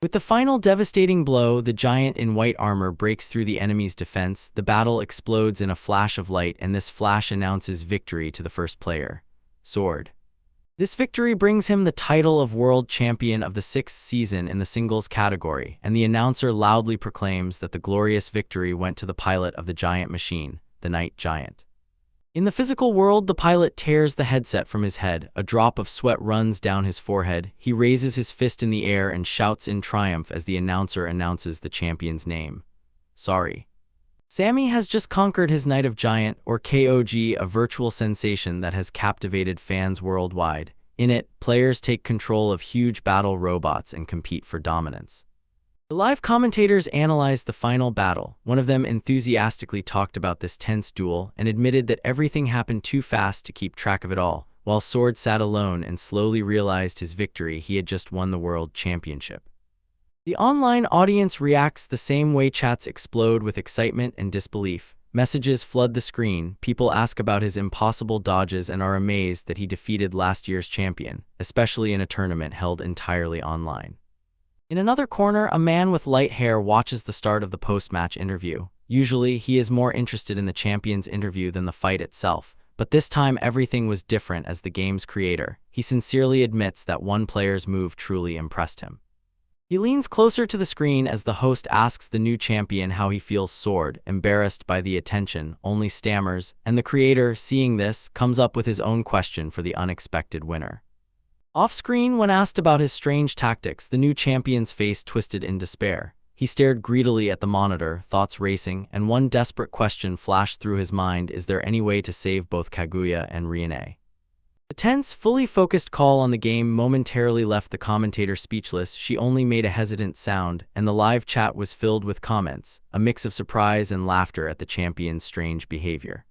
With the final devastating blow, the giant in white armor breaks through the enemy's defense, the battle explodes in a flash of light, and this flash announces victory to the first player, Sword. This victory brings him the title of World Champion of the 6th season in the singles category, and the announcer loudly proclaims that the glorious victory went to the pilot of the giant machine, the Night Giant. In the physical world, the pilot tears the headset from his head, a drop of sweat runs down his forehead, he raises his fist in the air and shouts in triumph as the announcer announces the champion's name. Sorry. Sammy has just conquered his Night of Giant, or KOG, a virtual sensation that has captivated fans worldwide. In it, players take control of huge battle robots and compete for dominance. The live commentators analyzed the final battle. One of them enthusiastically talked about this tense duel and admitted that everything happened too fast to keep track of it all, while Sword sat alone and slowly realized his victory. He had just won the World Championship. The online audience reacts the same way. Chats explode with excitement and disbelief. Messages flood the screen, people ask about his impossible dodges and are amazed that he defeated last year's champion, especially in a tournament held entirely online. In another corner, a man with light hair watches the start of the post-match interview. Usually, he is more interested in the champion's interview than the fight itself, but this time everything was different. As the game's creator, he sincerely admits that one player's move truly impressed him. He leans closer to the screen as the host asks the new champion how he feels. Sword, embarrassed by the attention, only stammers, and the creator, seeing this, comes up with his own question for the unexpected winner. Off-screen, when asked about his strange tactics, the new champion's face twisted in despair. He stared greedily at the monitor, thoughts racing, and one desperate question flashed through his mind: is there any way to save both Kaguya and Riene? The tense, fully focused call on the game momentarily left the commentator speechless. She only made a hesitant sound, and the live chat was filled with comments, a mix of surprise and laughter at the champion's strange behavior.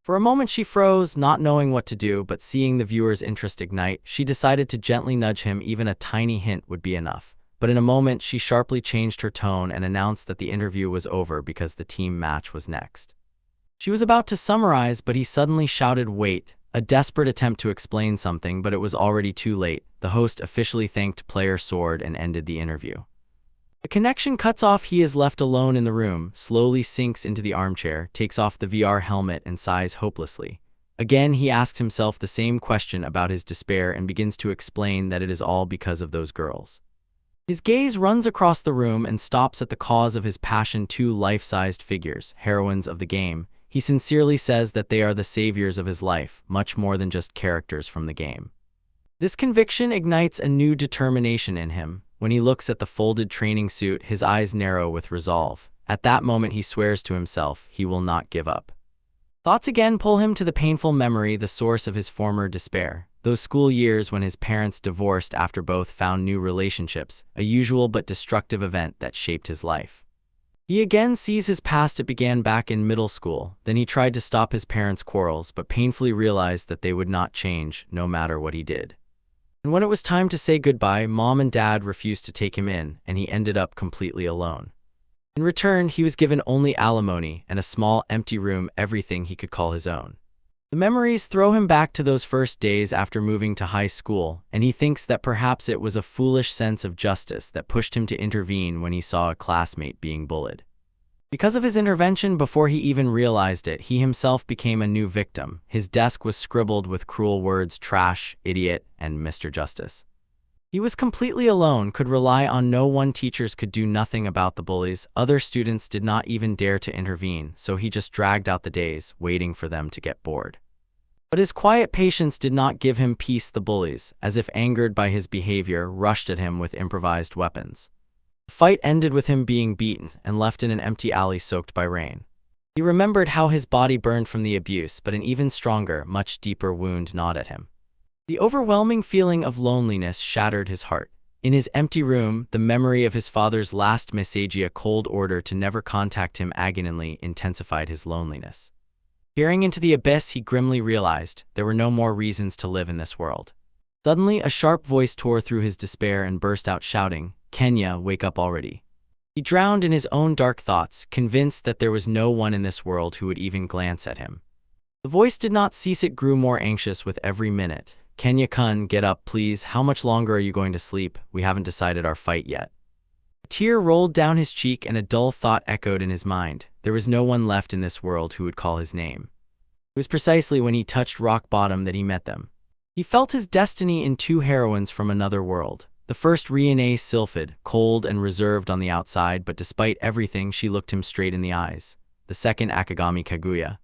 For a moment she froze, not knowing what to do, but seeing the viewer's interest ignite, she decided to gently nudge him. Even a tiny hint would be enough. But in a moment she sharply changed her tone and announced that the interview was over because the team match was next. She was about to summarize, but he suddenly shouted, "Wait!" A desperate attempt to explain something, but it was already too late. The host officially thanked player Sword and ended the interview. The connection cuts off. He is left alone in the room, slowly sinks into the armchair, takes off the VR helmet and sighs hopelessly. Again he asks himself the same question about his despair and begins to explain that it is all because of those girls. His gaze runs across the room and stops at the cause of his passion: two life-sized figures, heroines of the game. He sincerely says that they are the saviors of his life, much more than just characters from the game. This conviction ignites a new determination in him. When he looks at the folded training suit, his eyes narrow with resolve. At that moment he swears to himself he will not give up. Thoughts again pull him to the painful memory, the source of his former despair. Those school years when his parents divorced after both found new relationships, a usual but destructive event that shaped his life. He again sees his past. It began back in middle school. Then he tried to stop his parents' quarrels, but painfully realized that they would not change, no matter what he did. And when it was time to say goodbye, Mom and Dad refused to take him in, and he ended up completely alone. In return, he was given only alimony and a small, empty room, everything he could call his own. The memories throw him back to those first days after moving to high school, and he thinks that perhaps it was a foolish sense of justice that pushed him to intervene when he saw a classmate being bullied. Because of his intervention, before he even realized it, he himself became a new victim. His desk was scribbled with cruel words: trash, idiot, and Mr. Justice. He was completely alone, could rely on no one. Teachers could do nothing about the bullies. Other students did not even dare to intervene, so he just dragged out the days, waiting for them to get bored. But his quiet patience did not give him peace. The bullies, as if angered by his behavior, rushed at him with improvised weapons. The fight ended with him being beaten and left in an empty alley soaked by rain. He remembered how his body burned from the abuse, but an even stronger, much deeper wound gnawed at him. The overwhelming feeling of loneliness shattered his heart. In his empty room, the memory of his father's last message, a cold order to never contact him, agonizingly intensified his loneliness. Peering into the abyss, he grimly realized there were no more reasons to live in this world. Suddenly, a sharp voice tore through his despair and burst out shouting, "Kenya, wake up already." He drowned in his own dark thoughts, convinced that there was no one in this world who would even glance at him. The voice did not cease. It grew more anxious with every minute. "Kenya-kun, get up, please. How much longer are you going to sleep? We haven't decided our fight yet." tear rolled down his cheek and a dull thought echoed in his mind. There was no one left in this world who would call his name. It was precisely when he touched rock bottom that he met them. He felt his destiny in two heroines from another world. The first, Reincarnated, sylphid, cold and reserved on the outside, but despite everything, she looked him straight in the eyes. The second, Kaguya.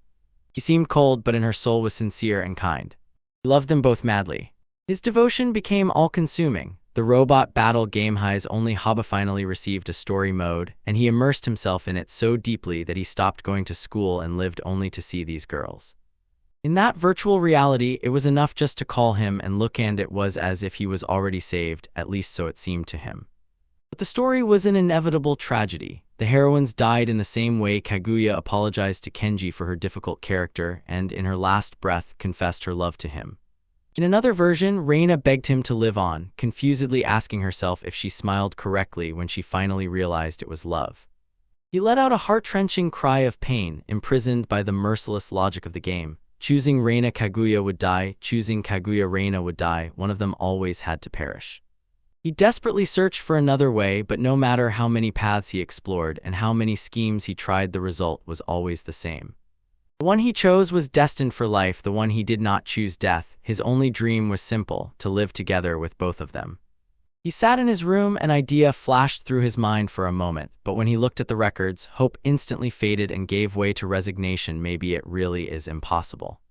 She seemed cold, but in her soul was sincere and kind. He loved them both madly. His devotion became all-consuming. The robot battle game High's only hobby finally received a story mode, and he immersed himself in it so deeply that he stopped going to school and lived only to see these girls. In that virtual reality, it was enough just to call him and look, and it was as if he was already saved, at least so it seemed to him. But the story was an inevitable tragedy. The heroines died in the same way. Kaguya apologized to Kenji for her difficult character and, in her last breath, confessed her love to him. In another version, Reina begged him to live on, confusedly asking herself if she smiled correctly when she finally realized it was love. He let out a heart-wrenching cry of pain, imprisoned by the merciless logic of the game. Choosing Reina, Kaguya would die. Choosing Kaguya, Reina would die. One of them always had to perish. He desperately searched for another way, but no matter how many paths he explored and how many schemes he tried, the result was always the same. The one he chose was destined for life. The one he did not choose, death. His only dream was simple: to live together with both of them. He sat in his room. An idea flashed through his mind for a moment, but when he looked at the records, hope instantly faded and gave way to resignation. Maybe it really is impossible.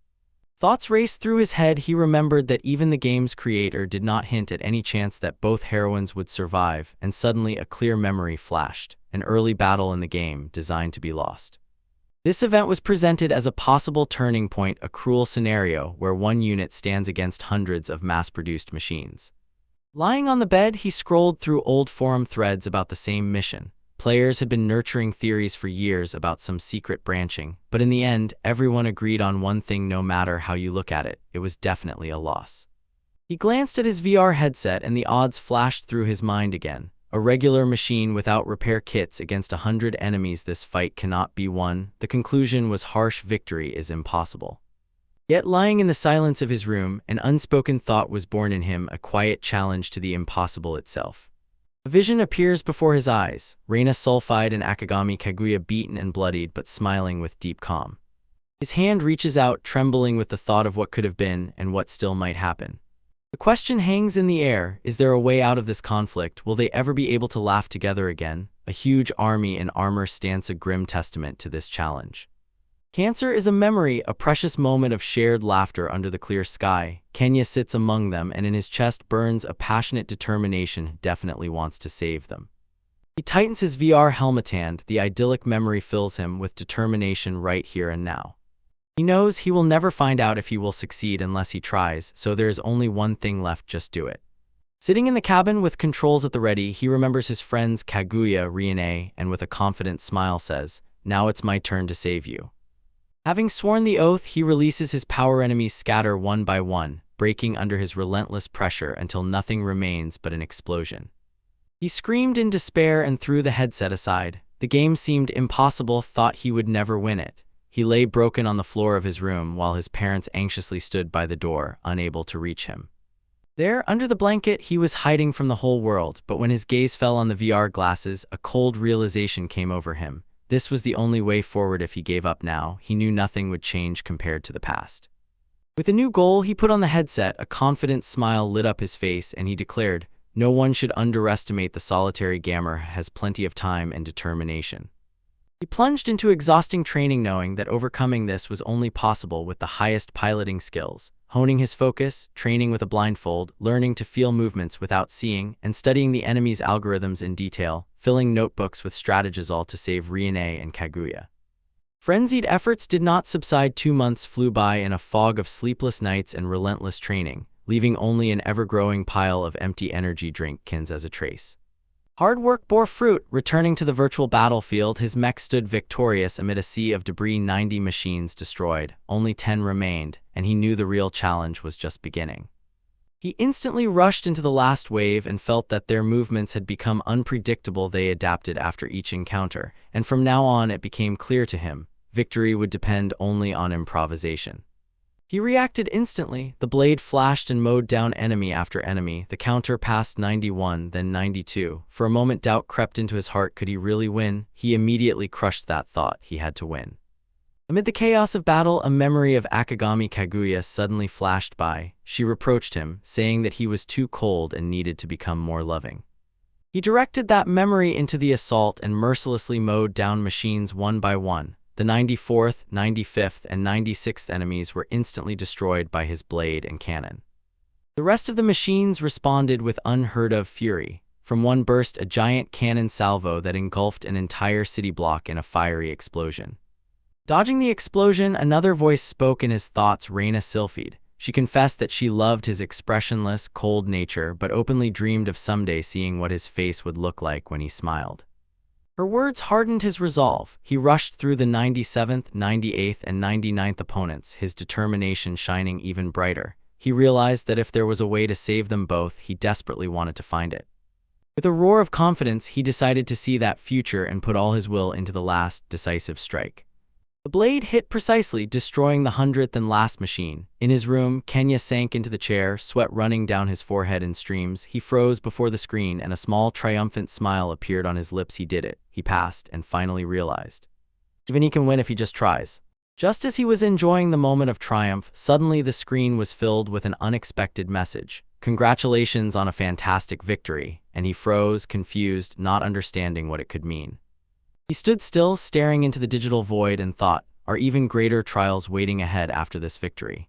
Thoughts raced through his head. He remembered that even the game's creator did not hint at any chance that both heroines would survive, and suddenly a clear memory flashed: an early battle in the game designed to be lost. This event was presented as a possible turning point, a cruel scenario where one unit stands against hundreds of mass-produced machines. Lying on the bed, he scrolled through old forum threads about the same mission. Players had been nurturing theories for years about some secret branching, but in the end, everyone agreed on one thing: no matter how you look at it, it was definitely a loss. He glanced at his VR headset and the odds flashed through his mind again. A regular machine without repair kits against 100 enemies. This fight cannot be won. The conclusion was harsh: victory is impossible. Yet, lying in the silence of his room, an unspoken thought was born in him, a quiet challenge to the impossible itself. A vision appears before his eyes: Reina sulfied and Kaguya beaten and bloodied, but smiling with deep calm. His hand reaches out, trembling with the thought of what could have been and what still might happen. The question hangs in the air: is there a way out of this conflict? Will they ever be able to laugh together again? A huge army in armor stands, a grim testament to this challenge. Cancer is a memory, a precious moment of shared laughter under the clear sky. Kenya sits among them, and in his chest burns a passionate determination. Definitely wants to save them. He tightens his VR helmet hand. The idyllic memory fills him with determination right here and now. He knows he will never find out if he will succeed unless he tries, so there is only one thing left: just do it. Sitting in the cabin with controls at the ready, he remembers his friends Kaguya, Riane, and with a confident smile says, "Now it's my turn to save you." Having sworn the oath, he releases his power. Enemies scatter one by one, breaking under his relentless pressure until nothing remains but an explosion. He screamed in despair and threw the headset aside. The game seemed impossible, thought he would never win it. He lay broken on the floor of his room while his parents anxiously stood by the door, unable to reach him. There, under the blanket, he was hiding from the whole world, but when his gaze fell on the VR glasses, a cold realization came over him. This was the only way forward. If he gave up now, he knew nothing would change compared to the past. With a new goal, he put on the headset. A confident smile lit up his face, and he declared, "No one should underestimate the solitary gamer, has plenty of time and determination." He plunged into exhausting training, knowing that overcoming this was only possible with the highest piloting skills, honing his focus, training with a blindfold, learning to feel movements without seeing, and studying the enemy's algorithms in detail, filling notebooks with strategies, all to save Riane and Kaguya. Frenzied efforts did not subside. 2 months flew by in a fog of sleepless nights and relentless training, leaving only an ever-growing pile of empty energy drink cans as a trace. Hard work bore fruit. Returning to the virtual battlefield, his mech stood victorious amid a sea of debris. 90 machines destroyed, only 10 remained, and he knew the real challenge was just beginning. He instantly rushed into the last wave and felt that their movements had become unpredictable. They adapted after each encounter, and from now on it became clear to him: victory would depend only on improvisation. He reacted instantly. The blade flashed and mowed down enemy after enemy. The counter passed 91, then 92. For a moment doubt crept into his heart. Could he really win? He immediately crushed that thought. He had to win. Amid the chaos of battle, a memory of Akagami Kaguya suddenly flashed by. She reproached him, saying that he was too cold and needed to become more loving. He directed that memory into the assault and mercilessly mowed down machines one by one. The 94th, 95th, and 96th enemies were instantly destroyed by his blade and cannon. The rest of the machines responded with unheard-of fury. From one burst a giant cannon salvo that engulfed an entire city block in a fiery explosion. Dodging the explosion, another voice spoke in his thoughts. Reina Sylphide. She confessed that she loved his expressionless, cold nature, but openly dreamed of someday seeing what his face would look like when he smiled. Her words hardened his resolve. He rushed through the 97th, 98th, and 99th opponents, his determination shining even brighter. He realized that if there was a way to save them both, he desperately wanted to find it. With a roar of confidence, he decided to see that future and put all his will into the last, decisive strike. The blade hit precisely, destroying the 100th and last machine. In his room, Kenya sank into the chair, sweat running down his forehead in streams. He froze before the screen, and a small, triumphant smile appeared on his lips. He did it. He passed, and finally realized. Even he can win if he just tries. Just as he was enjoying the moment of triumph, suddenly the screen was filled with an unexpected message. Congratulations on a fantastic victory, and he froze, confused, not understanding what it could mean. He stood still, staring into the digital void, and thought, are even greater trials waiting ahead after this victory?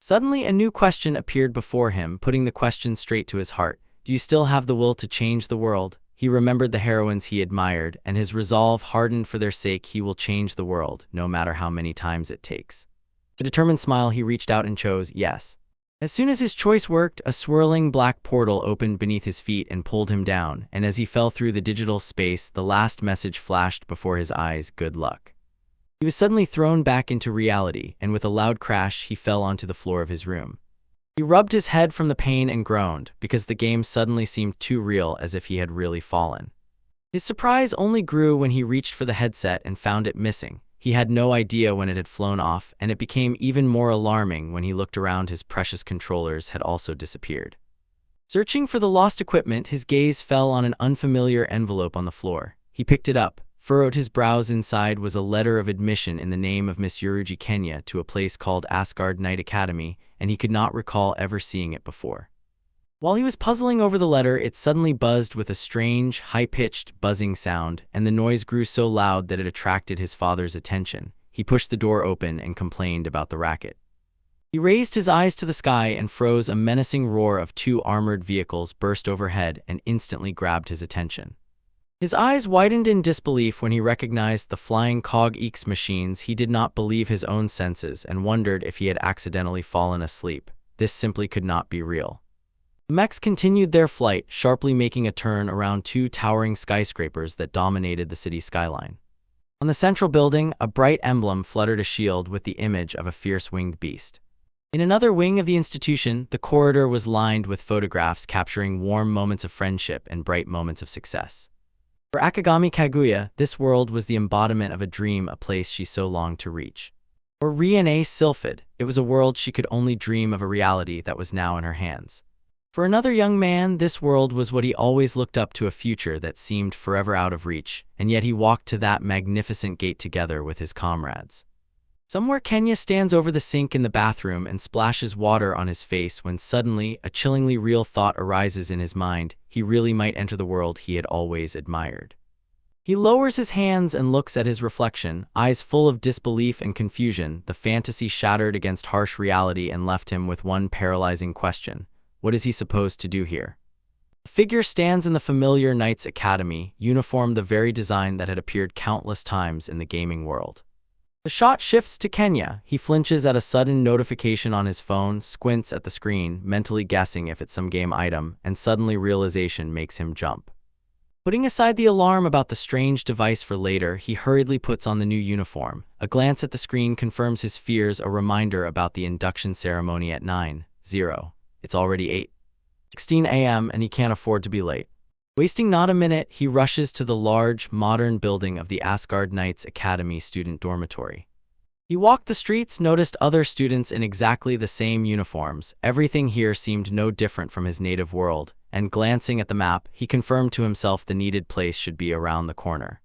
Suddenly, a new question appeared before him, putting the question straight to his heart. Do you still have the will to change the world? He remembered the heroines he admired, and his resolve hardened. For their sake, he will change the world, no matter how many times it takes. With a determined smile, he reached out and chose yes. As soon as his choice worked, a swirling black portal opened beneath his feet and pulled him down, and as he fell through the digital space, the last message flashed before his eyes: good luck. He was suddenly thrown back into reality, and with a loud crash, he fell onto the floor of his room. He rubbed his head from the pain and groaned, because the game suddenly seemed too real, as if he had really fallen. His surprise only grew when he reached for the headset and found it missing. He had no idea when it had flown off, and it became even more alarming when he looked around. His precious controllers had also disappeared. Searching for the lost equipment, his gaze fell on an unfamiliar envelope on the floor. He picked it up, furrowed his brows. Inside was a letter of admission in the name of Miss Yuruji Kenya to a place called Asgard Night Academy, and he could not recall ever seeing it before. While he was puzzling over the letter, it suddenly buzzed with a strange, high-pitched, buzzing sound, and the noise grew so loud that it attracted his father's attention. He pushed the door open and complained about the racket. He raised his eyes to the sky and froze. A menacing roar of two armored vehicles burst overhead and instantly grabbed his attention. His eyes widened in disbelief when he recognized the flying Cog-X machines. He did not believe his own senses and wondered if he had accidentally fallen asleep. This simply could not be real. The mechs continued their flight, sharply making a turn around two towering skyscrapers that dominated the city skyline. On the central building, a bright emblem fluttered, a shield with the image of a fierce winged beast. In another wing of the institution, the corridor was lined with photographs capturing warm moments of friendship and bright moments of success. For Akagami Kaguya, this world was the embodiment of a dream, a place she so longed to reach. For Reina Sylphide, it was a world she could only dream of, a reality that was now in her hands. For another young man, this world was what he always looked up to, a future that seemed forever out of reach, and yet he walked to that magnificent gate together with his comrades. Somewhere Kenya stands over the sink in the bathroom and splashes water on his face when suddenly a chillingly real thought arises in his mind. He really might enter the world he had always admired. He lowers his hands and looks at his reflection, eyes full of disbelief and confusion. The fantasy shattered against harsh reality and left him with one paralyzing question. What is he supposed to do here? The figure stands in the familiar Knights Academy, uniform the very design that had appeared countless times in the gaming world. The shot shifts to Kenya. He flinches at a sudden notification on his phone, squints at the screen, mentally guessing if it's some game item, and suddenly realization makes him jump. Putting aside the alarm about the strange device for later, he hurriedly puts on the new uniform. A glance at the screen confirms his fears, a reminder about the induction ceremony at 9:00. It's already 8:16 a.m. and he can't afford to be late. Wasting not a minute, he rushes to the large, modern building of the Asgard Knights Academy student dormitory. He walked the streets, noticed other students in exactly the same uniforms. Everything here seemed no different from his native world, and glancing at the map, he confirmed to himself the needed place should be around the corner.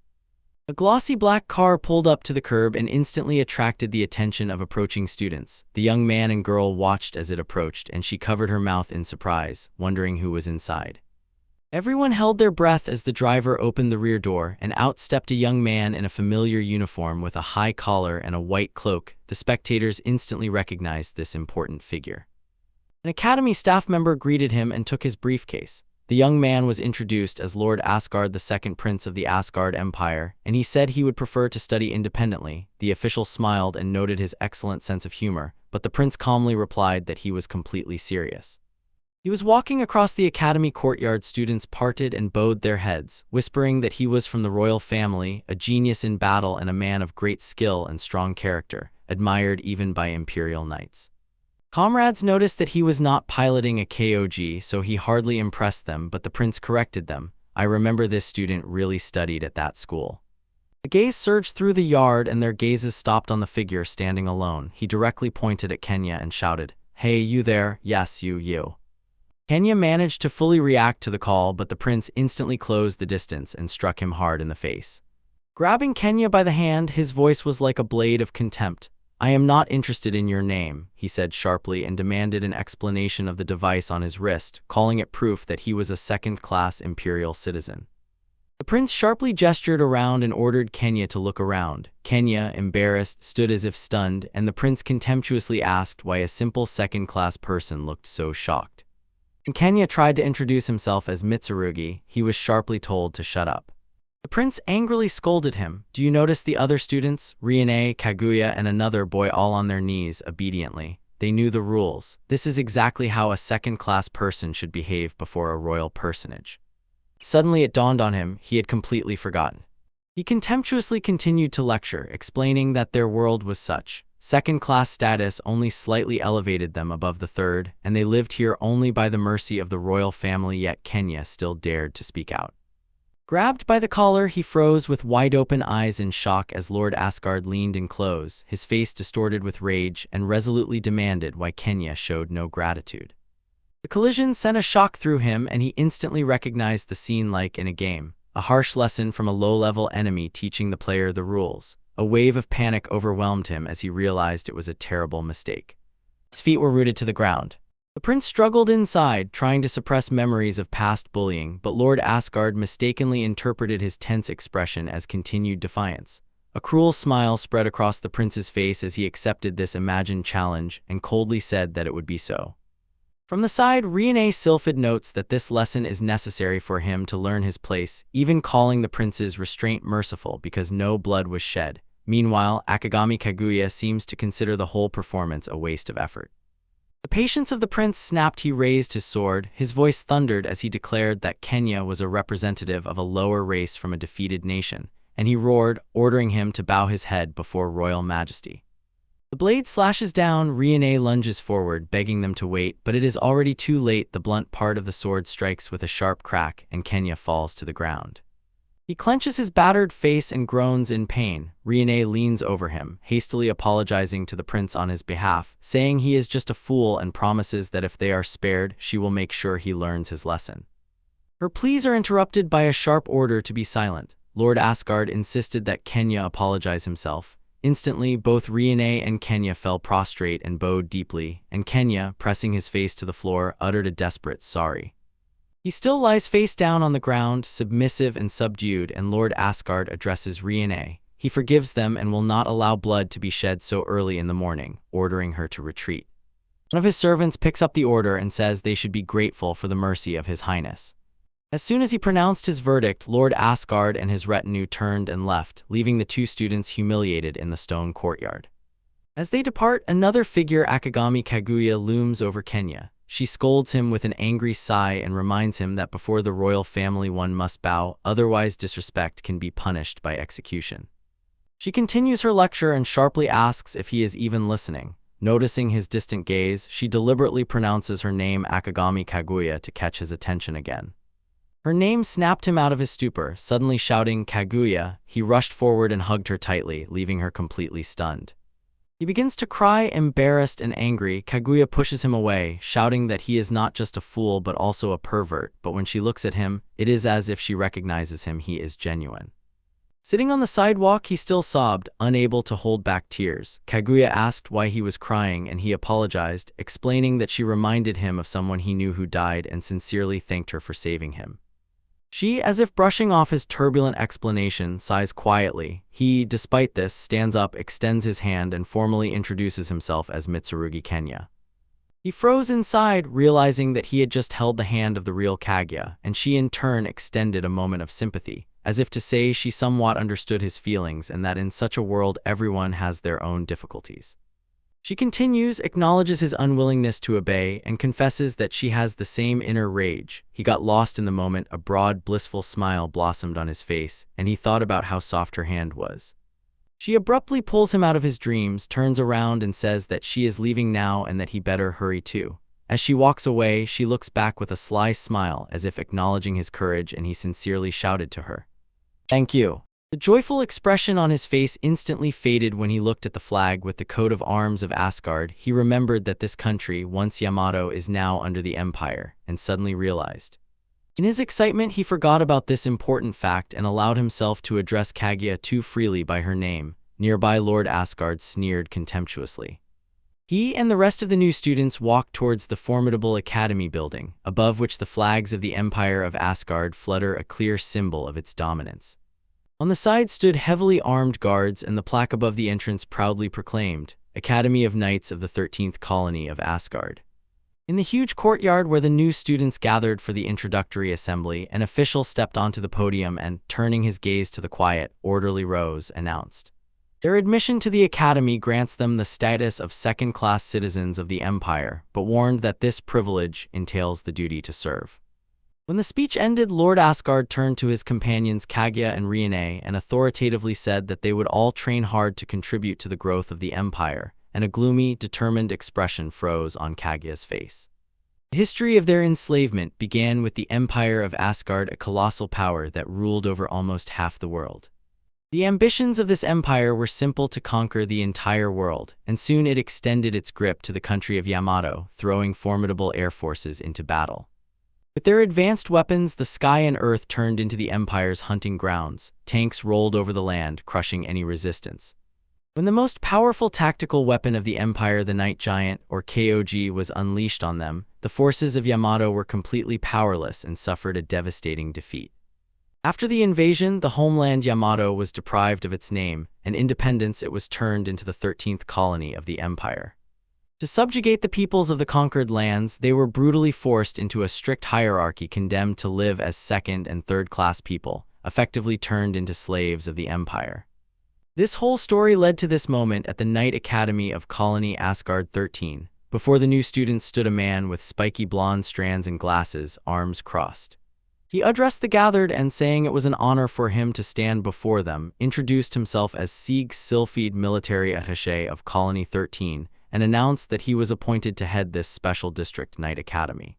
A glossy black car pulled up to the curb and instantly attracted the attention of approaching students. The young man and girl watched as it approached, and she covered her mouth in surprise, wondering who was inside. Everyone held their breath as the driver opened the rear door, and out stepped a young man in a familiar uniform with a high collar and a white cloak. The spectators instantly recognized this important figure. An academy staff member greeted him and took his briefcase. The young man was introduced as Lord Asgard, the second prince of the Asgard Empire, and he said he would prefer to study independently. The official smiled and noted his excellent sense of humor, but the prince calmly replied that he was completely serious. He was walking across the academy courtyard. Students parted and bowed their heads, whispering that he was from the royal family, a genius in battle and a man of great skill and strong character, admired even by imperial knights. Comrades noticed that he was not piloting a KOG, so he hardly impressed them, but the prince corrected them. I remember this student really studied at that school. The gaze surged through the yard and their gazes stopped on the figure standing alone. He directly pointed at Kenya and shouted, "Hey, you there? Yes, you." Kenya managed to fully react to the call, but the prince instantly closed the distance and struck him hard in the face. Grabbing Kenya by the hand, his voice was like a blade of contempt. "I am not interested in your name," he said sharply, and demanded an explanation of the device on his wrist, calling it proof that he was a second-class imperial citizen. The prince sharply gestured around and ordered Kenya to look around. Kenya, embarrassed, stood as if stunned, and the prince contemptuously asked why a simple second-class person looked so shocked. When Kenya tried to introduce himself as Mitsurugi, he was sharply told to shut up. The prince angrily scolded him. "Do you notice the other students? Riene, Kaguya, and another boy all on their knees obediently. They knew the rules. This is exactly how a second-class person should behave before a royal personage." Suddenly it dawned on him, he had completely forgotten. He contemptuously continued to lecture, explaining that their world was such. Second-class status only slightly elevated them above the third, and they lived here only by the mercy of the royal family, yet Kenya still dared to speak out. Grabbed by the collar, he froze with wide-open eyes in shock as Lord Asgard leaned in close, his face distorted with rage, and resolutely demanded why Kenya showed no gratitude. The collision sent a shock through him, and he instantly recognized the scene like in a game, a harsh lesson from a low-level enemy teaching the player the rules. A wave of panic overwhelmed him as he realized it was a terrible mistake. His feet were rooted to the ground. The prince struggled inside, trying to suppress memories of past bullying, but Lord Asgard mistakenly interpreted his tense expression as continued defiance. A cruel smile spread across the prince's face as he accepted this imagined challenge and coldly said that it would be so. From the side, Riene Sylphid notes that this lesson is necessary for him to learn his place, even calling the prince's restraint merciful because no blood was shed. Meanwhile, Akagami Kaguya seems to consider the whole performance a waste of effort. The patience of the prince snapped. He raised his sword. His voice thundered as he declared that Kenya was a representative of a lower race from a defeated nation, and he roared, ordering him to bow his head before royal majesty. The blade slashes down. Riene lunges forward, begging them to wait, but it is already too late. The blunt part of the sword strikes with a sharp crack, and Kenya falls to the ground. He clenches his battered face and groans in pain. Riene leans over him, hastily apologizing to the prince on his behalf, saying he is just a fool and promises that if they are spared, she will make sure he learns his lesson. Her pleas are interrupted by a sharp order to be silent. Lord Asgard insisted that Kenya apologize himself. Instantly, both Riene and Kenya fell prostrate and bowed deeply, and Kenya, pressing his face to the floor, uttered a desperate sorry. He still lies face down on the ground, submissive and subdued, and Lord Asgard addresses Riene. He forgives them and will not allow blood to be shed so early in the morning, ordering her to retreat. One of his servants picks up the order and says they should be grateful for the mercy of His Highness. As soon as he pronounced his verdict, Lord Asgard and his retinue turned and left, leaving the two students humiliated in the stone courtyard. As they depart, another figure, Akagami Kaguya, looms over Kenya. She scolds him with an angry sigh and reminds him that before the royal family one must bow, otherwise disrespect can be punished by execution. She continues her lecture and sharply asks if he is even listening. Noticing his distant gaze, she deliberately pronounces her name Akagami Kaguya to catch his attention again. Her name snapped him out of his stupor. Suddenly shouting, "Kaguya," he rushed forward and hugged her tightly, leaving her completely stunned. He begins to cry, embarrassed and angry. Kaguya pushes him away, shouting that he is not just a fool but also a pervert, but when she looks at him, it is as if she recognizes him. He is genuine. Sitting on the sidewalk, he still sobbed, unable to hold back tears. Kaguya asked why he was crying and he apologized, explaining that she reminded him of someone he knew who died and sincerely thanked her for saving him. She, as if brushing off his turbulent explanation, sighs quietly. He, despite this, stands up, extends his hand and formally introduces himself as Mitsurugi Kenya. He froze inside, realizing that he had just held the hand of the real Kaguya, and she in turn extended a moment of sympathy, as if to say she somewhat understood his feelings and that in such a world everyone has their own difficulties. She continues, acknowledges his unwillingness to obey, and confesses that she has the same inner rage. He got lost in the moment, a broad, blissful smile blossomed on his face, and he thought about how soft her hand was. She abruptly pulls him out of his dreams, turns around and says that she is leaving now and that he better hurry too. As she walks away, she looks back with a sly smile as if acknowledging his courage, and he sincerely shouted to her, "Thank you." The joyful expression on his face instantly faded when he looked at the flag with the coat of arms of Asgard. He remembered that this country, once Yamato, is now under the Empire, and suddenly realized. In his excitement, he forgot about this important fact and allowed himself to address Kaguya too freely by her name. Nearby, Lord Asgard sneered contemptuously. He and the rest of the new students walked towards the formidable academy building, above which the flags of the Empire of Asgard flutter, a clear symbol of its dominance. On the side stood heavily armed guards, and the plaque above the entrance proudly proclaimed, "Academy of Knights of the 13th Colony of Asgard." In the huge courtyard where the new students gathered for the introductory assembly, an official stepped onto the podium and, turning his gaze to the quiet, orderly rows, announced, "Their admission to the academy grants them the status of second-class citizens of the Empire, but warned that this privilege entails the duty to serve." When the speech ended, Lord Asgard turned to his companions Kaguya and Riane and authoritatively said that they would all train hard to contribute to the growth of the Empire, and a gloomy, determined expression froze on Kaguya's face. The history of their enslavement began with the Empire of Asgard, a colossal power that ruled over almost half the world. The ambitions of this empire were simple: to conquer the entire world, and soon it extended its grip to the country of Yamato, throwing formidable air forces into battle. With their advanced weapons, the sky and earth turned into the Empire's hunting grounds. Tanks rolled over the land, crushing any resistance. When the most powerful tactical weapon of the Empire, the Night Giant, or KOG, was unleashed on them, the forces of Yamato were completely powerless and suffered a devastating defeat. After the invasion, the homeland Yamato was deprived of its name, and independence, it was turned into the 13th colony of the Empire. To subjugate the peoples of the conquered lands, they were brutally forced into a strict hierarchy, condemned to live as second- and third-class people, effectively turned into slaves of the Empire. This whole story led to this moment at the Night Academy of Colony Asgard 13. Before the new students stood a man with spiky blonde strands and glasses, arms crossed. He addressed the gathered and, saying it was an honor for him to stand before them, introduced himself as Sieg Sylphid, military attaché of Colony 13, and announced that he was appointed to head this special district Night Academy.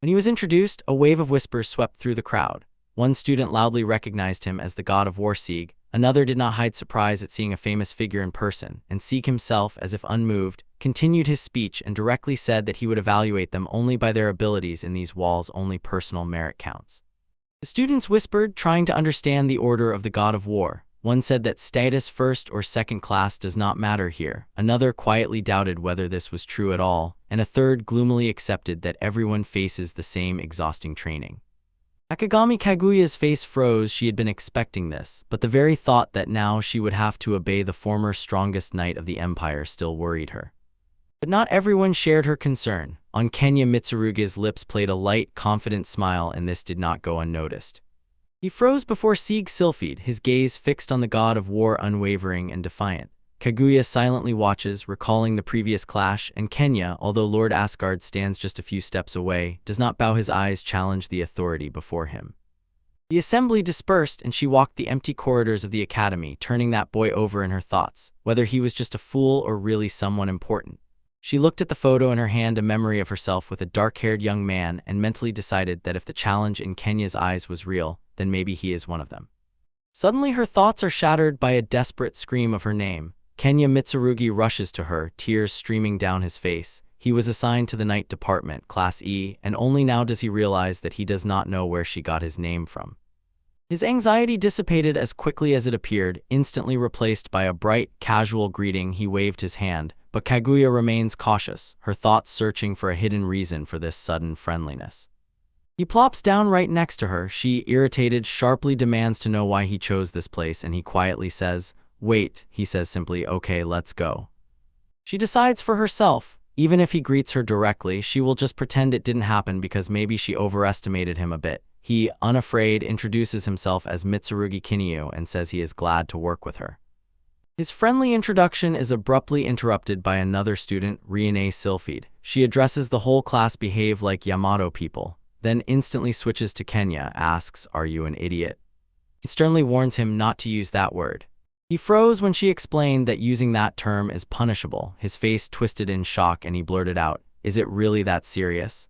When he was introduced, a wave of whispers swept through the crowd. One student loudly recognized him as the god of war Sieg. Another did not hide surprise at seeing a famous figure in person, and Sieg himself, as if unmoved, continued his speech and directly said that he would evaluate them only by their abilities. In these walls, only personal merit counts. The students whispered, trying to understand the order of the god of war. One said that status first or second class does not matter here. Another quietly doubted whether this was true at all, and a third gloomily accepted that everyone faces the same exhausting training. Akagami Kaguya's face froze. She had been expecting this, but the very thought that now she would have to obey the former strongest knight of the Empire still worried her. But not everyone shared her concern. On Kenya, Mitsurugi's lips played a light, confident smile, and this did not go unnoticed. He froze before Sieg Sylphid, his gaze fixed on the god of war, unwavering and defiant. Kaguya silently watches, recalling the previous clash, and Kenya, although Lord Asgard stands just a few steps away, does not bow. His eyes challenge the authority before him. The assembly dispersed, and she walked the empty corridors of the academy, turning that boy over in her thoughts, whether he was just a fool or really someone important. She looked at the photo in her hand, a memory of herself with a dark-haired young man, and mentally decided that if the challenge in Kenya's eyes was real, then maybe he is one of them. Suddenly her thoughts are shattered by a desperate scream of her name. Kenya Mitsurugi rushes to her, tears streaming down his face. He was assigned to the night department, Class E, and only now does he realize that he does not know where she got his name from. His anxiety dissipated as quickly as it appeared, instantly replaced by a bright, casual greeting. He waved his hand, but Kaguya remains cautious, her thoughts searching for a hidden reason for this sudden friendliness. He plops down right next to her. She, irritated, sharply demands to know why he chose this place, and he quietly says, "Wait," he says simply, "Okay, let's go." She decides for herself. Even if he greets her directly, she will just pretend it didn't happen because maybe she overestimated him a bit. He, unafraid, introduces himself as Mitsurugi Kinyu and says he is glad to work with her. His friendly introduction is abruptly interrupted by another student, Riane Sylphide. She addresses the whole class behave like Yamato people, then instantly switches to Kenya, asks, "Are you an idiot?" He sternly warns him not to use that word. He froze when she explained that using that term is punishable. His face twisted in shock and he blurted out, "Is it really that serious?"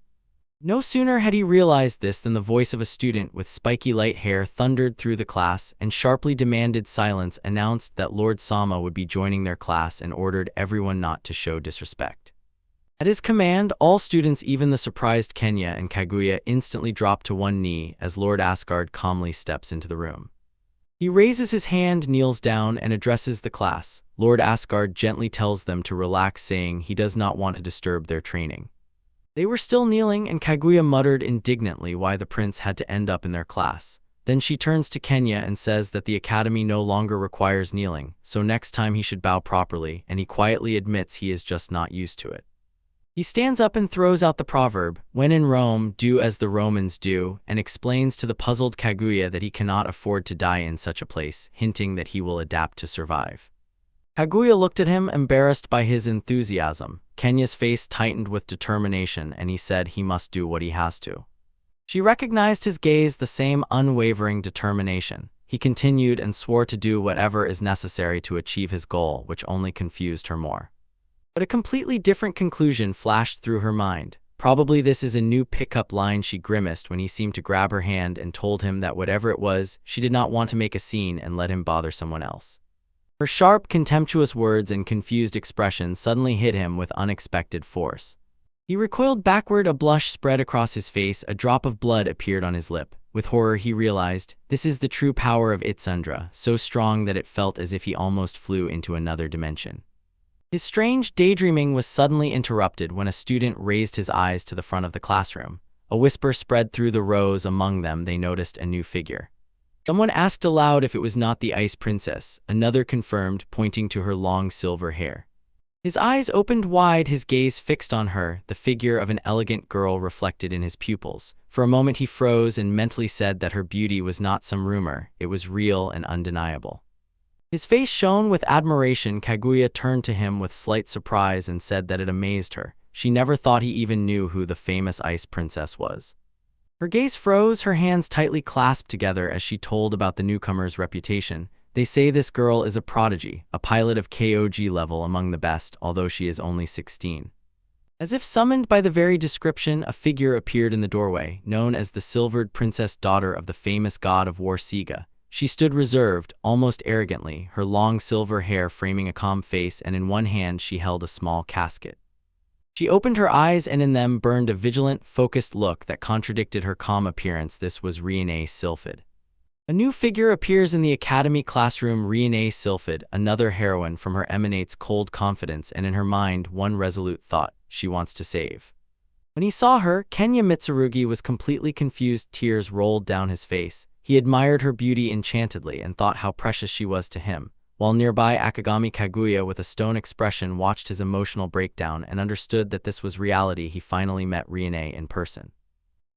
No sooner had he realized this than the voice of a student with spiky light hair thundered through the class and sharply demanded silence, announced that Lord Sama would be joining their class and ordered everyone not to show disrespect. At his command, all students, even the surprised Kenya and Kaguya, instantly drop to one knee as Lord Asgard calmly steps into the room. He raises his hand, kneels down, and addresses the class. Lord Asgard gently tells them to relax, saying he does not want to disturb their training. They were still kneeling, and Kaguya muttered indignantly why the prince had to end up in their class. Then she turns to Kenya and says that the academy no longer requires kneeling, so next time he should bow properly, and he quietly admits he is just not used to it. He stands up and throws out the proverb, "When in Rome, do as the Romans do," and explains to the puzzled Kaguya that he cannot afford to die in such a place, hinting that he will adapt to survive. Kaguya looked at him, embarrassed by his enthusiasm. Kenya's face tightened with determination, and he said he must do what he has to. She recognized his gaze, the same unwavering determination. He continued and swore to do whatever is necessary to achieve his goal, which only confused her more. But a completely different conclusion flashed through her mind. Probably this is a new pickup line. She grimaced when he seemed to grab her hand and told him that whatever it was, she did not want to make a scene and let him bother someone else. Her sharp, contemptuous words and confused expression suddenly hit him with unexpected force. He recoiled backward, a blush spread across his face, a drop of blood appeared on his lip. With horror he realized, this is the true power of Itsundra, so strong that it felt as if he almost flew into another dimension. His strange daydreaming was suddenly interrupted when a student raised his eyes to the front of the classroom. A whisper spread through the rows. Among them they noticed a new figure. Someone asked aloud if it was not the Ice Princess. Another confirmed, pointing to her long silver hair. His eyes opened wide, his gaze fixed on her, the figure of an elegant girl reflected in his pupils. For a moment he froze and mentally said that her beauty was not some rumor, it was real and undeniable. His face shone with admiration. Kaguya turned to him with slight surprise and said that it amazed her. She never thought he even knew who the famous Ice Princess was. Her gaze froze, her hands tightly clasped together as she told about the newcomer's reputation. They say this girl is a prodigy, a pilot of KOG level, among the best, although she is only 16. As if summoned by the very description, a figure appeared in the doorway, known as the Silvered Princess, daughter of the famous god of war Siga. She stood reserved, almost arrogantly, her long silver hair framing a calm face, and in one hand she held a small casket. She opened her eyes and in them burned a vigilant, focused look that contradicted her calm appearance. This was Riane Sylphide. A new figure appears in the academy classroom. Riane Sylphide, another heroine from her, emanates cold confidence and in her mind one resolute thought: she wants to save. When he saw her, Kenya Mitsurugi was completely confused. Tears rolled down his face. He admired her beauty enchantedly and thought how precious she was to him. While nearby, Akagami Kaguya, with a stone expression, watched his emotional breakdown and understood that this was reality. He finally met Riane in person.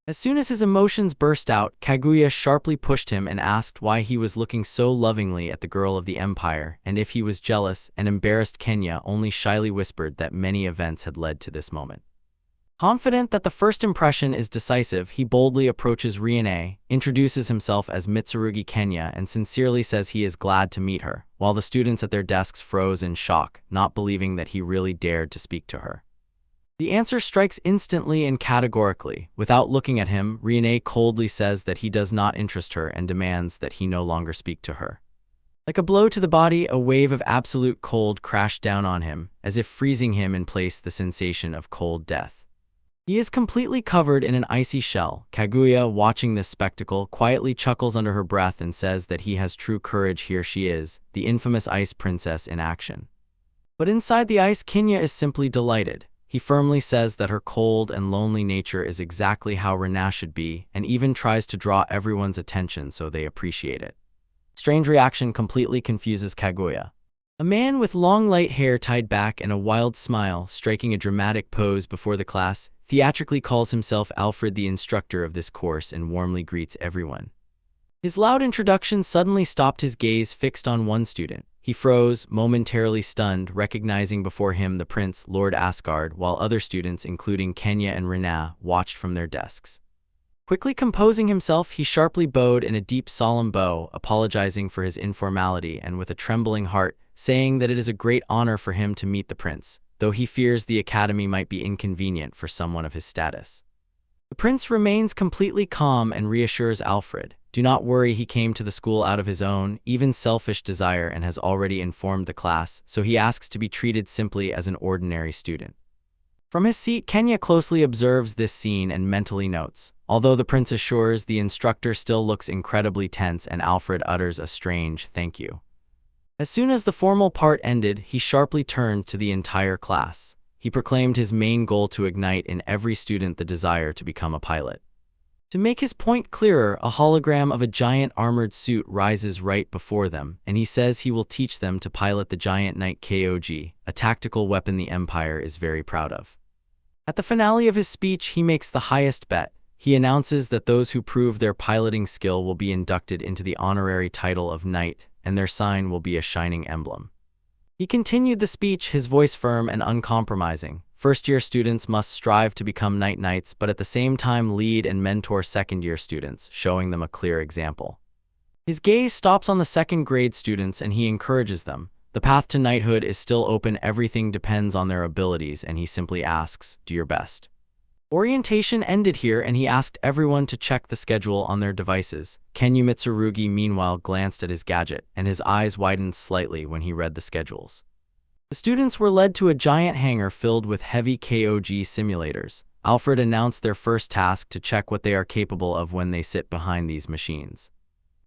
As soon as his emotions burst out, Kaguya sharply pushed him and asked why he was looking so lovingly at the girl of the empire, and if he was jealous, and embarrassed Kenya only shyly whispered that many events had led to this moment. Confident that the first impression is decisive, he boldly approaches Riane, introduces himself as Mitsurugi Kenya, and sincerely says he is glad to meet her, while the students at their desks froze in shock, not believing that he really dared to speak to her. The answer strikes instantly and categorically. Without looking at him, Riane coldly says that he does not interest her and demands that he no longer speak to her. Like a blow to the body, a wave of absolute cold crashed down on him, as if freezing him in place, the sensation of cold death. He is completely covered in an icy shell. Kaguya, watching this spectacle, quietly chuckles under her breath and says that he has true courage. Here she is, the infamous ice princess in action. But inside the ice, Kinya is simply delighted. He firmly says that her cold and lonely nature is exactly how Rina should be, and even tries to draw everyone's attention so they appreciate it. Strange reaction completely confuses Kaguya. A man with long light hair tied back and a wild smile, striking a dramatic pose before the class, theatrically calls himself Alfred, the instructor of this course, and warmly greets everyone. His loud introduction suddenly stopped his gaze fixed on one student. He froze, momentarily stunned, recognizing before him the prince, Lord Asgard, while other students, including Kenya and Rina, watched from their desks. Quickly composing himself, he sharply bowed in a deep, solemn bow, apologizing for his informality and with a trembling heart, saying that it is a great honor for him to meet the prince, though he fears the academy might be inconvenient for someone of his status. The prince remains completely calm and reassures Alfred. Do not worry, he came to the school out of his own, even selfish desire and has already informed the class, so he asks to be treated simply as an ordinary student. From his seat, Kenya closely observes this scene and mentally notes. Although the prince assures, the instructor still looks incredibly tense, and Alfred utters a strange thank you. As soon as the formal part ended, he sharply turned to the entire class. He proclaimed his main goal to ignite in every student the desire to become a pilot. To make his point clearer, a hologram of a giant armored suit rises right before them, and he says he will teach them to pilot the giant knight Kog, a tactical weapon the Empire is very proud of. At the finale of his speech, he makes the highest bet. He announces that those who prove their piloting skill will be inducted into the honorary title of knight, and their sign will be a shining emblem. He continued the speech, his voice firm and uncompromising. First-year students must strive to become knights, but at the same time lead and mentor second-year students, showing them a clear example. His gaze stops on the second-grade students and he encourages them. The path to knighthood is still open, everything depends on their abilities, and he simply asks, do your best. Orientation ended here and he asked everyone to check the schedule on their devices. Kenya Mitsurugi meanwhile glanced at his gadget, and his eyes widened slightly when he read the schedules. The students were led to a giant hangar filled with heavy Kog simulators. Alfred announced their first task to check what they are capable of when they sit behind these machines.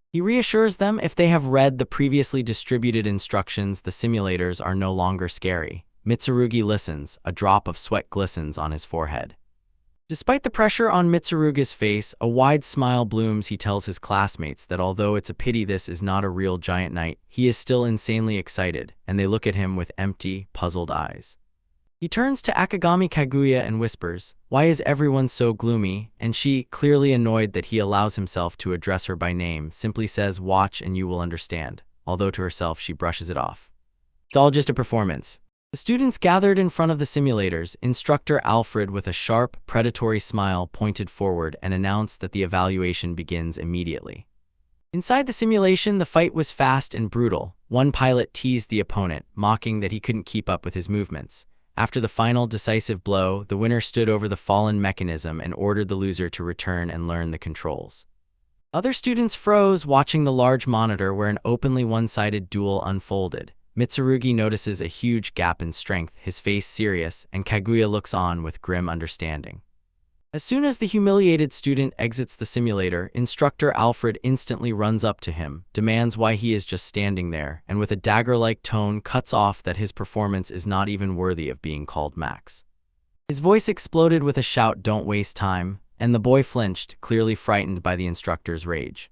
He reassures them if they have read the previously distributed instructions, the simulators are no longer scary. Mitsurugi listens, a drop of sweat glistens on his forehead. Despite the pressure on Mitsurugi's face, a wide smile blooms. He tells his classmates that although it's a pity this is not a real giant knight, he is still insanely excited, and they look at him with empty, puzzled eyes. He turns to Akagami Kaguya and whispers, "Why is everyone so gloomy?" And she, clearly annoyed that he allows himself to address her by name, simply says, "Watch and you will understand," although to herself she brushes it off. It's all just a performance. The students gathered in front of the simulators. Instructor Alfred, with a sharp, predatory smile, pointed forward and announced that the evaluation begins immediately. Inside the simulation, the fight was fast and brutal. One pilot teased the opponent, mocking that he couldn't keep up with his movements. After the final decisive blow, the winner stood over the fallen mechanism and ordered the loser to return and learn the controls. Other students froze, watching the large monitor where an openly one-sided duel unfolded. Mitsurugi notices a huge gap in strength, his face serious, and Kaguya looks on with grim understanding. As soon as the humiliated student exits the simulator, Instructor Alfred instantly runs up to him, demands why he is just standing there, and with a dagger-like tone cuts off that his performance is not even worthy of being called max. His voice exploded with a shout, "Don't waste time," and the boy flinched, clearly frightened by the instructor's rage.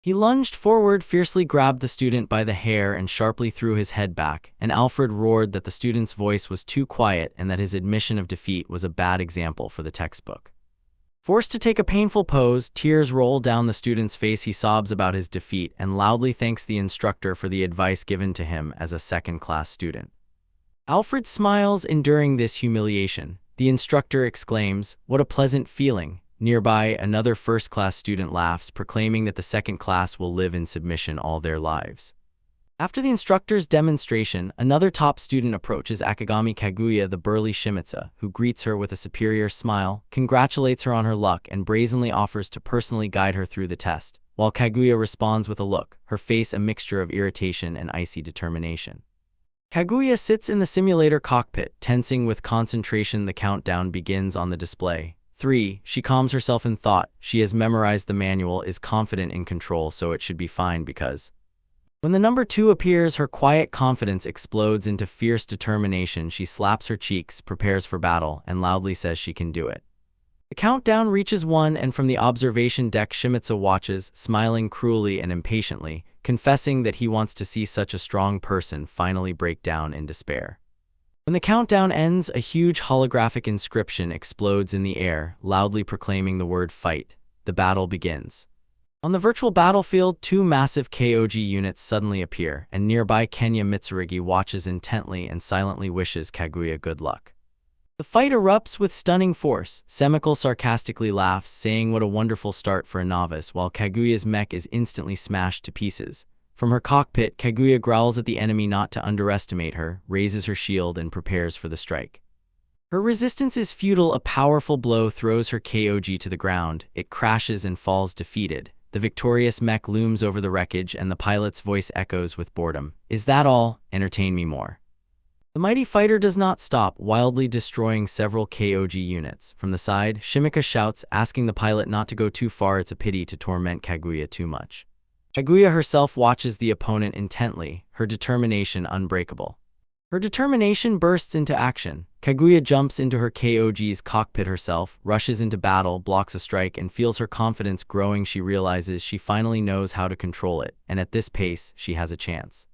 He lunged forward, fiercely grabbed the student by the hair and sharply threw his head back, and Alfred roared that the student's voice was too quiet and that his admission of defeat was a bad example for the textbook. Forced to take a painful pose, tears roll down the student's face. He sobs about his defeat and loudly thanks the instructor for the advice given to him as a second-class student. Alfred smiles, enduring this humiliation. The instructor exclaims, "What a pleasant feeling." Nearby, another first-class student laughs, proclaiming that the second class will live in submission all their lives. After the instructor's demonstration, another top student approaches Akagami Kaguya, the burly Shimizu, who greets her with a superior smile, congratulates her on her luck, and brazenly offers to personally guide her through the test. while Kaguya responds with a look, her face a mixture of irritation and icy determination. Kaguya sits in the simulator cockpit, tensing with concentration. The countdown begins on the display. 3. She calms herself in thought. She has memorized the manual, is confident in control, so it should be fine because... When the number 2 appears, her quiet confidence explodes into fierce determination. She slaps her cheeks, prepares for battle, and loudly says she can do it. The countdown reaches 1, and from the observation deck Shimizu watches, smiling cruelly and impatiently, confessing that he wants to see such a strong person finally break down in despair. When the countdown ends, a huge holographic inscription explodes in the air, loudly proclaiming the word fight. The battle begins. On the virtual battlefield, 2 massive KOG units suddenly appear, and nearby Kenya Mitsurugi watches intently and silently wishes Kaguya good luck. The fight erupts with stunning force. Semiko sarcastically laughs, saying what a wonderful start for a novice, while Kaguya's mech is instantly smashed to pieces. From her cockpit, Kaguya growls at the enemy not to underestimate her, raises her shield, and prepares for the strike. Her resistance is futile. A powerful blow throws her KOG to the ground. It crashes and falls defeated. The victorious mech looms over the wreckage, and the pilot's voice echoes with boredom. Is that all? Entertain me more. The mighty fighter does not stop, wildly destroying several KOG units. From the side, Shimika shouts, asking the pilot not to go too far. It's a pity to torment Kaguya too much. Kaguya herself watches the opponent intently, her determination unbreakable. Her determination bursts into action. Kaguya jumps into her KOG's cockpit herself, rushes into battle, blocks a strike, and feels her confidence growing. She realizes she finally knows how to control it, and at this pace, she has a chance.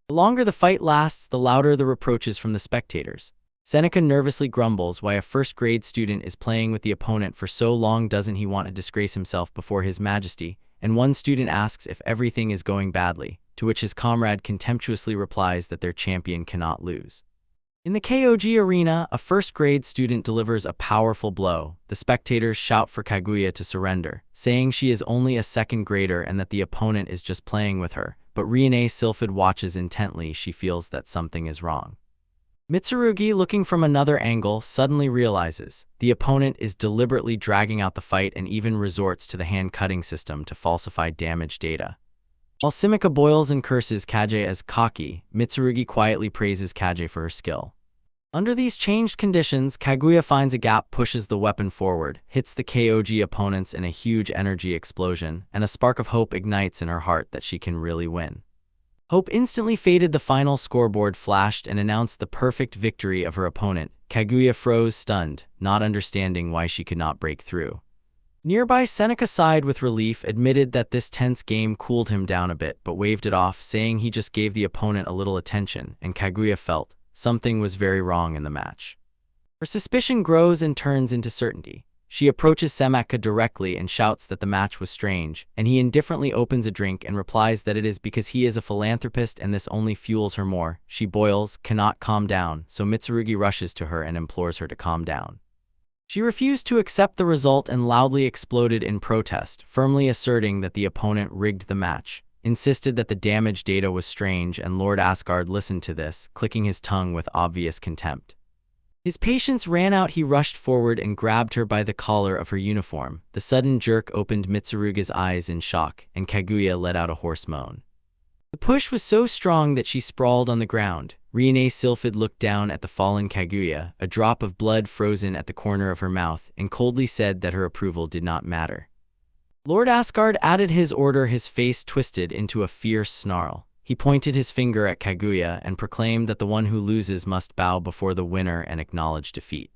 The longer the fight lasts, the louder the reproaches from the spectators. Seneca nervously grumbles why a first-grade student is playing with the opponent for so long. Doesn't he want to disgrace himself before His Majesty? And one student asks if everything is going badly, to which his comrade contemptuously replies that their champion cannot lose. In the KOG arena, a first-grade student delivers a powerful blow. The spectators shout for Kaguya to surrender, saying she is only a second grader and that the opponent is just playing with her. But Riene Sylphid watches intently. She feels that something is wrong. Mitsurugi, looking from another angle, suddenly realizes the opponent is deliberately dragging out the fight and even resorts to the hand-cutting system to falsify damage data. While Simika boils and curses Kage as cocky, Mitsurugi quietly praises Kage for her skill. Under these changed conditions, Kaguya finds a gap, pushes the weapon forward, hits the KOG opponents in a huge energy explosion, and a spark of hope ignites in her heart that she can really win. Hope instantly faded. The final scoreboard flashed and announced the perfect victory of her opponent. Kaguya froze, stunned, not understanding why she could not break through. Nearby, Seneca sighed with relief, admitted that this tense game cooled him down a bit, but waved it off, saying he just gave the opponent a little attention, and Kaguya felt something was very wrong in the match. Her suspicion grows and turns into certainty. She approaches Semaka directly and shouts that the match was strange, and he indifferently opens a drink and replies that it is because he is a philanthropist and this only fuels her more. She boils, cannot calm down, so Mitsurugi rushes to her and implores her to calm down. She refused to accept the result and loudly exploded in protest, firmly asserting that the opponent rigged the match, insisted that the damage data was strange, and Lord Asgard listened to this, clicking his tongue with obvious contempt. His patience ran out. He rushed forward and grabbed her by the collar of her uniform. The sudden jerk opened Mitsurugi's eyes in shock, and Kaguya let out a hoarse moan. The push was so strong that she sprawled on the ground. Riene Sylphid looked down at the fallen Kaguya, a drop of blood frozen at the corner of her mouth, and coldly said that her approval did not matter. Lord Asgard added his order, his face twisted into a fierce snarl. He pointed his finger at Kaguya and proclaimed that the one who loses must bow before the winner and acknowledge defeat.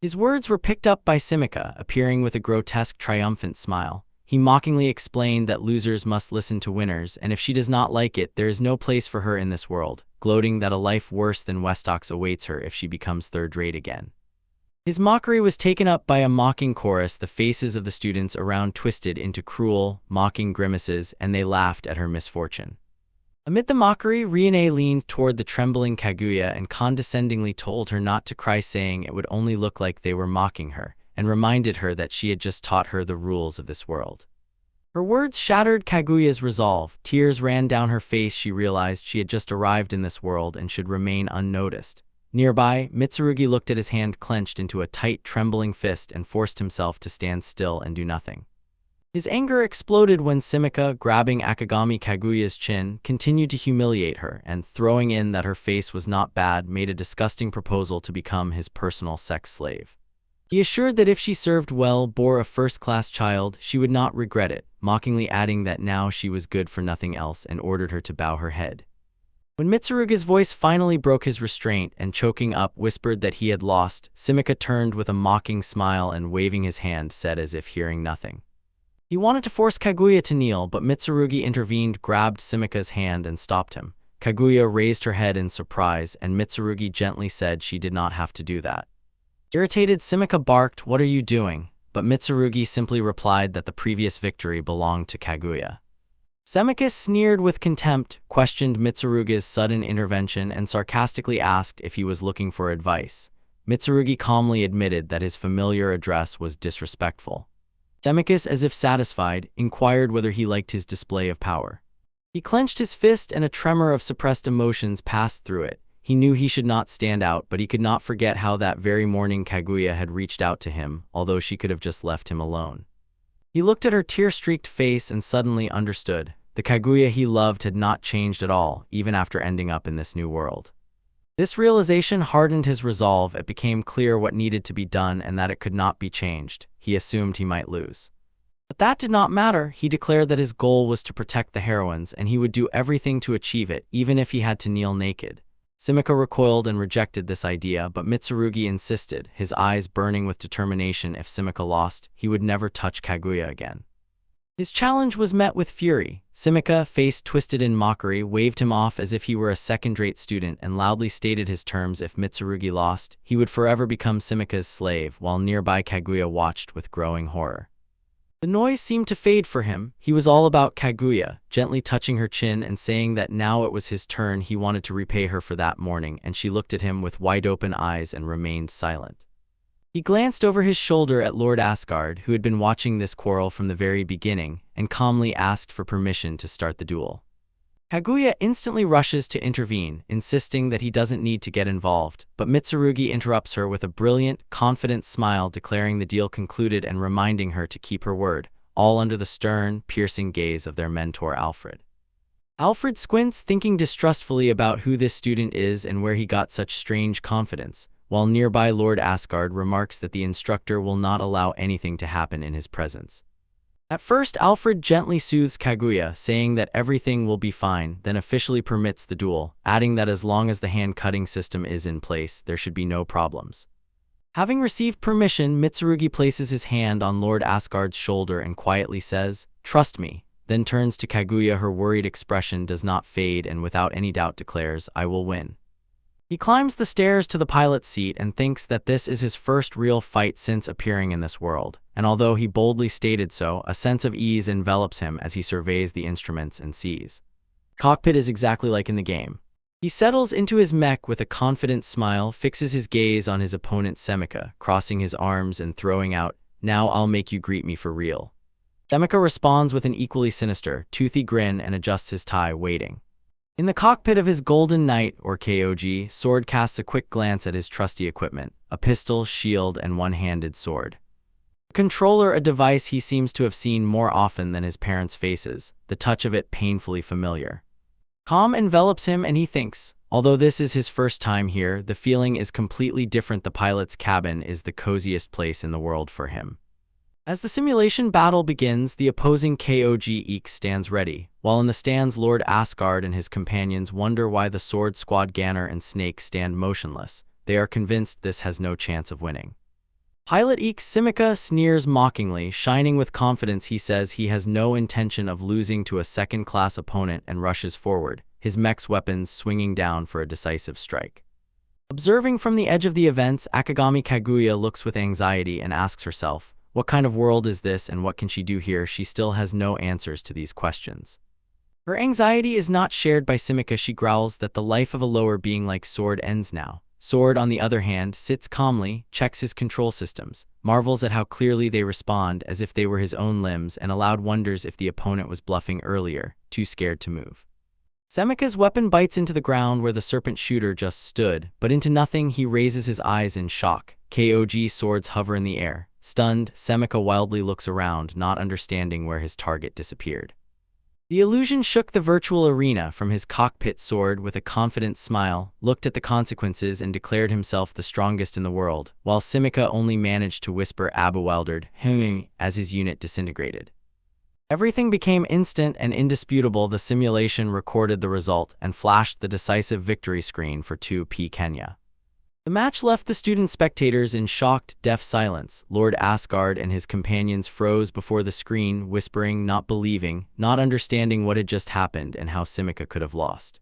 His words were picked up by Simika, appearing with a grotesque, triumphant smile. He mockingly explained that losers must listen to winners, and if she does not like it, there is no place for her in this world, gloating that a life worse than Westock's awaits her if she becomes third-rate again. His mockery was taken up by a mocking chorus. The faces of the students around twisted into cruel, mocking grimaces, and they laughed at her misfortune. Amid the mockery, Riene leaned toward the trembling Kaguya and condescendingly told her not to cry, saying it would only look like they were mocking her, and reminded her that she had just taught her the rules of this world. Her words shattered Kaguya's resolve. Tears ran down her face. She realized she had just arrived in this world and should remain unnoticed. Nearby, Mitsurugi looked at his hand clenched into a tight, trembling fist and forced himself to stand still and do nothing. His anger exploded when Simika, grabbing Akagami Kaguya's chin, continued to humiliate her and, throwing in that her face was not bad, made a disgusting proposal to become his personal sex slave. He assured that if she served well, bore a first-class child, she would not regret it, mockingly adding that now she was good for nothing else and ordered her to bow her head. When Mitsurugi's voice finally broke his restraint and, choking up, whispered that he had lost, Simika turned with a mocking smile and, waving his hand, said as if hearing nothing. He wanted to force Kaguya to kneel, but Mitsurugi intervened, grabbed Simika's hand and stopped him. Kaguya raised her head in surprise, and Mitsurugi gently said she did not have to do that. Irritated, Simika barked, "What are you doing?" But Mitsurugi simply replied that the previous victory belonged to Kaguya. Simika sneered with contempt, questioned Mitsurugi's sudden intervention, and sarcastically asked if he was looking for advice. Mitsurugi calmly admitted that his familiar address was disrespectful. Simika, as if satisfied, inquired whether he liked his display of power. He clenched his fist and a tremor of suppressed emotions passed through it. He knew he should not stand out, but he could not forget how that very morning Kaguya had reached out to him, although she could have just left him alone. He looked at her tear-streaked face and suddenly understood. The Kaguya he loved had not changed at all, even after ending up in this new world. This realization hardened his resolve. It became clear what needed to be done and that it could not be changed. He assumed he might lose. But that did not matter. He declared that his goal was to protect the heroines, and he would do everything to achieve it, even if he had to kneel naked. Simika recoiled and rejected this idea, but Mitsurugi insisted, his eyes burning with determination. If Simika lost, he would never touch Kaguya again. His challenge was met with fury. Simika, face twisted in mockery, waved him off as if he were a second-rate student and loudly stated his terms. If Mitsurugi lost, he would forever become Simika's slave, while nearby Kaguya watched with growing horror. The noise seemed to fade for him. He was all about Kaguya, gently touching her chin and saying that now it was his turn. He wanted to repay her for that morning, and she looked at him with wide-open eyes and remained silent. He glanced over his shoulder at Lord Asgard, who had been watching this quarrel from the very beginning, and calmly asked for permission to start the duel. Kaguya instantly rushes to intervene, insisting that he doesn't need to get involved, but Mitsurugi interrupts her with a brilliant, confident smile, declaring the deal concluded and reminding her to keep her word, all under the stern, piercing gaze of their mentor Alfred. Alfred squints, thinking distrustfully about who this student is and where he got such strange confidence, while nearby Lord Asgard remarks that the instructor will not allow anything to happen in his presence. At first, Alfred gently soothes Kaguya, saying that everything will be fine, then officially permits the duel, adding that as long as the hand-cutting system is in place, there should be no problems. Having received permission, Mitsurugi places his hand on Lord Asgard's shoulder and quietly says, "Trust me," then turns to Kaguya. Her worried expression does not fade and without any doubt declares, "I will win." He climbs the stairs to the pilot's seat and thinks that this is his first real fight since appearing in this world, and although he boldly stated so, a sense of ease envelops him as he surveys the instruments and sees. The cockpit is exactly like in the game. He settles into his mech with a confident smile, fixes his gaze on his opponent Simika, crossing his arms and throwing out, "Now I'll make you greet me for real." Simika responds with an equally sinister, toothy grin and adjusts his tie, waiting. In the cockpit of his Golden Knight, or KOG, Sword casts a quick glance at his trusty equipment, a pistol, shield, and one-handed sword. The controller, a device he seems to have seen more often than his parents' faces, the touch of it painfully familiar. Calm envelops him and he thinks, although this is his first time here, the feeling is completely different. The pilot's cabin is the coziest place in the world for him. As the simulation battle begins, the opposing KOG Eek stands ready, while in the stands Lord Asgard and his companions wonder why the Sword Squad Ganner and Snake stand motionless. They are convinced this has no chance of winning. Pilot Eek Simika sneers mockingly, shining with confidence. He says he has no intention of losing to a second-class opponent and rushes forward, his mech's weapons swinging down for a decisive strike. Observing from the edge of the events, Akagami Kaguya looks with anxiety and asks herself, what kind of world is this and what can she do here? She still has no answers to these questions. Her anxiety is not shared by Simika. She growls that the life of a lower being like Sword ends now. Sword, on the other hand, sits calmly, checks his control systems, marvels at how clearly they respond as if they were his own limbs, and aloud wonders if the opponent was bluffing earlier, too scared to move. Simika's weapon bites into the ground where the serpent shooter just stood, but into nothing. He raises his eyes in shock. KOG swords hover in the air, Stunned, Semika wildly looks around, not understanding where his target disappeared. The illusion shook the virtual arena from his cockpit sword with a confident smile, looked at the consequences and declared himself the strongest in the world, while Semika only managed to whisper "Abewildered" as his unit disintegrated. Everything became instant and indisputable. The simulation recorded the result and flashed the decisive victory screen for 2P Kenya. The match left the student spectators in shocked, deaf silence. Lord Asgard and his companions froze before the screen, whispering, not believing, not understanding what had just happened and how Semika could have lost.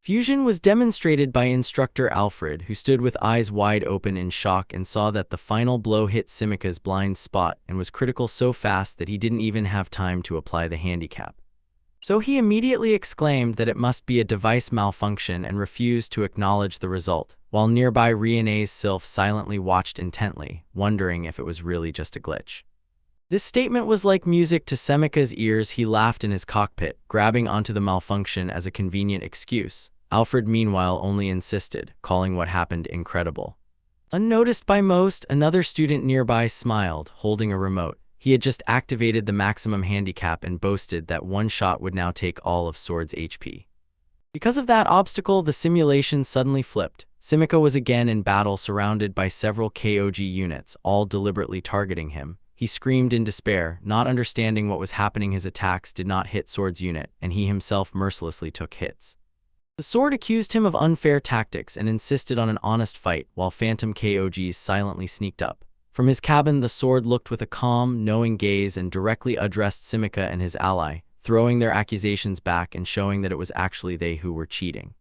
Fusion was demonstrated by instructor Alfred, who stood with eyes wide open in shock and saw that the final blow hit Semika's blind spot and was critical so fast that he didn't even have time to apply the handicap. So he immediately exclaimed that it must be a device malfunction and refused to acknowledge the result, while nearby Riene's Sylph silently watched intently, wondering if it was really just a glitch. This statement was like music to Semika's ears. He laughed in his cockpit, grabbing onto the malfunction as a convenient excuse. Alfred meanwhile only insisted, calling what happened incredible. Unnoticed by most, another student nearby smiled, holding a remote. He had just activated the maximum handicap and boasted that one shot would now take all of Sword's HP. Because of that obstacle, the simulation suddenly flipped. Semika was again in battle, surrounded by several KOG units, all deliberately targeting him. He screamed in despair, not understanding what was happening. His attacks did not hit Sword's unit, and he himself mercilessly took hits. The Sword accused him of unfair tactics and insisted on an honest fight, while phantom KOGs silently sneaked up. From his cabin, the Sword looked with a calm, knowing gaze and directly addressed Semika and his ally, throwing their accusations back and showing that it was actually they who were cheating.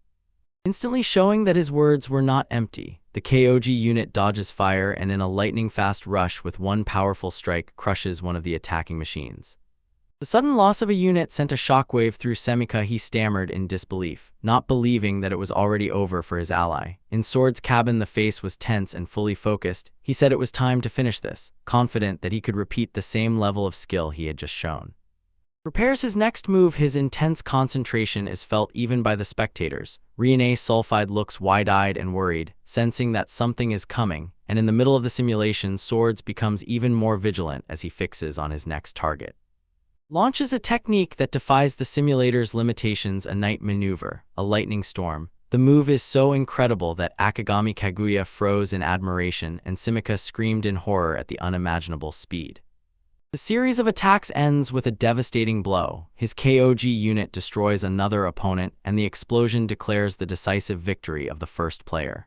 Instantly showing that his words were not empty, the KOG unit dodges fire and in a lightning-fast rush with one powerful strike crushes one of the attacking machines. The sudden loss of a unit sent a shockwave through Semika. He stammered in disbelief, not believing that it was already over for his ally. In Sword's cabin, the face was tense and fully focused. He said it was time to finish this, confident that he could repeat the same level of skill he had just shown. Prepares his next move. His intense concentration is felt even by the spectators. Riene Sulfide looks wide-eyed and worried, sensing that something is coming, and in the middle of the simulation, Swords becomes even more vigilant as he fixes on his next target. Launches a technique that defies the simulator's limitations, a night maneuver, a lightning storm. The move is so incredible that Akagami Kaguya froze in admiration and Semika screamed in horror at the unimaginable speed. The series of attacks ends with a devastating blow. His KOG unit destroys another opponent, and the explosion declares the decisive victory of the first player.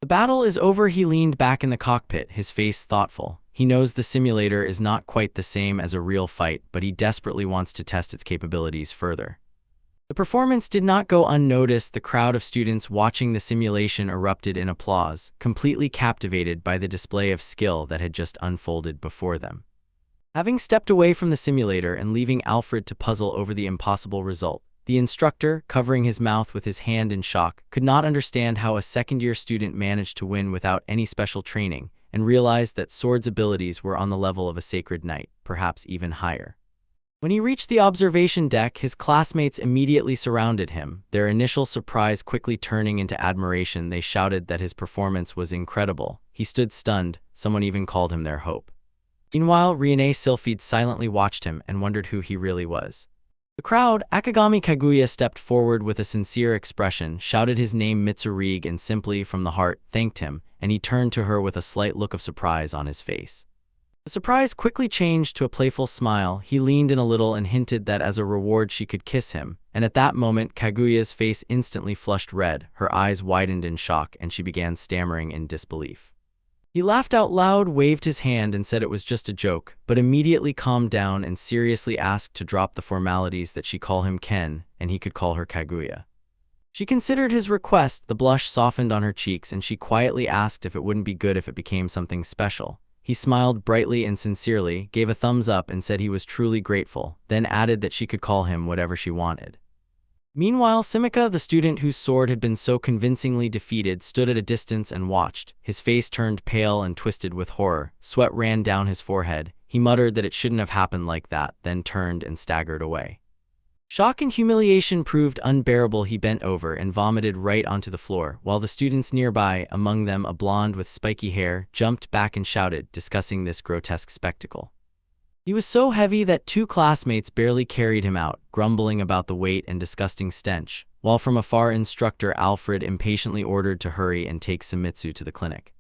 The battle is over. He leaned back in the cockpit, his face thoughtful. He knows the simulator is not quite the same as a real fight, but he desperately wants to test its capabilities further. The performance did not go unnoticed. The crowd of students watching the simulation erupted in applause, completely captivated by the display of skill that had just unfolded before them. Having stepped away from the simulator and leaving Alfred to puzzle over the impossible result, the instructor, covering his mouth with his hand in shock, could not understand how a second-year student managed to win without any special training, and realized that Sword's abilities were on the level of a sacred knight, perhaps even higher. When he reached the observation deck, his classmates immediately surrounded him, their initial surprise quickly turning into admiration. They shouted that his performance was incredible. He stood stunned, someone even called him their hope. Meanwhile, Riene Sylphide silently watched him and wondered who he really was. The crowd, Akagami Kaguya stepped forward with a sincere expression, shouted his name Mitsurig and simply from the heart thanked him, and he turned to her with a slight look of surprise on his face. The surprise quickly changed to a playful smile. He leaned in a little and hinted that as a reward she could kiss him, and at that moment Kaguya's face instantly flushed red, her eyes widened in shock, and she began stammering in disbelief. He laughed out loud, waved his hand and said it was just a joke, but immediately calmed down and seriously asked to drop the formalities, that she call him Ken, and he could call her Kaguya. She considered his request. The blush softened on her cheeks, and she quietly asked if it wouldn't be good if it became something special. He smiled brightly and sincerely, gave a thumbs up and said he was truly grateful, then added that she could call him whatever she wanted. Meanwhile, Semika, the student whose sword had been so convincingly defeated, stood at a distance and watched. His face turned pale and twisted with horror. Sweat ran down his forehead. He muttered that it shouldn't have happened like that, then turned and staggered away. Shock and humiliation proved unbearable. He bent over and vomited right onto the floor, while the students nearby, among them a blonde with spiky hair, jumped back and shouted, discussing this grotesque spectacle. He was so heavy that 2 classmates barely carried him out, grumbling about the weight and disgusting stench, while from afar instructor Alfred impatiently ordered to hurry and take Sumitsu to the clinic.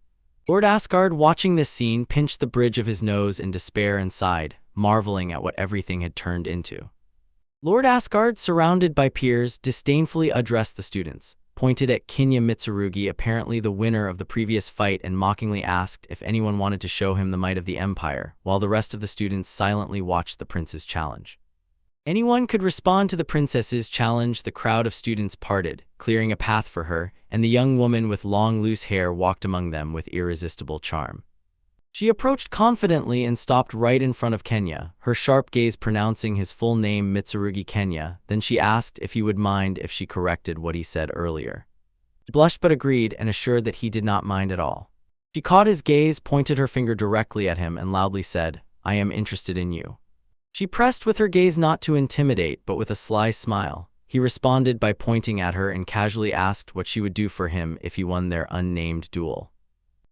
Lord Asgard, watching this scene, pinched the bridge of his nose in despair and sighed, marveling at what everything had turned into. Lord Asgard, surrounded by peers, disdainfully addressed the students, pointed at Kinya Mitsurugi, apparently the winner of the previous fight, and mockingly asked if anyone wanted to show him the might of the Empire, while the rest of the students silently watched the prince's challenge. Anyone could respond to the princess's challenge. The crowd of students parted, clearing a path for her, and the young woman with long loose hair walked among them with irresistible charm. She approached confidently and stopped right in front of Kenya, her sharp gaze pronouncing his full name, Mitsurugi Kenya. Then she asked if he would mind if she corrected what he said earlier. He blushed but agreed and assured that he did not mind at all. She caught his gaze, pointed her finger directly at him, and loudly said, "I am interested in you." She pressed with her gaze not to intimidate but with a sly smile. He responded by pointing at her and casually asked what she would do for him if he won their unnamed duel.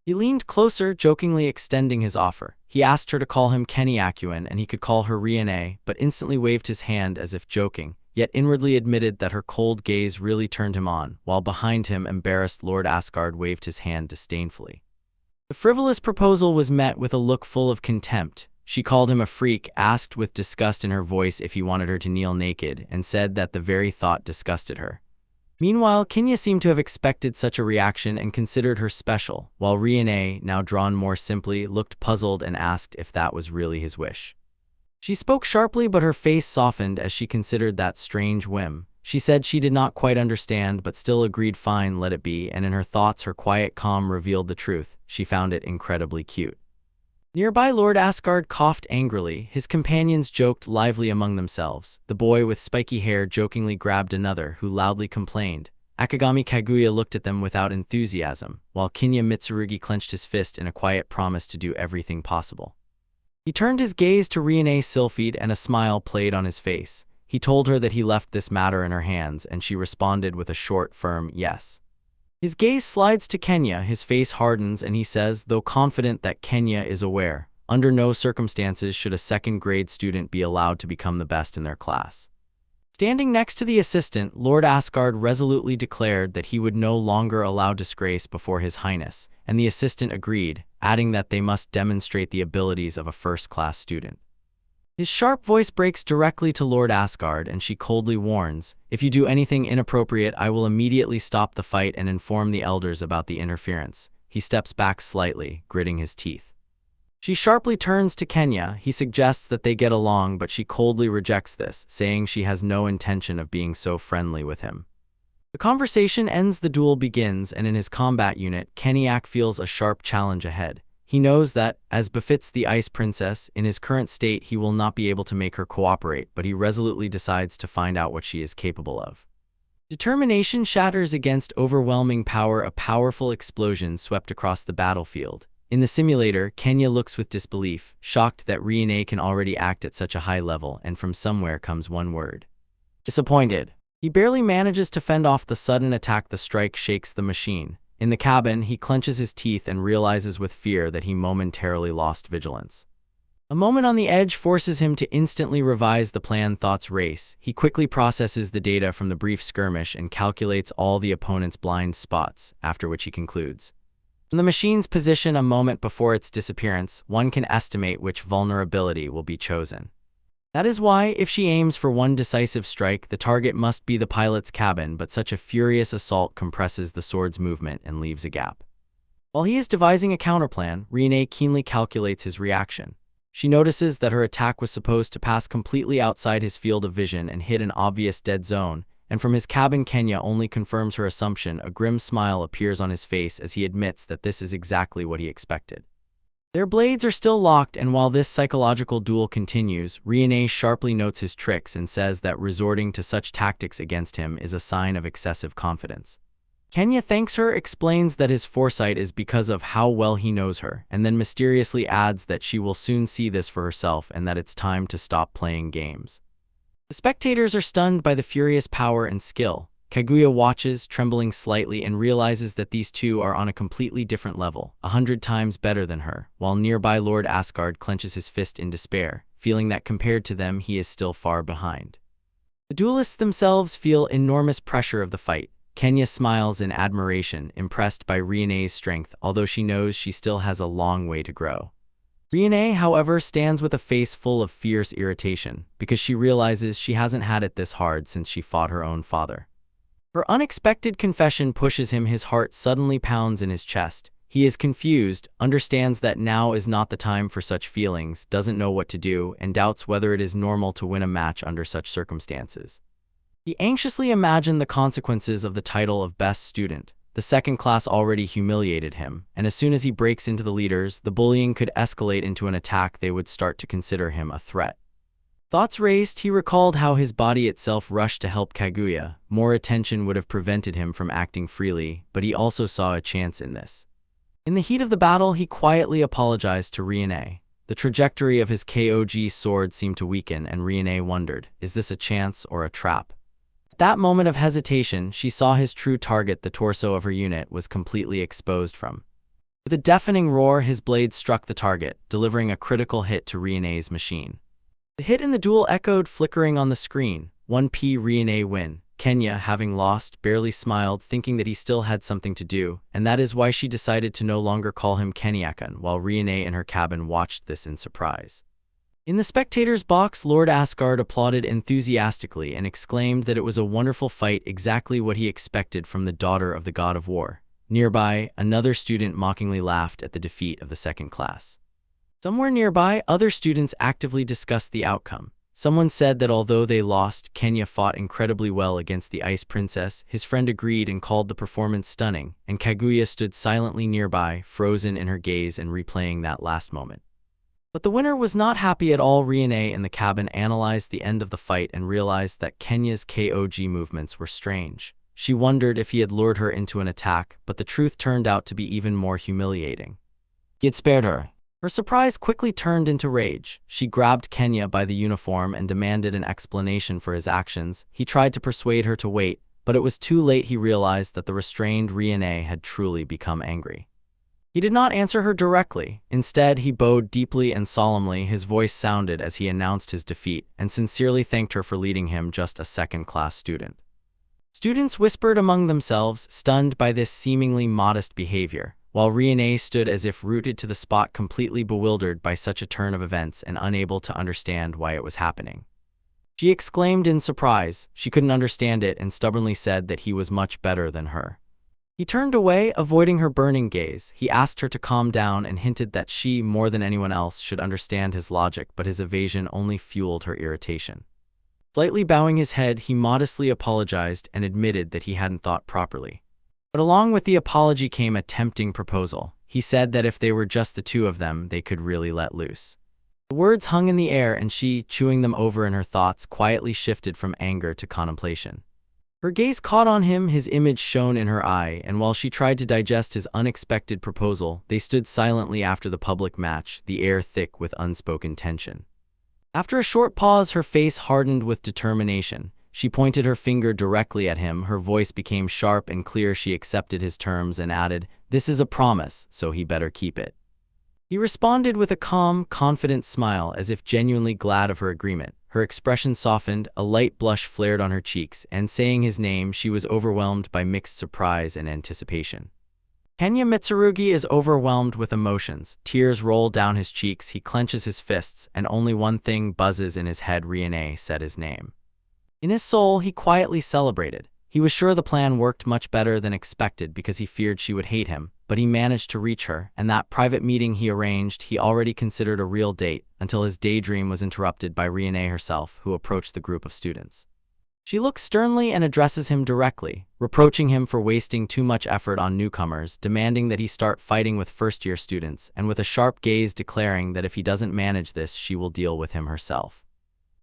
He leaned closer, jokingly extending his offer. He asked her to call him Kenny Akuan and he could call her Riane, but instantly waved his hand as if joking, yet inwardly admitted that her cold gaze really turned him on, while behind him embarrassed Lord Asgard waved his hand disdainfully. The frivolous proposal was met with a look full of contempt. She called him a freak, asked with disgust in her voice if he wanted her to kneel naked, and said that the very thought disgusted her. Meanwhile, Kenya seemed to have expected such a reaction and considered her special, while Riane, now drawn more simply, looked puzzled and asked if that was really his wish. She spoke sharply, but her face softened as she considered that strange whim. She said she did not quite understand but still agreed fine, let it be, and in her thoughts her quiet calm revealed the truth. She found it incredibly cute. Nearby, Lord Asgard coughed angrily. His companions joked lively among themselves. The boy with spiky hair jokingly grabbed another, who loudly complained. Akagami Kaguya looked at them without enthusiasm, while Kinya Mitsurugi clenched his fist in a quiet promise to do everything possible. He turned his gaze to Riane Sylphide and a smile played on his face. He told her that he left this matter in her hands, and she responded with a short, firm yes. His gaze slides to Kenya, his face hardens, and he says, though confident that Kenya is aware, under no circumstances should a second-grade student be allowed to become the best in their class. Standing next to the assistant, Lord Asgard resolutely declared that he would no longer allow disgrace before His Highness, and the assistant agreed, adding that they must demonstrate the abilities of a first-class student. His sharp voice breaks directly to Lord Asgard, and she coldly warns, "If you do anything inappropriate, I will immediately stop the fight and inform the elders about the interference." He steps back slightly, gritting his teeth. She sharply turns to Kenya. He suggests that they get along, but she coldly rejects this, saying she has no intention of being so friendly with him. The conversation ends, the duel begins, and in his combat unit, Kenyak feels a sharp challenge ahead. He knows that, as befits the Ice Princess, in his current state he will not be able to make her cooperate, but he resolutely decides to find out what she is capable of. Determination shatters against overwhelming power. A powerful explosion swept across the battlefield. In the simulator, Kenya looks with disbelief, shocked that Riane can already act at such a high level, and from somewhere comes one word: disappointed. He barely manages to fend off the sudden attack. The strike shakes the machine. In the cabin, he clenches his teeth and realizes with fear that he momentarily lost vigilance. A moment on the edge forces him to instantly revise the plan. Thoughts race. He quickly processes the data from the brief skirmish and calculates all the opponent's blind spots, after which he concludes. From the machine's position a moment before its disappearance, one can estimate which vulnerability will be chosen. That is why, if she aims for one decisive strike, the target must be the pilot's cabin, but such a furious assault compresses the sword's movement and leaves a gap. While he is devising a counterplan, Riane keenly calculates his reaction. She notices that her attack was supposed to pass completely outside his field of vision and hit an obvious dead zone, and from his cabin Kenya only confirms her assumption. A grim smile appears on his face as he admits that this is exactly what he expected. Their blades are still locked, and while this psychological duel continues, Riane sharply notes his tricks and says that resorting to such tactics against him is a sign of excessive confidence. Kenya thanks her, explains that his foresight is because of how well he knows her, and then mysteriously adds that she will soon see this for herself and that it's time to stop playing games. The spectators are stunned by the furious power and skill. Kaguya watches, trembling slightly, and realizes that these two are on a completely different level, 100 times better than her, while nearby Lord Asgard clenches his fist in despair, feeling that compared to them he is still far behind. The duelists themselves feel enormous pressure of the fight. Kenya smiles in admiration, impressed by Riene's strength, although she knows she still has a long way to grow. Riene, however, stands with a face full of fierce irritation, because she realizes she hasn't had it this hard since she fought her own father. Her unexpected confession pushes him. His heart suddenly pounds in his chest. He is confused, understands that now is not the time for such feelings, doesn't know what to do, and doubts whether it is normal to win a match under such circumstances. He anxiously imagined the consequences of the title of best student. The second class already humiliated him, and as soon as he breaks into the leaders, the bullying could escalate into an attack. They would start to consider him a threat. Thoughts raced. He recalled how his body itself rushed to help Kaguya. More attention would have prevented him from acting freely, but he also saw a chance in this. In the heat of the battle, he quietly apologized to Riene. The trajectory of his Kog sword seemed to weaken, and Riene wondered, is this a chance or a trap? At that moment of hesitation, she saw his true target. The torso of her unit was completely exposed from. With a deafening roar, his blade struck the target, delivering a critical hit to Riene's machine. The hit in the duel echoed, flickering on the screen. 1p Riene win. Kenya, having lost, barely smiled, thinking that he still had something to do, and that is why she decided to no longer call him Kenyakan, while Riene in her cabin watched this in surprise. In the spectators' box, Lord Asgard applauded enthusiastically and exclaimed that it was a wonderful fight, exactly what he expected from the daughter of the god of war. Nearby, another student mockingly laughed at the defeat of the second class. Somewhere nearby, other students actively discussed the outcome. Someone said that although they lost, Kenya fought incredibly well against the Ice Princess. His friend agreed and called the performance stunning, and Kaguya stood silently nearby, frozen in her gaze and replaying that last moment. But the winner was not happy at all. Riene in the cabin analyzed the end of the fight and realized that Kenya's Kog movements were strange. She wondered if he had lured her into an attack, but the truth turned out to be even more humiliating. He had spared her. Her surprise quickly turned into rage. She grabbed Kenya by the uniform and demanded an explanation for his actions. He tried to persuade her to wait, but it was too late. He realized that the restrained Riene had truly become angry. He did not answer her directly. Instead, he bowed deeply and solemnly. His voice sounded as he announced his defeat and sincerely thanked her for leading him, just a second-class student. Students whispered among themselves, stunned by this seemingly modest behavior, while Riene stood as if rooted to the spot, completely bewildered by such a turn of events and unable to understand why it was happening. She exclaimed in surprise. She couldn't understand it and stubbornly said that he was much better than her. He turned away, avoiding her burning gaze. He asked her to calm down and hinted that she, more than anyone else, should understand his logic, but his evasion only fueled her irritation. Slightly bowing his head, he modestly apologized and admitted that he hadn't thought properly. But along with the apology came a tempting proposal. He said that if they were just the two of them, they could really let loose. The words hung in the air, and she, chewing them over in her thoughts, quietly shifted from anger to contemplation. Her gaze caught on him, his image shone in her eye, and while she tried to digest his unexpected proposal, they stood silently after the public match, the air thick with unspoken tension. After a short pause, her face hardened with determination. She pointed her finger directly at him. Her voice became sharp and clear. She accepted his terms and added, "This is a promise, so he better keep it." He responded with a calm, confident smile, as if genuinely glad of her agreement. Her expression softened, a light blush flared on her cheeks, and saying his name, she was overwhelmed by mixed surprise and anticipation. Kenya Mitsurugi is overwhelmed with emotions. Tears roll down his cheeks. He clenches his fists, and only one thing buzzes in his head. Riene said his name. In his soul, he quietly celebrated. He was sure the plan worked much better than expected because he feared she would hate him, but he managed to reach her, and that private meeting he arranged he already considered a real date, until his daydream was interrupted by Riene herself, who approached the group of students. She looks sternly and addresses him directly, reproaching him for wasting too much effort on newcomers, demanding that he start fighting with first-year students, and with a sharp gaze declaring that if he doesn't manage this, she will deal with him herself.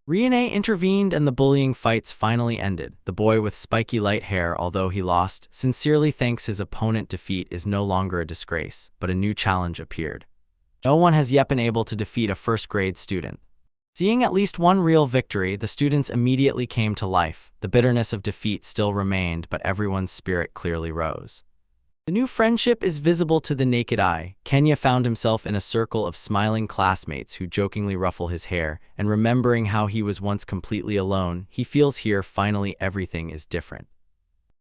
Riene intervened and the bullying fights finally ended. The boy with spiky light hair, although he lost, sincerely thanks his opponent. Defeat is no longer a disgrace, but a new challenge appeared. No one has yet been able to defeat a first-grade student. Seeing at least one real victory, the students immediately came to life. The bitterness of defeat still remained, but everyone's spirit clearly rose. The new friendship is visible to the naked eye. Kenya found himself in a circle of smiling classmates who jokingly ruffle his hair, and remembering how he was once completely alone, he feels here finally everything is different.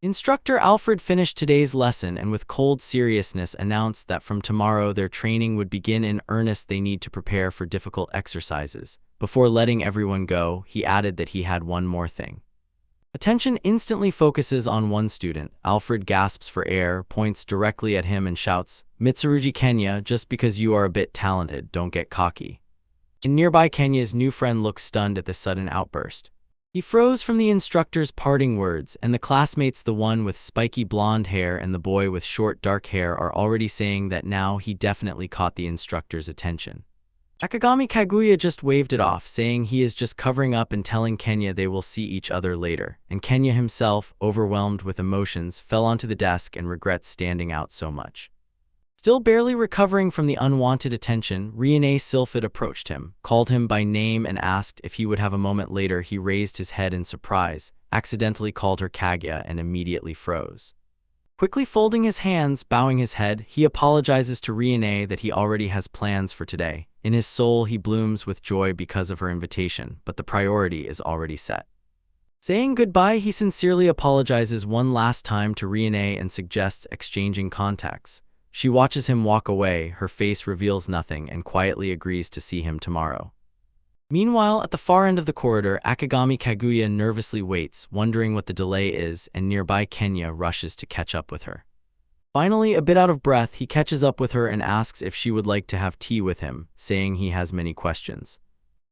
Instructor Alfred finished today's lesson and with cold seriousness announced that from tomorrow their training would begin in earnest. They need to prepare for difficult exercises. Before letting everyone go, he added that he had one more thing. Attention instantly focuses on one student. Alfred gasps for air, points directly at him and shouts, "Mitsurugi Kenya, just because you are a bit talented, don't get cocky." In nearby, Kenya's new friend looks stunned at this sudden outburst. He froze from the instructor's parting words, and the classmates, the one with spiky blonde hair and the boy with short dark hair, are already saying that now he definitely caught the instructor's attention. Akagami Kaguya just waved it off, saying he is just covering up and telling Kenya they will see each other later, and Kenya himself, overwhelmed with emotions, fell onto the desk and regrets standing out so much. Still barely recovering from the unwanted attention, Riene Sylphid approached him, called him by name and asked if he would have a moment. Later he raised his head in surprise, accidentally called her Kaguya, and immediately froze. Quickly folding his hands, bowing his head, he apologizes to Riene that he already has plans for today. In his soul he blooms with joy because of her invitation, but the priority is already set. Saying goodbye, he sincerely apologizes one last time to Riene and suggests exchanging contacts. She watches him walk away, her face reveals nothing, and quietly agrees to see him tomorrow. Meanwhile, at the far end of the corridor, Akagami Kaguya nervously waits, wondering what the delay is, and nearby Kenya rushes to catch up with her. Finally, a bit out of breath, he catches up with her and asks if she would like to have tea with him, saying he has many questions.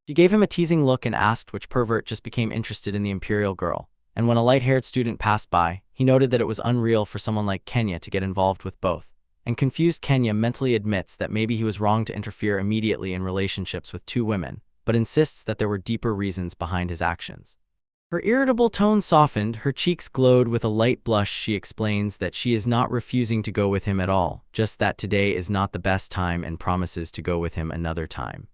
She gave him a teasing look and asked which pervert just became interested in the imperial girl, and when a light-haired student passed by, he noted that it was unreal for someone like Kenya to get involved with both. And confused Kenya mentally admits that maybe he was wrong to interfere immediately in relationships with two women, but insists that there were deeper reasons behind his actions. Her irritable tone softened, her cheeks glowed with a light blush. She explains that she is not refusing to go with him at all, just that today is not the best time and promises to go with him another time.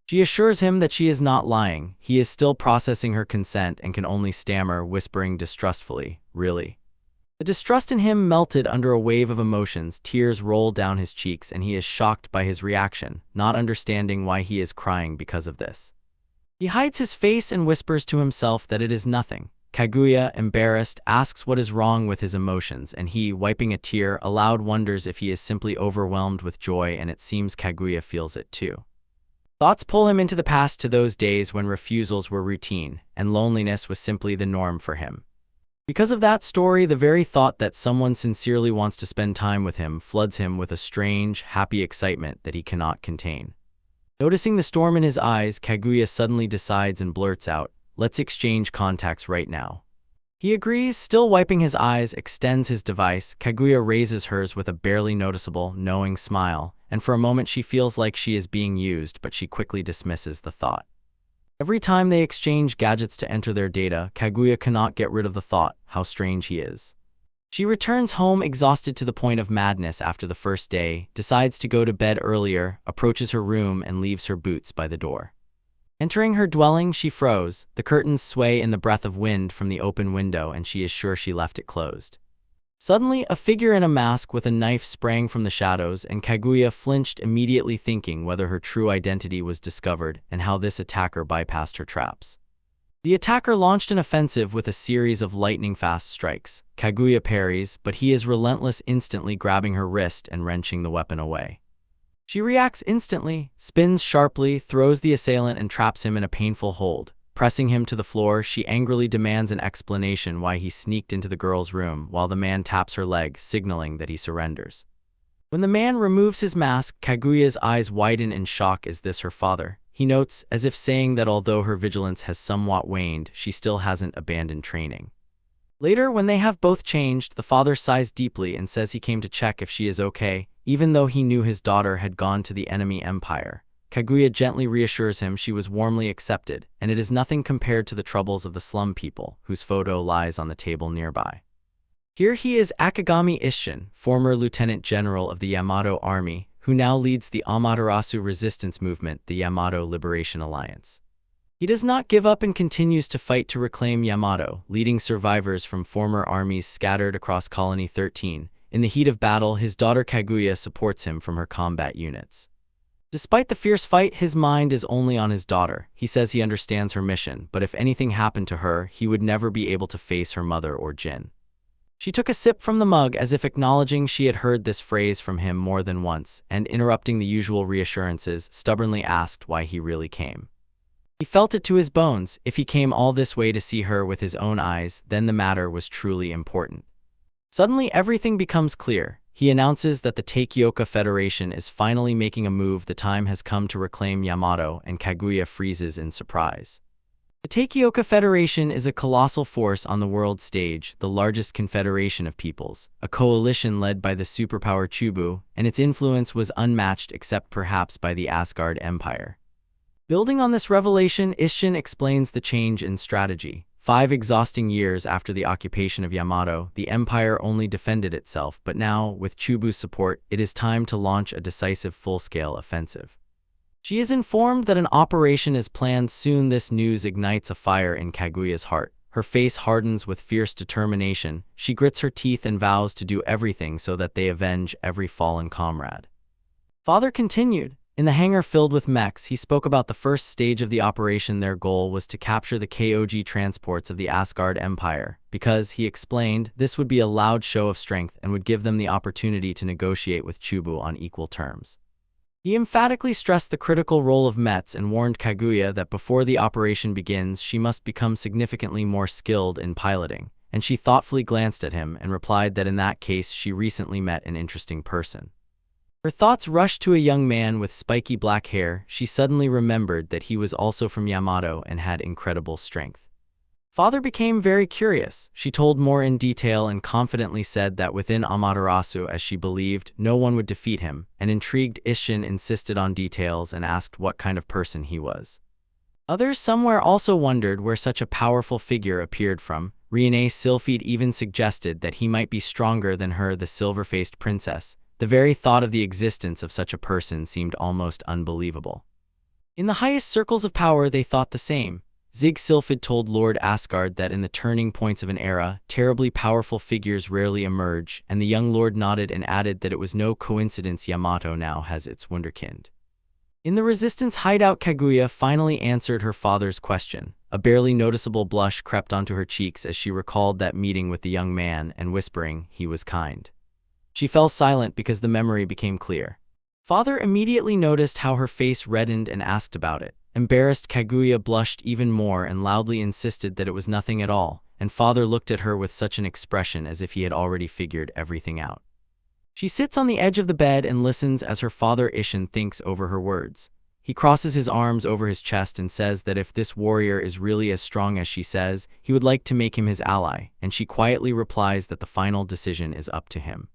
She assures him that she is not lying. He is still processing her consent and can only stammer, whispering distrustfully, "Really?" The distrust in him melted under a wave of emotions. Tears roll down his cheeks and he is shocked by his reaction, not understanding why he is crying because of this. He hides his face and whispers to himself that it is nothing. Kaguya, embarrassed, asks what is wrong with his emotions, and he, wiping a tear, aloud wonders if he is simply overwhelmed with joy, and it seems Kaguya feels it too. Thoughts pull him into the past, to those days when refusals were routine, and loneliness was simply the norm for him. Because of that story, the very thought that someone sincerely wants to spend time with him floods him with a strange, happy excitement that he cannot contain. Noticing the storm in his eyes, Kaguya suddenly decides and blurts out, "Let's exchange contacts right now." He agrees, still wiping his eyes, extends his device. Kaguya raises hers with a barely noticeable, knowing smile, and for a moment she feels like she is being used, but she quickly dismisses the thought. Every time they exchange gadgets to enter their data, Kaguya cannot get rid of the thought, how strange he is. She returns home exhausted to the point of madness after the first day, decides to go to bed earlier, approaches her room and leaves her boots by the door. Entering her dwelling, she froze. The curtains sway in the breath of wind from the open window and she is sure she left it closed. Suddenly, a figure in a mask with a knife sprang from the shadows, and Kaguya flinched, immediately thinking whether her true identity was discovered and how this attacker bypassed her traps. The attacker launched an offensive with a series of lightning-fast strikes. Kaguya parries, but he is relentless, instantly grabbing her wrist and wrenching the weapon away. She reacts instantly, spins sharply, throws the assailant and traps him in a painful hold. Pressing him to the floor, she angrily demands an explanation why he sneaked into the girl's room while the man taps her leg, signaling that he surrenders. When the man removes his mask, Kaguya's eyes widen in shock. Is this her father? He notes, as if saying that although her vigilance has somewhat waned, she still hasn't abandoned training. Later, when they have both changed, the father sighs deeply and says he came to check if she is okay, even though he knew his daughter had gone to the enemy empire. Kaguya gently reassures him she was warmly accepted, and it is nothing compared to the troubles of the slum people, whose photo lies on the table nearby. Here he is, Akagami Isshin, former lieutenant general of the Yamato army, who now leads the Amaterasu resistance movement, the Yamato Liberation Alliance. He does not give up and continues to fight to reclaim Yamato, leading survivors from former armies scattered across Colony 13. In the heat of battle, his daughter Kaguya supports him from her combat units. Despite the fierce fight, his mind is only on his daughter. He says he understands her mission, but if anything happened to her, he would never be able to face her mother or Jin. She took a sip from the mug as if acknowledging she had heard this phrase from him more than once, and interrupting the usual reassurances, stubbornly asked why he really came. He felt it to his bones. If he came all this way to see her with his own eyes, then the matter was truly important. Suddenly everything becomes clear. He announces that the Takeoka Federation is finally making a move. The time has come to reclaim Yamato, and Kaguya freezes in surprise. The Takeoka Federation is a colossal force on the world stage, the largest confederation of peoples, a coalition led by the superpower Chubu, and its influence was unmatched except perhaps by the Asgard Empire. Building on this revelation, Isshin explains the change in strategy. 5 exhausting years after the occupation of Yamato, the Empire only defended itself, but now, with Chubu's support, it is time to launch a decisive full-scale offensive. She is informed that an operation is planned soon. This news ignites a fire in Kaguya's heart. Her face hardens with fierce determination. She grits her teeth and vows to do everything so that they avenge every fallen comrade. Father continued. In the hangar filled with mechs, he spoke about the first stage of the operation. Their goal was to capture the KOG transports of the Asgard Empire, because, he explained, this would be a loud show of strength and would give them the opportunity to negotiate with Chubu on equal terms. He emphatically stressed the critical role of Mets and warned Kaguya that before the operation begins she must become significantly more skilled in piloting, and she thoughtfully glanced at him and replied that in that case she recently met an interesting person. Her thoughts rushed to a young man with spiky black hair. She suddenly remembered that he was also from Yamato and had incredible strength. Father became very curious. She told more in detail and confidently said that within Amaterasu, as she believed, no one would defeat him, and intrigued, Isshin insisted on details and asked what kind of person he was. Others somewhere also wondered where such a powerful figure appeared from. Riene Sylphide even suggested that he might be stronger than her, the silver-faced princess. The very thought of the existence of such a person seemed almost unbelievable. In the highest circles of power they thought the same. Zig Sylphid told Lord Asgard that in the turning points of an era, terribly powerful figures rarely emerge, and the young lord nodded and added that it was no coincidence Yamato now has its wunderkind. In the resistance hideout, Kaguya finally answered her father's question. A barely noticeable blush crept onto her cheeks as she recalled that meeting with the young man, and whispering, "He was kind." She fell silent because the memory became clear. Father immediately noticed how her face reddened and asked about it. Embarrassed, Kaguya blushed even more and loudly insisted that it was nothing at all, and Father looked at her with such an expression as if he had already figured everything out. She sits on the edge of the bed and listens as her father Isshin thinks over her words. He crosses his arms over his chest and says that if this warrior is really as strong as she says, he would like to make him his ally, and she quietly replies that the final decision is up to him.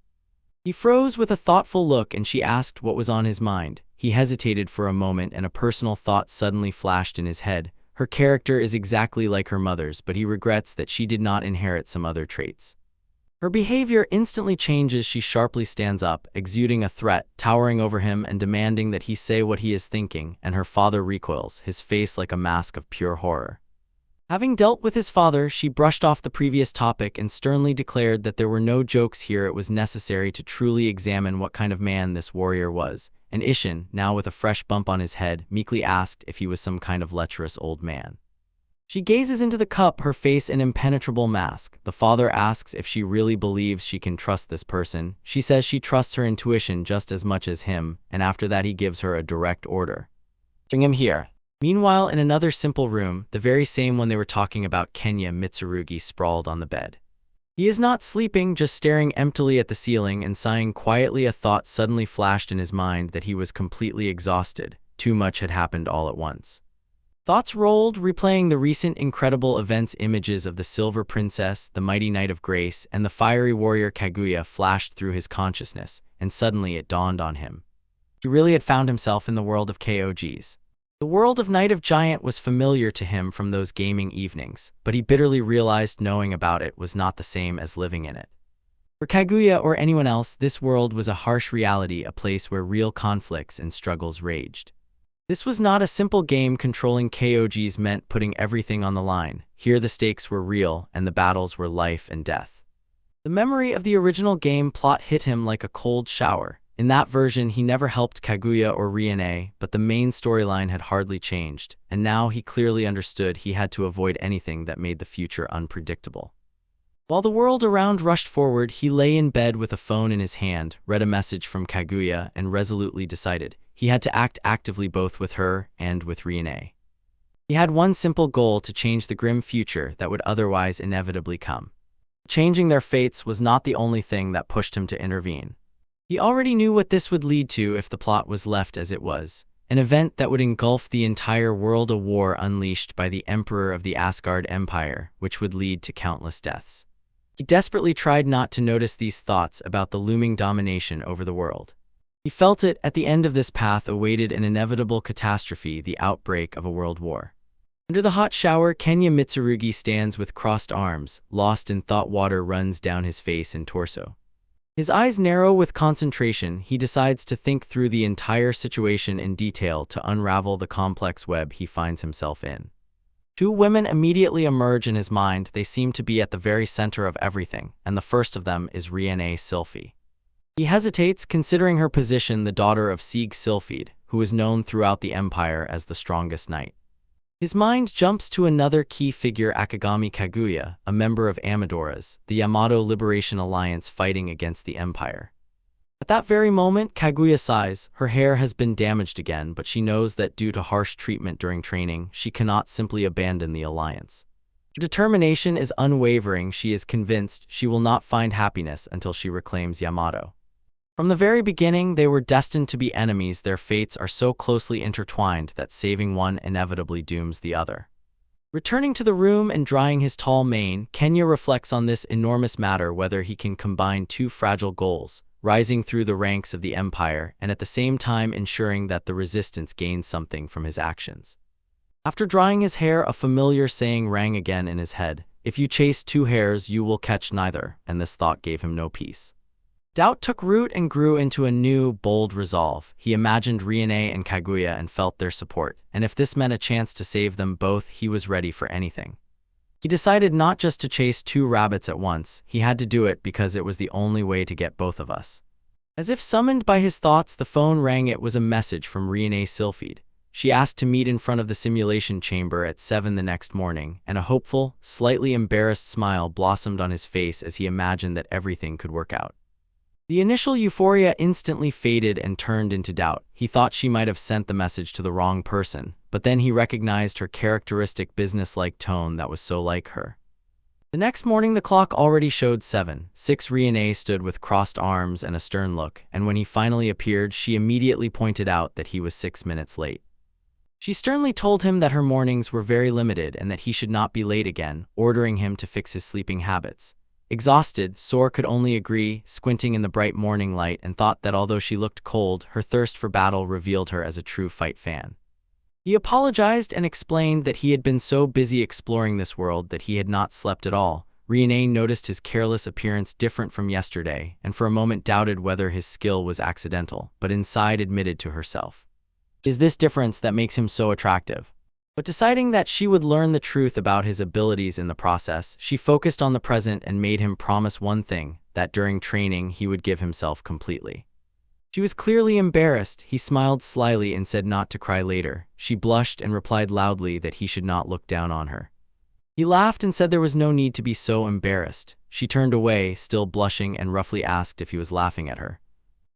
He froze with a thoughtful look and she asked what was on his mind. He hesitated for a moment and a personal thought suddenly flashed in his head. Her character is exactly like her mother's, but he regrets that she did not inherit some other traits. Her behavior instantly changes. She sharply stands up, exuding a threat, towering over him and demanding that he say what he is thinking, and her father recoils, his face like a mask of pure horror. Having dealt with his father, she brushed off the previous topic and sternly declared that there were no jokes here. It was necessary to truly examine what kind of man this warrior was, and Isshin, now with a fresh bump on his head, meekly asked if he was some kind of lecherous old man. She gazes into the cup, her face an impenetrable mask. The father asks if she really believes she can trust this person. She says she trusts her intuition just as much as him, and after that he gives her a direct order. "Bring him here." Meanwhile, in another simple room, the very same one they were talking about, Kenya Mitsurugi sprawled on the bed. He is not sleeping, just staring emptily at the ceiling and sighing quietly. A thought suddenly flashed in his mind that he was completely exhausted. Too much had happened all at once. Thoughts rolled, replaying the recent incredible events. Images of the Silver Princess, the mighty Knight of Grace, and the fiery warrior Kaguya flashed through his consciousness, and suddenly it dawned on him. He really had found himself in the world of KOGs. The world of Night of Giant was familiar to him from those gaming evenings, but he bitterly realized knowing about it was not the same as living in it. For Kaguya or anyone else, this world was a harsh reality, a place where real conflicts and struggles raged. This was not a simple game. Controlling KOGs meant putting everything on the line. Here the stakes were real, and the battles were life and death. The memory of the original game plot hit him like a cold shower. In that version, he never helped Kaguya or Riene, but the main storyline had hardly changed, and now he clearly understood he had to avoid anything that made the future unpredictable. While the world around rushed forward, he lay in bed with a phone in his hand, read a message from Kaguya, and resolutely decided he had to act actively both with her and with Riene. He had one simple goal: to change the grim future that would otherwise inevitably come. Changing their fates was not the only thing that pushed him to intervene. He already knew what this would lead to if the plot was left as it was, an event that would engulf the entire world, a war unleashed by the Emperor of the Asgard Empire, which would lead to countless deaths. He desperately tried not to notice these thoughts about the looming domination over the world. He felt it. At the end of this path awaited an inevitable catastrophe: the outbreak of a world war. Under the hot shower, Kenya Mitsurugi stands with crossed arms, lost in thought. Water runs down his face and torso. His eyes narrow with concentration. He decides to think through the entire situation in detail to unravel the complex web he finds himself in. Two women immediately emerge in his mind. They seem to be at the very center of everything, and the first of them is Riene Sylphie. He hesitates, considering her position, the daughter of Sieg Sylphide, who is known throughout the Empire as the strongest knight. His mind jumps to another key figure, Akagami Kaguya, a member of Amadora's, the Yamato Liberation Alliance fighting against the Empire. At that very moment, Kaguya sighs. Her hair has been damaged again, but she knows that due to harsh treatment during training, she cannot simply abandon the alliance. Her determination is unwavering. She is convinced she will not find happiness until she reclaims Yamato. From the very beginning, they were destined to be enemies. Their fates are so closely intertwined that saving one inevitably dooms the other. Returning to the room and drying his tall mane, Kenya reflects on this enormous matter: whether he can combine two fragile goals, rising through the ranks of the Empire and at the same time ensuring that the resistance gains something from his actions. After drying his hair, a familiar saying rang again in his head: "If you chase two hares, you will catch neither," and this thought gave him no peace. Doubt took root and grew into a new, bold resolve. He imagined Riene and Kaguya and felt their support, and if this meant a chance to save them both, he was ready for anything. He decided not just to chase two rabbits at once. He had to do it because it was the only way to get both of us. As if summoned by his thoughts, the phone rang. It was a message from Riene Sylphide. She asked to meet in front of the simulation chamber at 7 the next morning, and a hopeful, slightly embarrassed smile blossomed on his face as he imagined that everything could work out. The initial euphoria instantly faded and turned into doubt. He thought she might have sent the message to the wrong person, but then he recognized her characteristic businesslike tone that was so like her. The next morning, the clock already showed 7:06. Riene stood with crossed arms and a stern look, and when he finally appeared, she immediately pointed out that he was 6 minutes late. She sternly told him that her mornings were very limited and that he should not be late again, ordering him to fix his sleeping habits. Exhausted, Sor could only agree, squinting in the bright morning light, and thought that although she looked cold, her thirst for battle revealed her as a true fight fan. He apologized and explained that he had been so busy exploring this world that he had not slept at all. Riene noticed his careless appearance different from yesterday, and for a moment doubted whether his skill was accidental, but inside admitted to herself, "Is this difference that makes him so attractive?" But deciding that she would learn the truth about his abilities in the process, she focused on the present and made him promise one thing: that during training he would give himself completely. She was clearly embarrassed. He smiled slyly and said not to cry later. She blushed and replied loudly that he should not look down on her. He laughed and said there was no need to be so embarrassed. She turned away, still blushing, and roughly asked if he was laughing at her.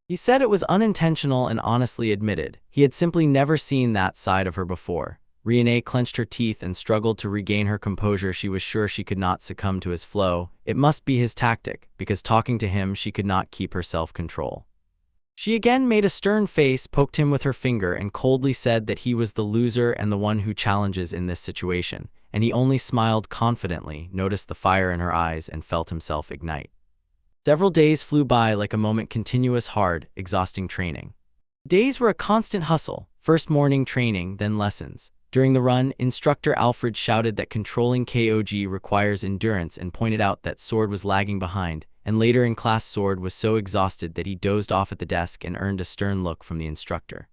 He said it was unintentional and honestly admitted he had simply never seen that side of her before. Riene clenched her teeth and struggled to regain her composure. She was sure she could not succumb to his flow. It must be his tactic, because talking to him she could not keep her self-control. She again made a stern face, poked him with her finger, and coldly said that he was the loser and the one who challenges in this situation, and he only smiled confidently, noticed the fire in her eyes, and felt himself ignite. Several days flew by like a moment. Continuous, hard, exhausting training. Days were a constant hustle. First morning training, then lessons. During the run, Instructor Alfred shouted that controlling KOG requires endurance and pointed out that Sword was lagging behind, and later in class Sword was so exhausted that he dozed off at the desk and earned a stern look from the instructor.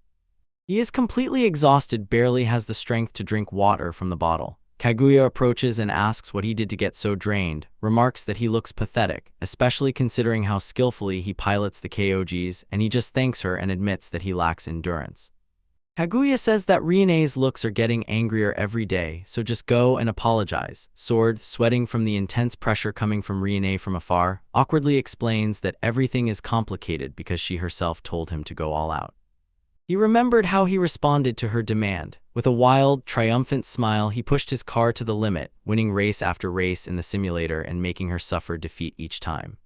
He is completely exhausted, barely has the strength to drink water from the bottle. Kaguya approaches and asks what he did to get so drained, remarks that he looks pathetic, especially considering how skillfully he pilots the KOGs, and he just thanks her and admits that he lacks endurance. Kaguya says that Riene's looks are getting angrier every day, so just go and apologize. Sword, sweating from the intense pressure coming from Riene from afar, awkwardly explains that everything is complicated because she herself told him to go all out. He remembered how he responded to her demand. With a wild, triumphant smile, he pushed his car to the limit, winning race after race in the simulator and making her suffer defeat each time.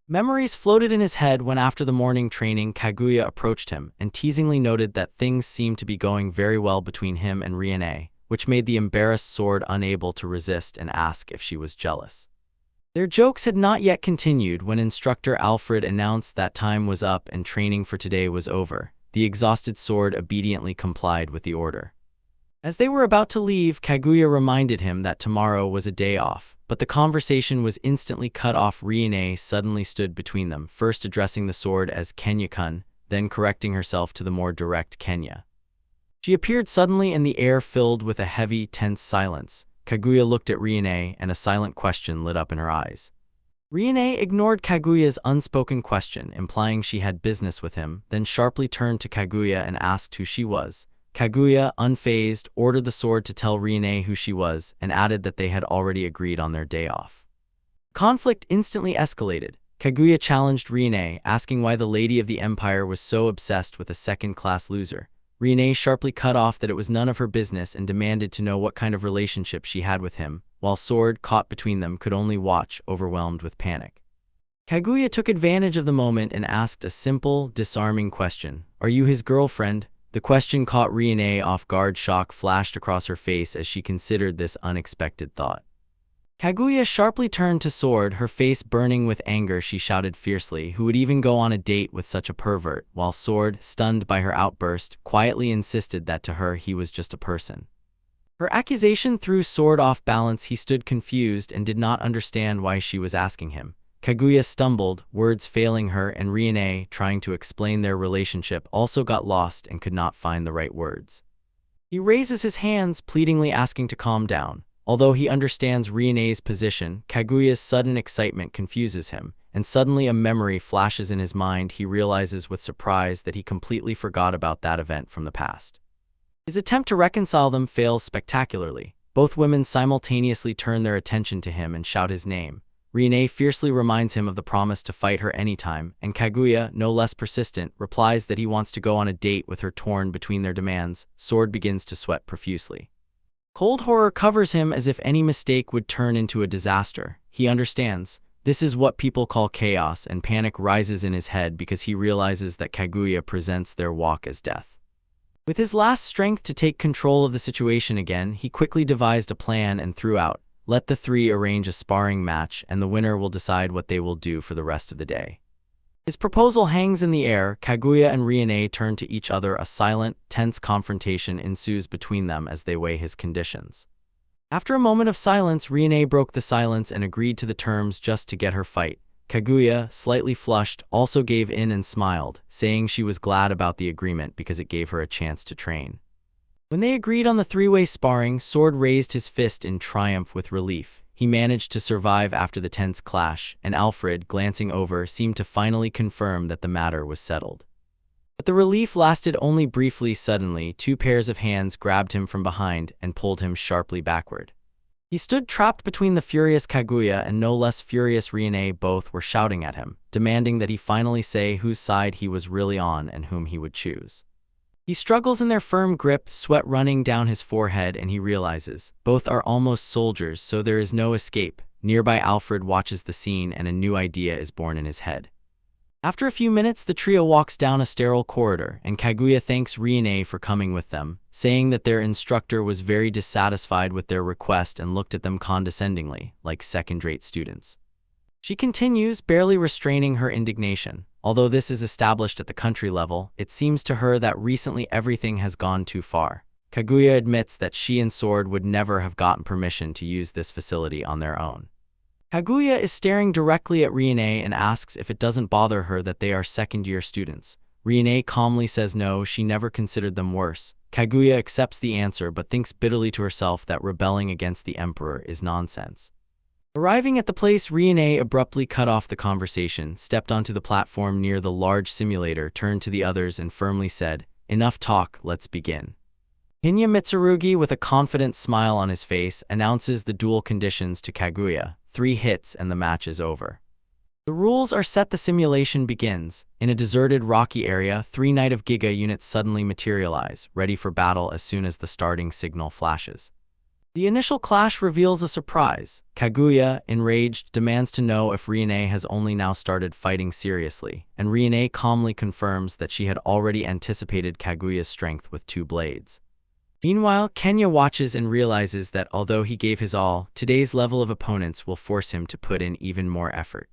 Memories floated in his head when, after the morning training, Kaguya approached him and teasingly noted that things seemed to be going very well between him and Riene, which made the embarrassed Sword unable to resist and ask if she was jealous. Their jokes had not yet continued when instructor Alfred announced that time was up and training for today was over. The exhausted Sword obediently complied with the order. As they were about to leave, Kaguya reminded him that tomorrow was a day off, but the conversation was instantly cut off. Riene suddenly stood between them, first addressing the Sword as Kenya-kun, then correcting herself to the more direct Kenya. She appeared suddenly in the air filled with a heavy, tense silence. Kaguya looked at Riene and a silent question lit up in her eyes. Riene ignored Kaguya's unspoken question, implying she had business with him, then sharply turned to Kaguya and asked who she was. Kaguya, unfazed, ordered the Sword to tell Riene who she was and added that they had already agreed on their day off. Conflict instantly escalated. Kaguya challenged Riene, asking why the Lady of the Empire was so obsessed with a second-class loser. Riene sharply cut off that it was none of her business and demanded to know what kind of relationship she had with him, while Sword, caught between them, could only watch, overwhelmed with panic. Kaguya took advantage of the moment and asked a simple, disarming question. "Are you his girlfriend?" The question caught Riene off guard. Shock flashed across her face as she considered this unexpected thought. Kaguya sharply turned to Sword, her face burning with anger. She shouted fiercely, "Who would even go on a date with such a pervert?" While Sword, stunned by her outburst, quietly insisted that to her he was just a person. Her accusation threw Sword off balance. He stood confused and did not understand why she was asking him. Kaguya stumbled, words failing her, and Riene, trying to explain their relationship, also got lost and could not find the right words. He raises his hands, pleadingly asking to calm down. Although he understands Riene's position, Kaguya's sudden excitement confuses him, and suddenly a memory flashes in his mind. He realizes with surprise that he completely forgot about that event from the past. His attempt to reconcile them fails spectacularly. Both women simultaneously turn their attention to him and shout his name. Riene fiercely reminds him of the promise to fight her anytime, and Kaguya, no less persistent, replies that he wants to go on a date with her. Torn between their demands, Sword begins to sweat profusely. Cold horror covers him as if any mistake would turn into a disaster. He understands. This is what people call chaos, and panic rises in his head because he realizes that Kaguya presents their walk as death. With his last strength to take control of the situation again, he quickly devised a plan and threw out, "Let the three arrange a sparring match, and the winner will decide what they will do for the rest of the day." His proposal hangs in the air. Kaguya and Riene turn to each other. A silent, tense confrontation ensues between them as they weigh his conditions. After a moment of silence, Riene broke the silence and agreed to the terms just to get her fight. Kaguya, slightly flushed, also gave in and smiled, saying she was glad about the agreement because it gave her a chance to train. When they agreed on the three-way sparring, Sword raised his fist in triumph with relief. He managed to survive after the tense clash, and Alfred, glancing over, seemed to finally confirm that the matter was settled. But the relief lasted only briefly. Suddenly, two pairs of hands grabbed him from behind and pulled him sharply backward. He stood trapped between the furious Kaguya and no less furious Riene. Both were shouting at him, demanding that he finally say whose side he was really on and whom he would choose. He struggles in their firm grip, sweat running down his forehead, and he realizes both are almost soldiers, so there is no escape. Nearby, Alfred watches the scene and a new idea is born in his head. After a few minutes, the trio walks down a sterile corridor, and Kaguya thanks Riene for coming with them, saying that their instructor was very dissatisfied with their request and looked at them condescendingly, like second-rate students. She continues, barely restraining her indignation. Although this is established at the country level, it seems to her that recently everything has gone too far. Kaguya admits that she and Sword would never have gotten permission to use this facility on their own. Kaguya is staring directly at Riene and asks if it doesn't bother her that they are second-year students. Riene calmly says no, she never considered them worse. Kaguya accepts the answer but thinks bitterly to herself that rebelling against the emperor is nonsense. Arriving at the place, Riene abruptly cut off the conversation, stepped onto the platform near the large simulator, turned to the others and firmly said, "Enough talk, let's begin." Hinya Mitsurugi, with a confident smile on his face, announces the duel conditions to Kaguya. 3 hits and the match is over. The rules are set. The simulation begins. In a deserted, rocky area, 3 Knight of Giga units suddenly materialize, ready for battle as soon as the starting signal flashes. The initial clash reveals a surprise. Kaguya, enraged, demands to know if Riene has only now started fighting seriously, and Riene calmly confirms that she had already anticipated Kaguya's strength with 2 blades. Meanwhile, Kenya watches and realizes that although he gave his all, today's level of opponents will force him to put in even more effort.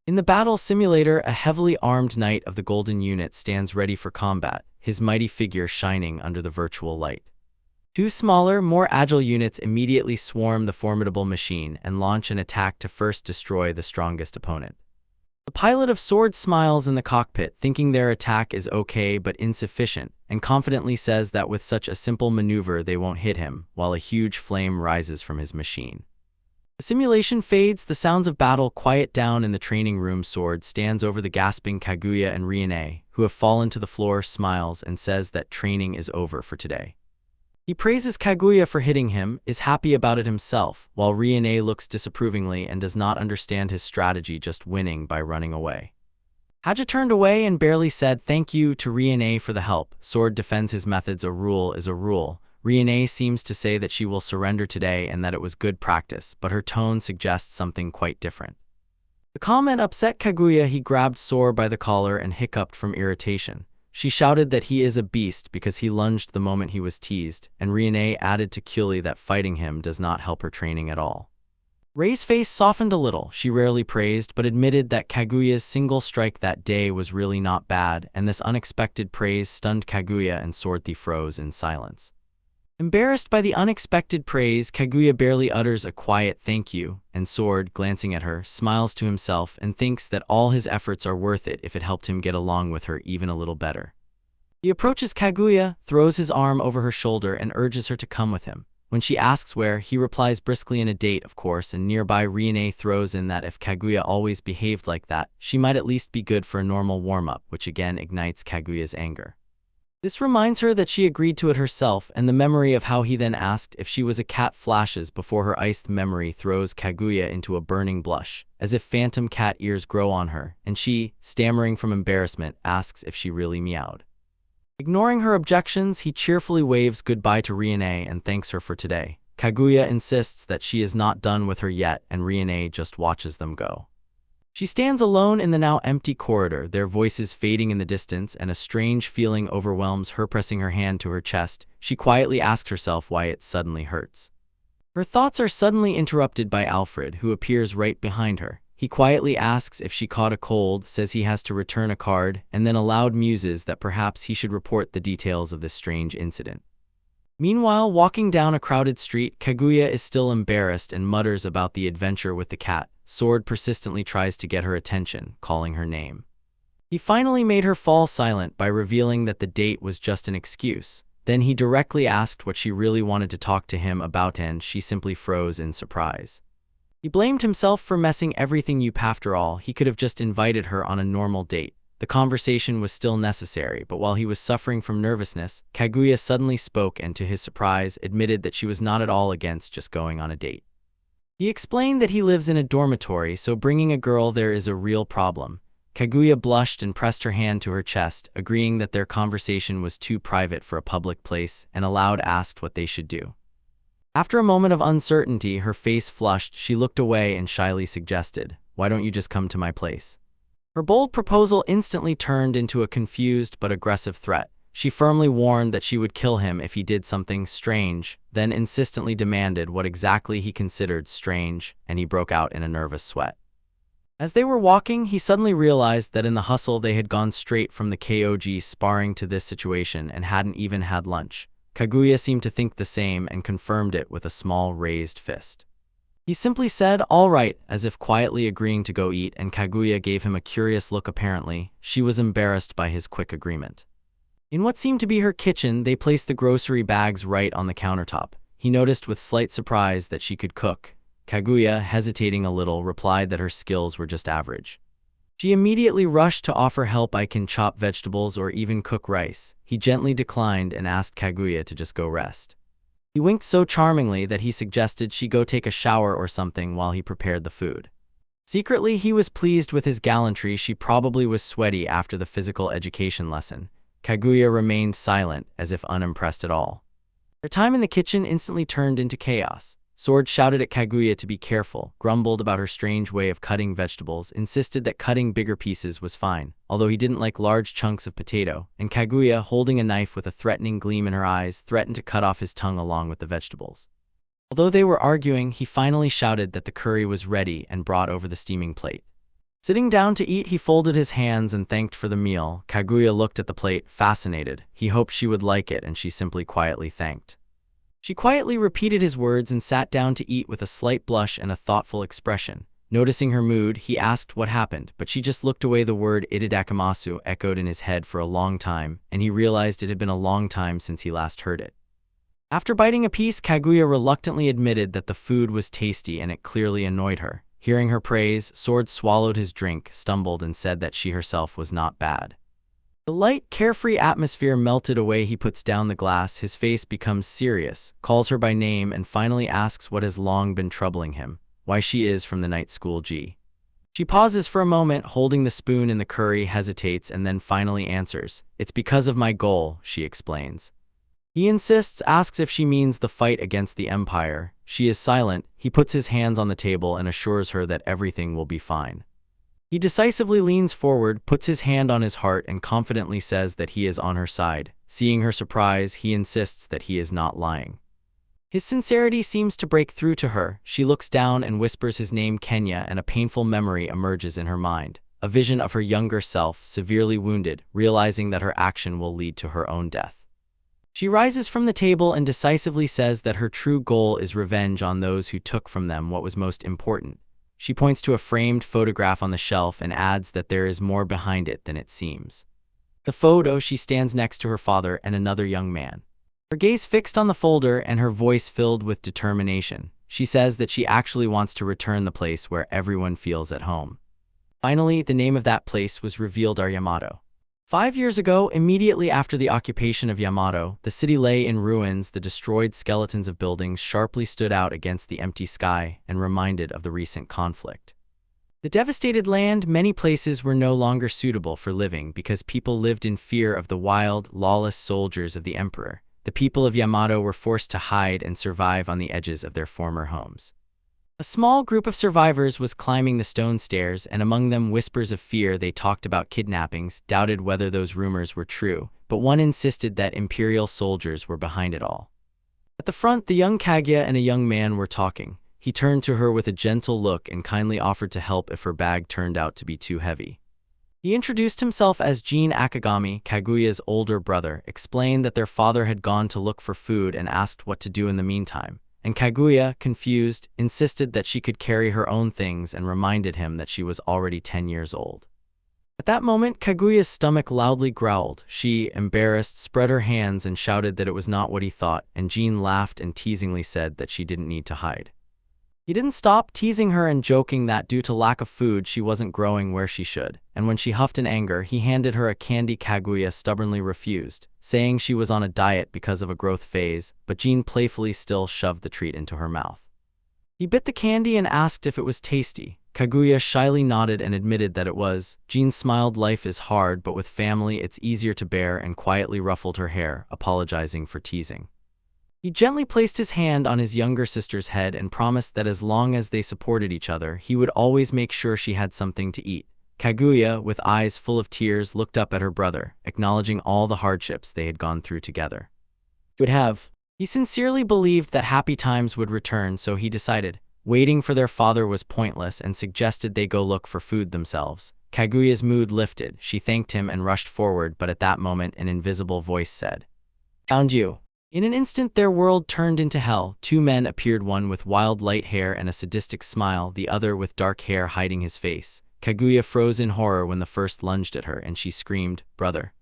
In the battle simulator, a heavily armed knight of the Golden Unit stands ready for combat, his mighty figure shining under the virtual light. 2 smaller, more agile units immediately swarm the formidable machine and launch an attack to first destroy the strongest opponent. The pilot of Sword smiles in the cockpit, thinking their attack is okay but insufficient, and confidently says that with such a simple maneuver they won't hit him, while a huge flame rises from his machine. The simulation fades, the sounds of battle quiet down in the training room. Sword stands over the gasping Kaguya and Riene, who have fallen to the floor, smiles and says that training is over for today. He praises Kaguya for hitting him, is happy about it himself, while Riene looks disapprovingly and does not understand his strategy, just winning by running away. Haja turned away and barely said thank you to Riene for the help. Sword defends his methods. A rule is a rule. Riene seems to say that she will surrender today and that it was good practice, but her tone suggests something quite different. The comment upset Kaguya. He grabbed Sword by the collar and hiccuped from irritation. She shouted that he is a beast because he lunged the moment he was teased, and Riene added to coolly that fighting him does not help her training at all. Rei's face softened a little. She rarely praised but admitted that Kaguya's single strike that day was really not bad, and this unexpected praise stunned Kaguya and Sword froze in silence. Embarrassed by the unexpected praise, Kaguya barely utters a quiet thank you, and Sword, glancing at her, smiles to himself and thinks that all his efforts are worth it if it helped him get along with her even a little better. He approaches Kaguya, throws his arm over her shoulder and urges her to come with him. When she asks where, he replies briskly in a date, of course, and nearby Riene throws in that if Kaguya always behaved like that, she might at least be good for a normal warm-up, which again ignites Kaguya's anger. This reminds her that she agreed to it herself, and the memory of how he then asked if she was a cat flashes before her iced memory throws Kaguya into a burning blush, as if phantom cat ears grow on her, and she, stammering from embarrassment, asks if she really meowed. Ignoring her objections, he cheerfully waves goodbye to Riene and thanks her for today. Kaguya insists that she is not done with her yet, and Riene just watches them go. She stands alone in the now empty corridor, their voices fading in the distance, and a strange feeling overwhelms her. Pressing her hand to her chest, she quietly asks herself why it suddenly hurts. Her thoughts are suddenly interrupted by Alfred, who appears right behind her. He quietly asks if she caught a cold, says he has to return a card, and then aloud muses that perhaps he should report the details of this strange incident. Meanwhile, walking down a crowded street, Kaguya is still embarrassed and mutters about the adventure with the cat. Sword persistently tries to get her attention, calling her name. He finally made her fall silent by revealing that the date was just an excuse. Then he directly asked what she really wanted to talk to him about, and she simply froze in surprise. He blamed himself for messing everything up. After all, he could have just invited her on a normal date. The conversation was still necessary, but while he was suffering from nervousness, Kaguya suddenly spoke and, to his surprise, admitted that she was not at all against just going on a date. He explained that he lives in a dormitory, so bringing a girl there is a real problem. Kaguya blushed and pressed her hand to her chest, agreeing that their conversation was too private for a public place, and aloud asked what they should do. After a moment of uncertainty, her face flushed, she looked away and shyly suggested, "Why don't you just come to my place?" Her bold proposal instantly turned into a confused but aggressive threat. She firmly warned that she would kill him if he did something strange, then insistently demanded what exactly he considered strange, and he broke out in a nervous sweat. As they were walking, he suddenly realized that in the hustle they had gone straight from the KOG sparring to this situation and hadn't even had lunch. Kaguya seemed to think the same and confirmed it with a small raised fist. He simply said, "All right," as if quietly agreeing to go eat, and Kaguya gave him a curious look. Apparently, she was embarrassed by his quick agreement. In what seemed to be her kitchen, they placed the grocery bags right on the countertop. He noticed with slight surprise that she could cook. Kaguya, hesitating a little, replied that her skills were just average. She immediately rushed to offer help. "I can chop vegetables or even cook rice." He gently declined and asked Kaguya to just go rest. He winked so charmingly that he suggested she go take a shower or something while he prepared the food. Secretly, he was pleased with his gallantry. She probably was sweaty after the physical education lesson. Kaguya remained silent, as if unimpressed at all. Their time in the kitchen instantly turned into chaos. Sword shouted at Kaguya to be careful, grumbled about her strange way of cutting vegetables, insisted that cutting bigger pieces was fine, although he didn't like large chunks of potato, and Kaguya, holding a knife with a threatening gleam in her eyes, threatened to cut off his tongue along with the vegetables. Although they were arguing, he finally shouted that the curry was ready and brought over the steaming plate. Sitting down to eat, he folded his hands and thanked for the meal. Kaguya looked at the plate, fascinated. He hoped she would like it, and she simply quietly thanked. She quietly repeated his words and sat down to eat with a slight blush and a thoughtful expression. Noticing her mood, he asked what happened, but she just looked away. The word itadakimasu echoed in his head for a long time, and he realized it had been a long time since he last heard it. After biting a piece, Kaguya reluctantly admitted that the food was tasty and it clearly annoyed her. Hearing her praise, Sword swallowed his drink, stumbled, and said that she herself was not bad. The light, carefree atmosphere melted away. He puts down the glass, his face becomes serious, calls her by name, and finally asks what has long been troubling him, why she is from the night school G. She pauses for a moment, holding the spoon in the curry, hesitates, and then finally answers. "It's because of my goal," she explains. He insists, asks if she means the fight against the Empire. She is silent. He puts his hands on the table and assures her that everything will be fine. He decisively leans forward, puts his hand on his heart, and confidently says that he is on her side. Seeing her surprise, he insists that he is not lying. His sincerity seems to break through to her. She looks down and whispers his name, Kenya, and a painful memory emerges in her mind. A vision of her younger self, severely wounded, realizing that her action will lead to her own death. She rises from the table and decisively says that her true goal is revenge on those who took from them what was most important. She points to a framed photograph on the shelf and adds that there is more behind it than it seems. The photo, she stands next to her father and another young man. Her gaze fixed on the folder and her voice filled with determination. She says that she actually wants to return the place where everyone feels at home. Finally, the name of that place was revealed: Yamato. 5 years ago, immediately after the occupation of Yamato, the city lay in ruins. The destroyed skeletons of buildings sharply stood out against the empty sky and reminded of the recent conflict. The devastated land, many places were no longer suitable for living because people lived in fear of the wild, lawless soldiers of the emperor. The people of Yamato were forced to hide and survive on the edges of their former homes. A small group of survivors was climbing the stone stairs, and among them whispers of fear. They talked about kidnappings, doubted whether those rumors were true, but one insisted that imperial soldiers were behind it all. At the front, the young Kaguya and a young man were talking. He turned to her with a gentle look and kindly offered to help if her bag turned out to be too heavy. He introduced himself as Jin Akagami, Kaguya's older brother, explained that their father had gone to look for food and asked what to do in the meantime. And Kaguya, confused, insisted that she could carry her own things and reminded him that she was already 10 years old. At that moment, Kaguya's stomach loudly growled. She, embarrassed, spread her hands and shouted that it was not what he thought, and Jean laughed and teasingly said that she didn't need to hide. He didn't stop, teasing her and joking that due to lack of food she wasn't growing where she should, and when she huffed in anger, he handed her a candy. Kaguya stubbornly refused, saying she was on a diet because of a growth phase, but Jean playfully still shoved the treat into her mouth. He bit the candy and asked if it was tasty. Kaguya shyly nodded and admitted that it was. Jean smiled. Life is hard, but with family it's easier to bear, and quietly ruffled her hair, apologizing for teasing. He gently placed his hand on his younger sister's head and promised that as long as they supported each other, he would always make sure she had something to eat. Kaguya, with eyes full of tears, looked up at her brother, acknowledging all the hardships they had gone through together. He sincerely believed that happy times would return, so he decided waiting for their father was pointless and suggested they go look for food themselves. Kaguya's mood lifted. She thanked him and rushed forward, but at that moment an invisible voice said, "Found you." In an instant their world turned into hell. Two men appeared, one with wild light hair and a sadistic smile, the other with dark hair hiding his face. Kaguya froze in horror when the first lunged at her, and she screamed, "Brother!"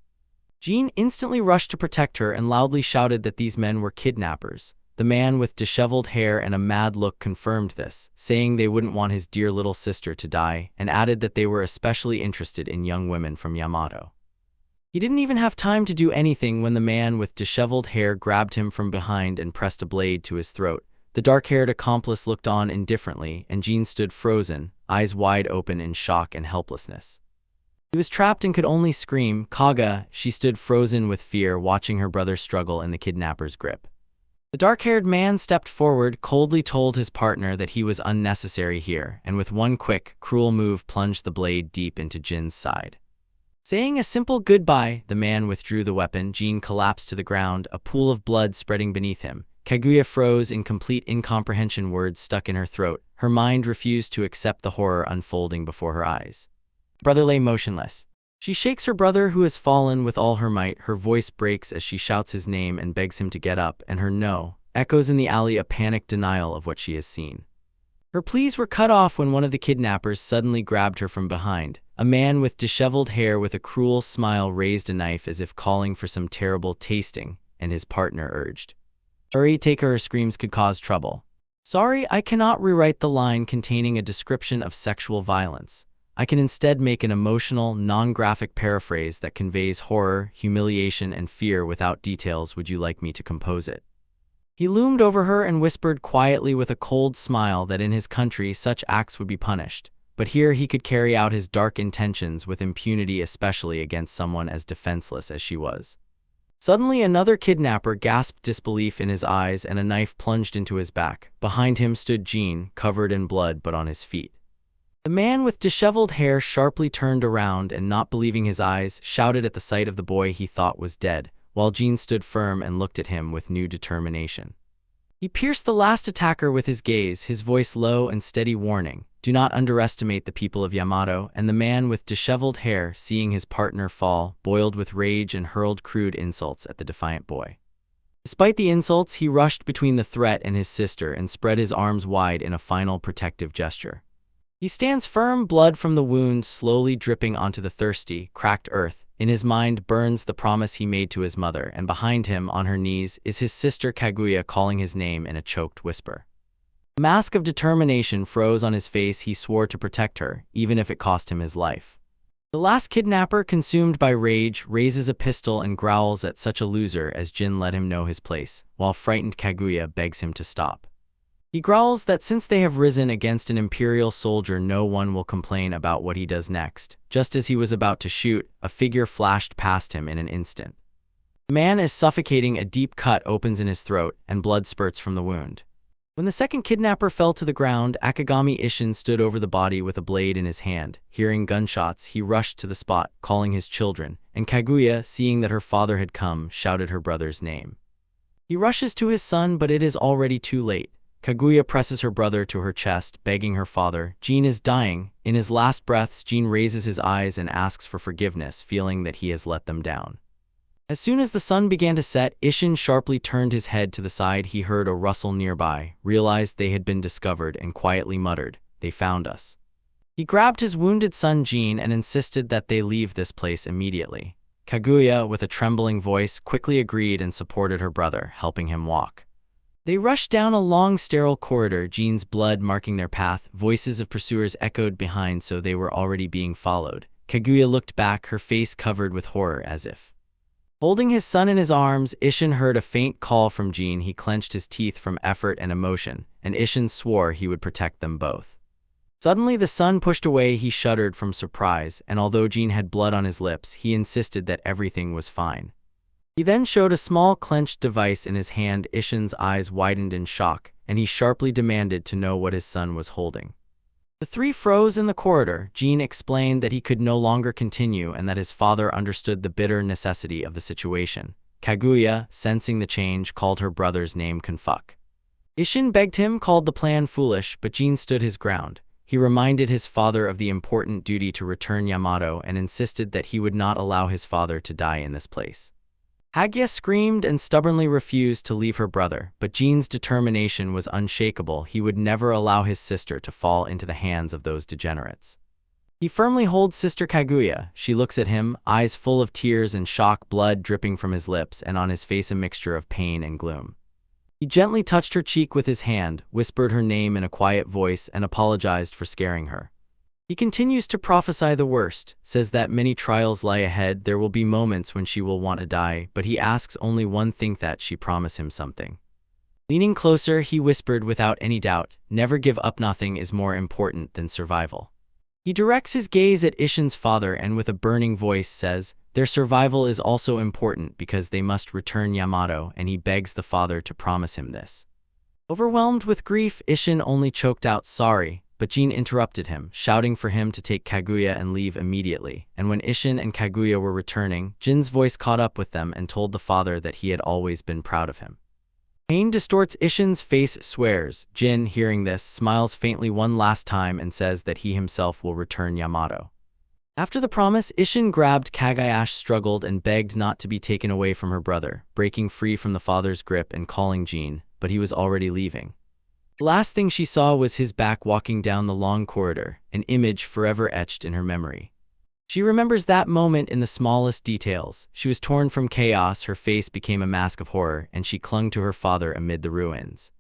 Jean instantly rushed to protect her and loudly shouted that these men were kidnappers. The man with disheveled hair and a mad look confirmed this, saying they wouldn't want his dear little sister to die, and added that they were especially interested in young women from Yamato. He didn't even have time to do anything when the man with disheveled hair grabbed him from behind and pressed a blade to his throat. The dark-haired accomplice looked on indifferently, and Jean stood frozen, eyes wide open in shock and helplessness. He was trapped and could only scream, "Kaga!" She stood frozen with fear, watching her brother struggle in the kidnapper's grip. The dark-haired man stepped forward, coldly told his partner that he was unnecessary here, and with one quick, cruel move plunged the blade deep into Jin's side. Saying a simple goodbye, the man withdrew the weapon. Jean collapsed to the ground, a pool of blood spreading beneath him. Kaguya froze in complete incomprehension, words stuck in her throat. Her mind refused to accept the horror unfolding before her eyes. Brother lay motionless. She shakes her brother, who has fallen, with all her might. Her voice breaks as she shouts his name and begs him to get up, and her "no" echoes in the alley, a panicked denial of what she has seen. Her pleas were cut off when one of the kidnappers suddenly grabbed her from behind. A man with disheveled hair with a cruel smile raised a knife as if calling for some terrible tasting, and his partner urged, "Hurry, take her screams could cause trouble." "Sorry, I cannot rewrite the line containing a description of sexual violence. I can instead make an emotional, non-graphic paraphrase that conveys horror, humiliation, and fear without details. Would you like me to compose it?" He loomed over her and whispered quietly with a cold smile that in his country such acts would be punished, but here he could carry out his dark intentions with impunity, especially against someone as defenseless as she was. Suddenly another kidnapper gasped, disbelief in his eyes, and a knife plunged into his back. Behind him stood Jean, covered in blood but on his feet. The man with disheveled hair sharply turned around and, not believing his eyes, shouted at the sight of the boy he thought was dead, while Jean stood firm and looked at him with new determination. He pierced the last attacker with his gaze, his voice low and steady, warning, "Do not underestimate the people of Yamato." And the man with disheveled hair, seeing his partner fall, boiled with rage and hurled crude insults at the defiant boy. Despite the insults, he rushed between the threat and his sister and spread his arms wide in a final protective gesture. He stands firm, blood from the wound slowly dripping onto the thirsty, cracked earth. In his mind burns the promise he made to his mother, and behind him, on her knees, is his sister Kaguya calling his name in a choked whisper. A mask of determination froze on his face. He swore to protect her, even if it cost him his life. The last kidnapper, consumed by rage, raises a pistol and growls at such a loser as Jin let him know his place, while frightened Kaguya begs him to stop. He growls that since they have risen against an imperial soldier, no one will complain about what he does next. Just as he was about to shoot, a figure flashed past him in an instant. The man is suffocating, a deep cut opens in his throat, and blood spurts from the wound. When the second kidnapper fell to the ground, Akagami Ishin stood over the body with a blade in his hand. Hearing gunshots, he rushed to the spot, calling his children, and Kaguya, seeing that her father had come, shouted her brother's name. He rushes to his son, but it is already too late. Kaguya presses her brother to her chest, begging her father. Jean is dying. In his last breaths, Jean raises his eyes and asks for forgiveness, feeling that he has let them down. As soon as the sun began to set, Ishin sharply turned his head to the side. He heard a rustle nearby, realized they had been discovered, and quietly muttered, "They found us." He grabbed his wounded son Jean and insisted that they leave this place immediately. Kaguya, with a trembling voice, quickly agreed and supported her brother, helping him walk. They rushed down a long, sterile corridor, Jean's blood marking their path. Voices of pursuers echoed behind, so they were already being followed. Kaguya looked back, her face covered with horror, as if holding his son in his arms. Ishin heard a faint call from Jean. He clenched his teeth from effort and emotion, and Ishin swore he would protect them both. Suddenly the son pushed away. He shuddered from surprise, and although Jean had blood on his lips, he insisted that everything was fine. He then showed a small clenched device in his hand. Ishin's eyes widened in shock, and he sharply demanded to know what his son was holding. The three froze in the corridor. Jean explained that he could no longer continue and that his father understood the bitter necessity of the situation. Kaguya, sensing the change, called her brother's name Confuk. Ishin begged him, called the plan foolish, but Jean stood his ground. He reminded his father of the important duty to return Yamato and insisted that he would not allow his father to die in this place. Kaguya screamed and stubbornly refused to leave her brother, but Jin's determination was unshakable. He would never allow his sister to fall into the hands of those degenerates. He firmly holds Sister Kaguya. She looks at him, eyes full of tears and shock, blood dripping from his lips, and on his face a mixture of pain and gloom. He gently touched her cheek with his hand, whispered her name in a quiet voice, and apologized for scaring her. He continues to prophesy the worst, says that many trials lie ahead, there will be moments when she will want to die, but he asks only one thing, that she promise him something. Leaning closer, he whispered without any doubt, never give up, nothing is more important than survival. He directs his gaze at Ishin's father and with a burning voice says, their survival is also important because they must return Yamato, and he begs the father to promise him this. Overwhelmed with grief, Ishin only choked out, sorry, but Jin interrupted him, shouting for him to take Kaguya and leave immediately, and when Ishin and Kaguya were returning, Jin's voice caught up with them and told the father that he had always been proud of him. Pain distorts Ishin's face, swears. Jin, hearing this, smiles faintly one last time and says that he himself will return Yamato. After the promise, Ishin grabbed Kaguya, struggled and begged not to be taken away from her brother, breaking free from the father's grip and calling Jin, but he was already leaving. The last thing she saw was his back walking down the long corridor, an image forever etched in her memory. She remembers that moment in the smallest details. She was torn from chaos, her face became a mask of horror, and she clung to her father amid the ruins.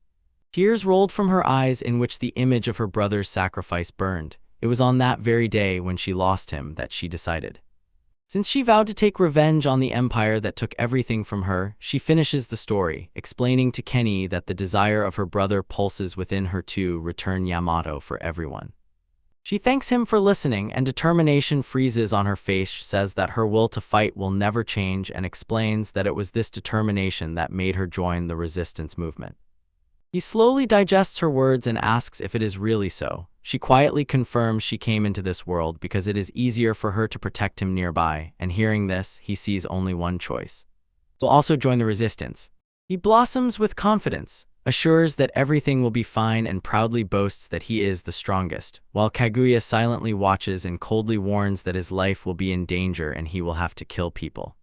Tears rolled from her eyes in which the image of her brother's sacrifice burned. It was on that very day when she lost him that she decided. Since she vowed to take revenge on the empire that took everything from her, she finishes the story, explaining to Kenny that the desire of her brother pulses within her to return Yamato for everyone. She thanks him for listening, and determination freezes on her face, says that her will to fight will never change, and explains that it was this determination that made her join the resistance movement. He slowly digests her words and asks if it is really so. She quietly confirms she came into this world because it is easier for her to protect him nearby, and hearing this, he sees only one choice. He'll also join the resistance. He blossoms with confidence, assures that everything will be fine, and proudly boasts that he is the strongest, while Kaguya silently watches and coldly warns that his life will be in danger and he will have to kill people.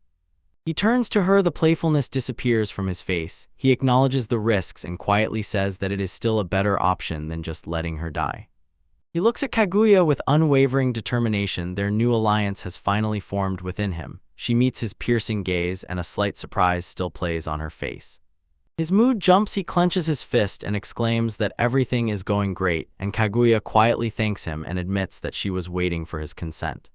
He turns to her, the playfulness disappears from his face. He acknowledges the risks and quietly says that it is still a better option than just letting her die. He looks at Kaguya with unwavering determination. Their new alliance has finally formed within him. She meets his piercing gaze, and a slight surprise still plays on her face. His mood jumps, he clenches his fist and exclaims that everything is going great, and Kaguya quietly thanks him and admits that she was waiting for his consent.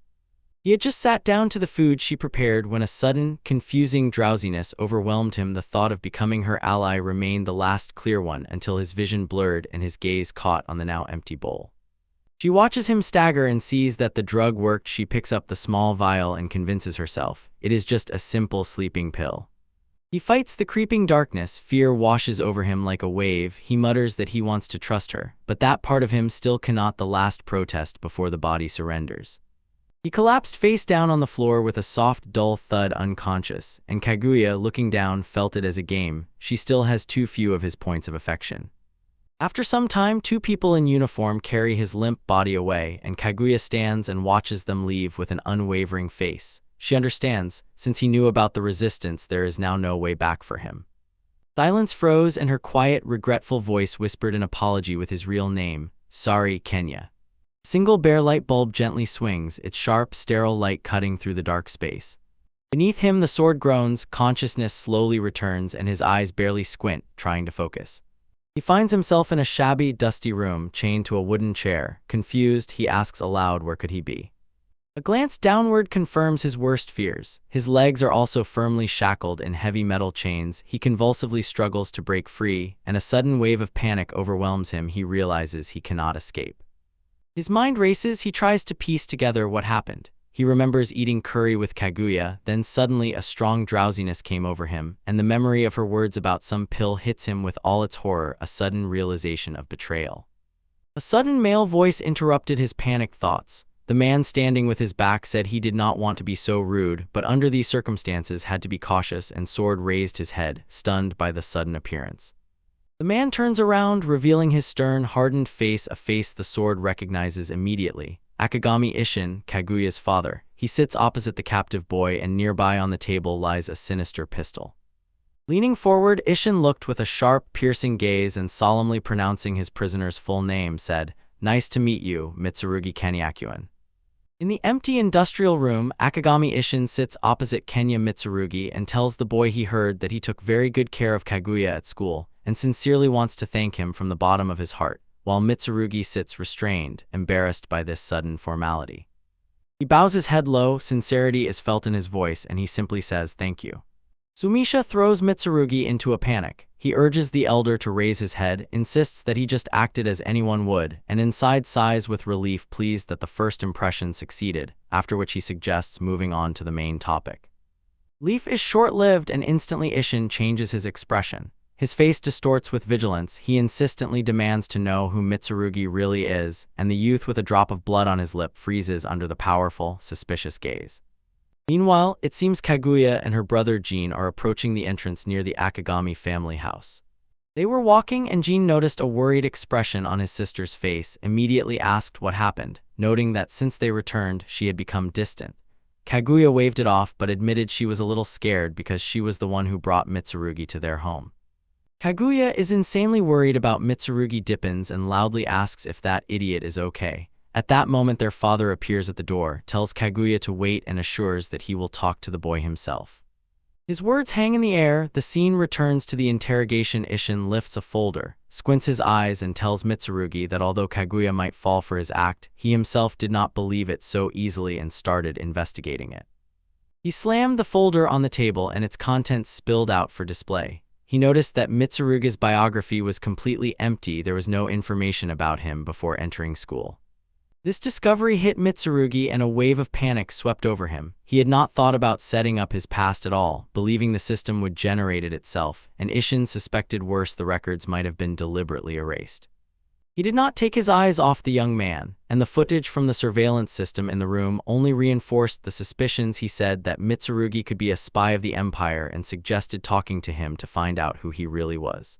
He had just sat down to the food she prepared when a sudden, confusing drowsiness overwhelmed him. The thought of becoming her ally remained the last clear one until his vision blurred and his gaze caught on the now empty bowl. She watches him stagger and sees that the drug worked. She picks up the small vial and convinces herself it is just a simple sleeping pill. He fights the creeping darkness. Fear washes over him like a wave. He mutters that he wants to trust her, but that part of him still cannot. The last protest before the body surrenders. He collapsed face down on the floor with a soft, dull thud, unconscious, and Kaguya, looking down, felt it as a game. She still has too few of his points of affection. After some time, two people in uniform carry his limp body away, and Kaguya stands and watches them leave with an unwavering face. She understands, since he knew about the resistance, there is now no way back for him. Silence froze, and her quiet, regretful voice whispered an apology with his real name, "Sorry, Kenya." A single bare light bulb gently swings, its sharp, sterile light cutting through the dark space. Beneath him the sword groans, consciousness slowly returns, and his eyes barely squint, trying to focus. He finds himself in a shabby, dusty room, chained to a wooden chair. Confused, he asks aloud where could he be. A glance downward confirms his worst fears. His legs are also firmly shackled in heavy metal chains. He convulsively struggles to break free, and a sudden wave of panic overwhelms him. He realizes he cannot escape. His mind races. He tries to piece together what happened. He remembers eating curry with Kaguya, then suddenly a strong drowsiness came over him, and the memory of her words about some pill hits him with all its horror, a sudden realization of betrayal. A sudden male voice interrupted his panicked thoughts. The man standing with his back said he did not want to be so rude, but under these circumstances had to be cautious, and Sword raised his head, stunned by the sudden appearance. The man turns around, revealing his stern, hardened face, a face the Sword recognizes immediately. Akagami Ishin, Kaguya's father. He He sits opposite the captive boy, and nearby on the table lies a sinister pistol. Leaning forward, Ishin looked with a sharp, piercing gaze and solemnly pronouncing his prisoner's full name, said, "Nice to meet you, Mitsurugi Kenyakuan." In the empty industrial room, Akagami Ishin sits opposite Kenya Mitsurugi and tells the boy he heard that he took very good care of Kaguya at school and sincerely wants to thank him from the bottom of his heart, while Mitsurugi sits restrained, embarrassed by this sudden formality. He bows his head low, sincerity is felt in his voice, and he simply says, "Thank you." Sumisha throws Mitsurugi into a panic. He urges the elder to raise his head, insists that he just acted as anyone would, and inside sighs with relief, pleased that the first impression succeeded, after which he suggests moving on to the main topic. Relief is short-lived, and instantly Ishin changes his expression. His face distorts with vigilance. He insistently demands to know who Mitsurugi really is, and the youth with a drop of blood on his lip freezes under the powerful, suspicious gaze. Meanwhile, it seems Kaguya and her brother Jean are approaching the entrance near the Akagami family house. They were walking, and Jean noticed a worried expression on his sister's face, immediately asked what happened, noting that since they returned, she had become distant. Kaguya waved it off but admitted she was a little scared because she was the one who brought Mitsurugi to their home. Kaguya is insanely worried about Mitsurugi Deepens and loudly asks if that idiot is okay. At that moment, their father appears at the door, tells Kaguya to wait, and assures that he will talk to the boy himself. His words hang in the air. The scene returns to the interrogation. Ishin lifts a folder, squints his eyes, and tells Mitsurugi that although Kaguya might fall for his act, he himself did not believe it so easily and started investigating it. He slammed the folder on the table and its contents spilled out for display. He noticed that Mitsurugi's biography was completely empty. There was no information about him before entering school. This discovery hit Mitsurugi and a wave of panic swept over him. He had not thought about setting up his past at all, believing the system would generate it itself, and Ishin suspected worse, the records might have been deliberately erased. He did not take his eyes off the young man, and the footage from the surveillance system in the room only reinforced the suspicions. He said that Mitsurugi could be a spy of the Empire and suggested talking to him to find out who he really was.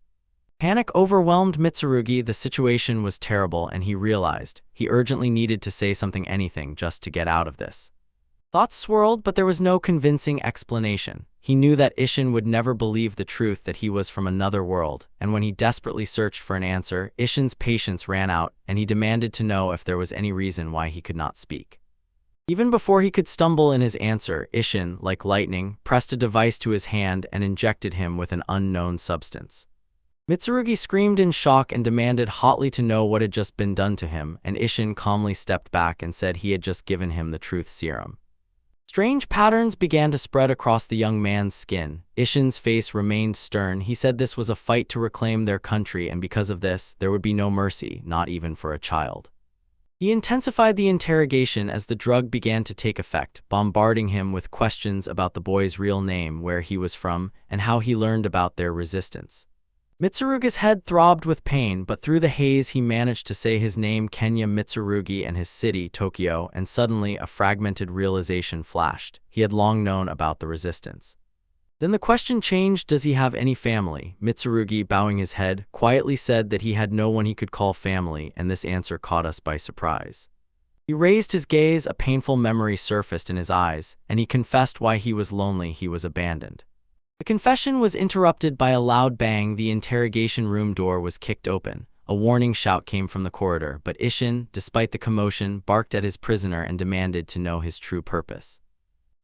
Panic overwhelmed Mitsurugi. The situation was terrible, and he realized he urgently needed to say something, anything, just to get out of this. Thoughts swirled, but there was no convincing explanation. He knew that Ishin would never believe the truth that he was from another world, and when he desperately searched for an answer, Ishin's patience ran out, and he demanded to know if there was any reason why he could not speak. Even before he could stumble in his answer, Ishin, like lightning, pressed a device to his hand and injected him with an unknown substance. Mitsurugi screamed in shock and demanded hotly to know what had just been done to him, and Ishin calmly stepped back and said he had just given him the truth serum. Strange patterns began to spread across the young man's skin. Ishin's face remained stern. He said this was a fight to reclaim their country, and because of this, there would be no mercy, not even for a child. He intensified the interrogation as the drug began to take effect, bombarding him with questions about the boy's real name, where he was from, and how he learned about their resistance. Mitsurugi's head throbbed with pain, but through the haze he managed to say his name, Kenya Mitsurugi, and his city, Tokyo, and suddenly a fragmented realization flashed. He had long known about the resistance. Then the question changed: does he have any family? Mitsurugi, bowing his head, quietly said that he had no one he could call family, and this answer caught us by surprise. He raised his gaze, a painful memory surfaced in his eyes, and he confessed why he was lonely. He was abandoned. The confession was interrupted by a loud bang. The interrogation room door was kicked open. A warning shout came from the corridor, but Ishin, despite the commotion, barked at his prisoner and demanded to know his true purpose.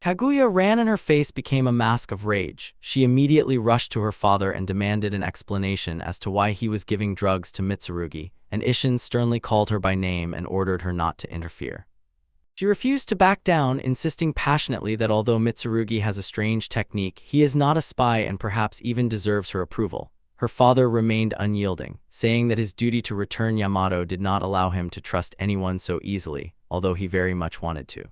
Kaguya ran and her face became a mask of rage. She immediately rushed to her father and demanded an explanation as to why he was giving drugs to Mitsurugi, and Ishin sternly called her by name and ordered her not to interfere. She refused to back down, insisting passionately that although Mitsurugi has a strange technique, he is not a spy and perhaps even deserves her approval. Her father remained unyielding, saying that his duty to return Yamato did not allow him to trust anyone so easily, although he very much wanted to.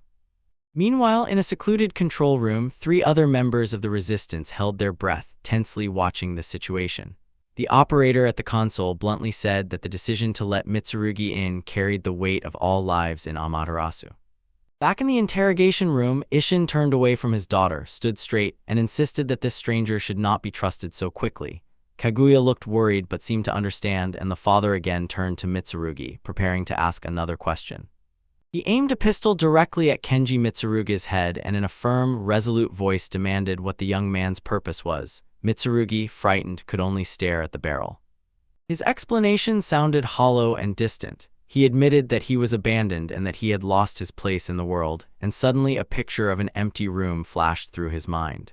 Meanwhile, in a secluded control room, 3 other members of the resistance held their breath, tensely watching the situation. The operator at the console bluntly said that the decision to let Mitsurugi in carried the weight of all lives in Amaterasu. Back in the interrogation room, Ishin turned away from his daughter, stood straight, and insisted that this stranger should not be trusted so quickly. Kaguya looked worried but seemed to understand, and the father again turned to Mitsurugi, preparing to ask another question. He aimed a pistol directly at Kenji Mitsurugi's head and in a firm, resolute voice demanded what the young man's purpose was. Mitsurugi, frightened, could only stare at the barrel. His explanation sounded hollow and distant. He admitted that he was abandoned and that he had lost his place in the world, and suddenly a picture of an empty room flashed through his mind.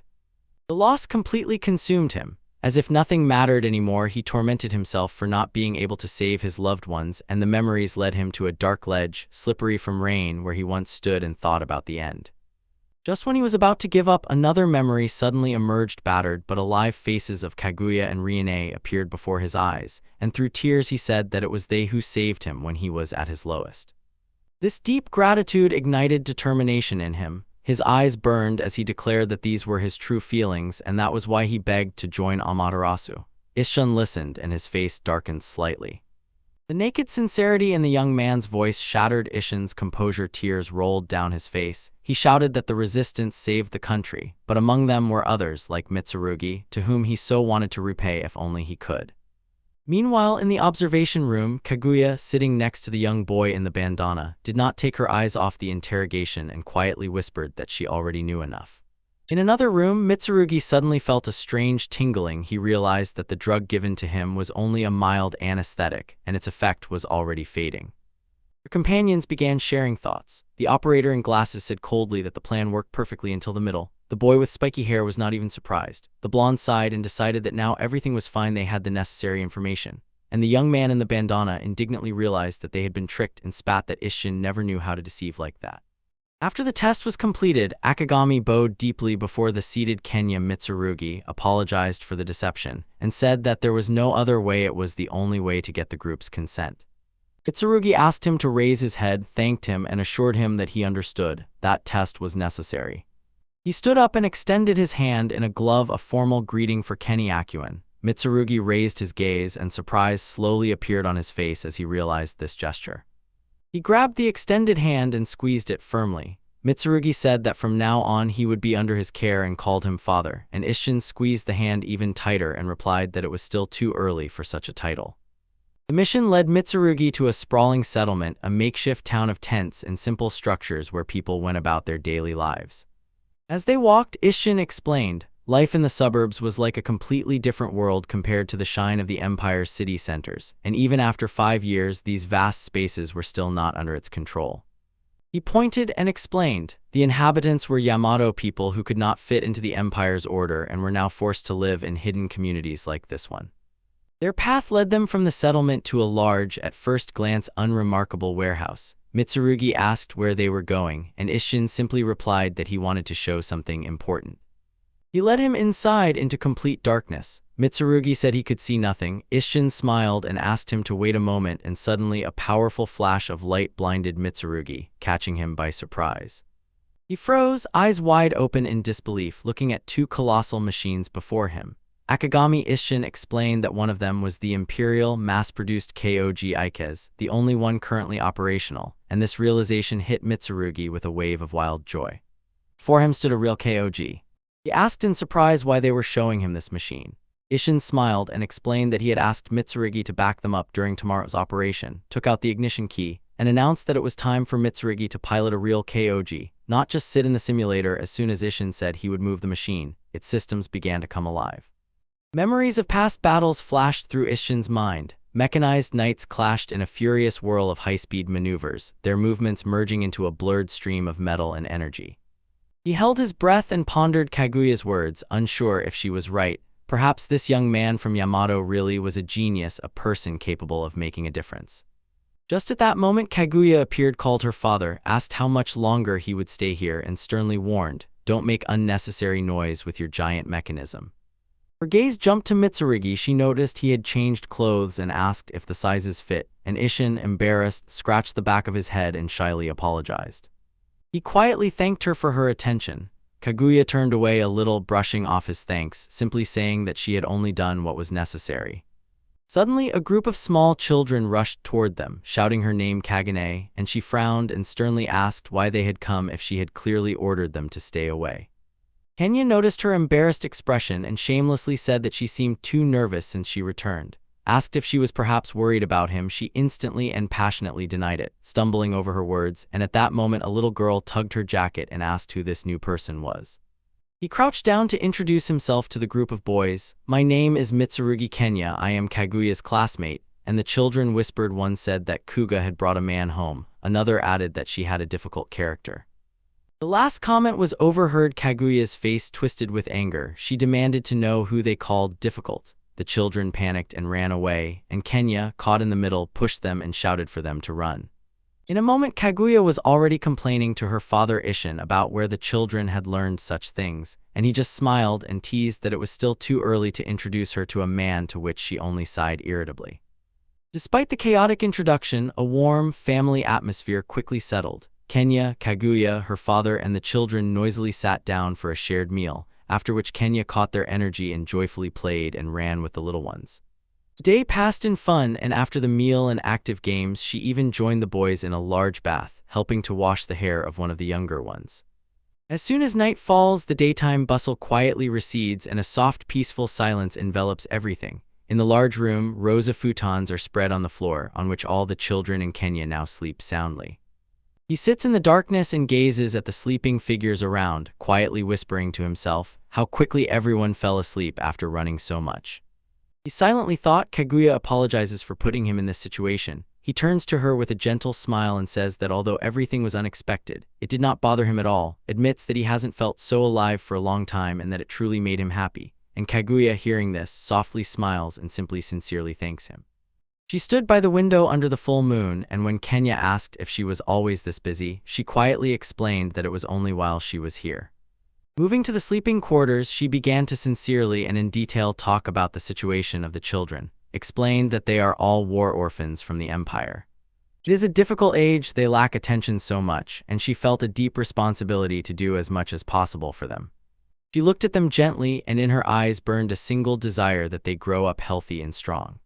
The loss completely consumed him. As if nothing mattered anymore, he tormented himself for not being able to save his loved ones, and the memories led him to a dark ledge, slippery from rain, where he once stood and thought about the end. Just when he was about to give up, another memory suddenly emerged. Battered but alive faces of Kaguya and Riane appeared before his eyes, and through tears he said that it was they who saved him when he was at his lowest. This deep gratitude ignited determination in him. His eyes burned as he declared that these were his true feelings, and that was why he begged to join Amaterasu. Isshin listened, and his face darkened slightly. The naked sincerity in the young man's voice shattered Isshin's composure. Tears rolled down his face. He shouted that the resistance saved the country, but among them were others like Mitsurugi, to whom he so wanted to repay if only he could. Meanwhile, in the observation room, Kaguya, sitting next to the young boy in the bandana, did not take her eyes off the interrogation and quietly whispered that she already knew enough. In another room, Mitsurugi suddenly felt a strange tingling. He realized that the drug given to him was only a mild anesthetic, and its effect was already fading. Her companions began sharing thoughts. The operator in glasses said coldly that the plan worked perfectly until the middle. The boy with spiky hair was not even surprised. The blonde sighed and decided that now everything was fine. They had the necessary information. And the young man in the bandana indignantly realized that they had been tricked and spat that Isshin never knew how to deceive like that. After the test was completed, Akagami bowed deeply before the seated Kenya. Mitsurugi apologized for the deception and said that there was no other way. It was the only way to get the group's consent. Mitsurugi asked him to raise his head, thanked him, and assured him that he understood. That test was necessary. He stood up and extended his hand in a glove, a formal greeting for Kenny Akuan. Mitsurugi raised his gaze, and surprise slowly appeared on his face as he realized this gesture. He grabbed the extended hand and squeezed it firmly. Mitsurugi said that from now on he would be under his care and called him father, and Isshin squeezed the hand even tighter and replied that it was still too early for such a title. The mission led Mitsurugi to a sprawling settlement, a makeshift town of tents and simple structures where people went about their daily lives. As they walked, Isshin explained, life in the suburbs was like a completely different world compared to the shine of the Empire's city centers, and even after 5 years, these vast spaces were still not under its control. He pointed and explained, the inhabitants were Yamato people who could not fit into the Empire's order and were now forced to live in hidden communities like this one. Their path led them from the settlement to a large, at first glance unremarkable warehouse. Mitsurugi asked where they were going, and Isshin simply replied that he wanted to show something important. He led him inside into complete darkness. Mitsurugi said he could see nothing. Isshin smiled and asked him to wait a moment, and suddenly a powerful flash of light blinded Mitsurugi, catching him by surprise. He froze, eyes wide open in disbelief, looking at 2 colossal machines before him. Akagami Isshin explained that one of them was the Imperial mass-produced Kogi Ikes, the only one currently operational, and this realization hit Mitsurugi with a wave of wild joy. Before him stood a real Kogi. He asked in surprise why they were showing him this machine. Isshin smiled and explained that he had asked Mitsurugi to back them up during tomorrow's operation, took out the ignition key, and announced that it was time for Mitsurugi to pilot a real Kogi, not just sit in the simulator. As soon as Isshin said he would move the machine, its systems began to come alive. Memories of past battles flashed through Isshin's mind. Mechanized knights clashed in a furious whirl of high-speed maneuvers, their movements merging into a blurred stream of metal and energy. He held his breath and pondered Kaguya's words, unsure if she was right. Perhaps this young man from Yamato really was a genius, a person capable of making a difference. Just at that moment, Kaguya appeared, called her father, asked how much longer he would stay here, and sternly warned, "Don't make unnecessary noise with your giant mechanism." Her gaze jumped to Mitsurugi. She noticed he had changed clothes and asked if the sizes fit, and Isshin, embarrassed, scratched the back of his head and shyly apologized. He quietly thanked her for her attention. Kaguya turned away a little, brushing off his thanks, simply saying that she had only done what was necessary. Suddenly, a group of small children rushed toward them, shouting her name Kagane, and she frowned and sternly asked why they had come if she had clearly ordered them to stay away. Kenya noticed her embarrassed expression and shamelessly said that she seemed too nervous since she returned. Asked if she was perhaps worried about him, she instantly and passionately denied it, stumbling over her words, and at that moment a little girl tugged her jacket and asked who this new person was. He crouched down to introduce himself to the group of boys. "My name is Mitsurugi Kenya, I am Kaguya's classmate," and the children whispered. One said that Kuga had brought a man home, another added that she had a difficult character. The last comment was overheard. Kaguya's face twisted with anger. She demanded to know who they called difficult. The children panicked and ran away, and Kenya, caught in the middle, pushed them and shouted for them to run. In a moment, Kaguya was already complaining to her father Ishin about where the children had learned such things, and he just smiled and teased that it was still too early to introduce her to a man, to which she only sighed irritably. Despite the chaotic introduction, a warm, family atmosphere quickly settled. Kenya, Kaguya, her father, and the children noisily sat down for a shared meal, after which Kenya caught their energy and joyfully played and ran with the little ones. The day passed in fun, and after the meal and active games, she even joined the boys in a large bath, helping to wash the hair of one of the younger ones. As soon as night falls, the daytime bustle quietly recedes and a soft, peaceful silence envelops everything. In the large room, rows of futons are spread on the floor, on which all the children in Kenya now sleep soundly. He sits in the darkness and gazes at the sleeping figures around, quietly whispering to himself, how quickly everyone fell asleep after running so much. He silently thought. Kaguya apologizes for putting him in this situation. He turns to her with a gentle smile and says that although everything was unexpected, it did not bother him at all, admits that he hasn't felt so alive for a long time and that it truly made him happy. And Kaguya, hearing this, softly smiles and simply sincerely thanks him. She stood by the window under the full moon, and when Kenya asked if she was always this busy, she quietly explained that it was only while she was here. Moving to the sleeping quarters, she began to sincerely and in detail talk about the situation of the children, explained that they are all war orphans from the Empire. It is a difficult age, they lack attention so much, and she felt a deep responsibility to do as much as possible for them. She looked at them gently, and in her eyes burned a single desire that they grow up healthy and strong.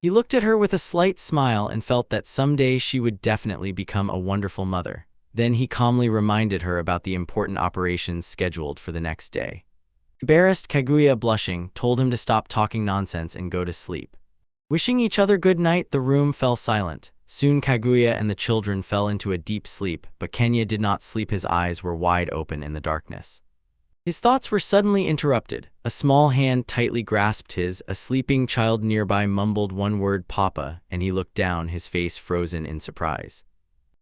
He looked at her with a slight smile and felt that someday she would definitely become a wonderful mother. Then he calmly reminded her about the important operations scheduled for the next day. Embarrassed, Kaguya, blushing, told him to stop talking nonsense and go to sleep. Wishing each other good night, the room fell silent. Soon Kaguya and the children fell into a deep sleep, but Kenya did not sleep. His eyes were wide open in the darkness. His thoughts were suddenly interrupted. A small hand tightly grasped his. A sleeping child nearby mumbled one word, "Papa," and he looked down, his face frozen in surprise.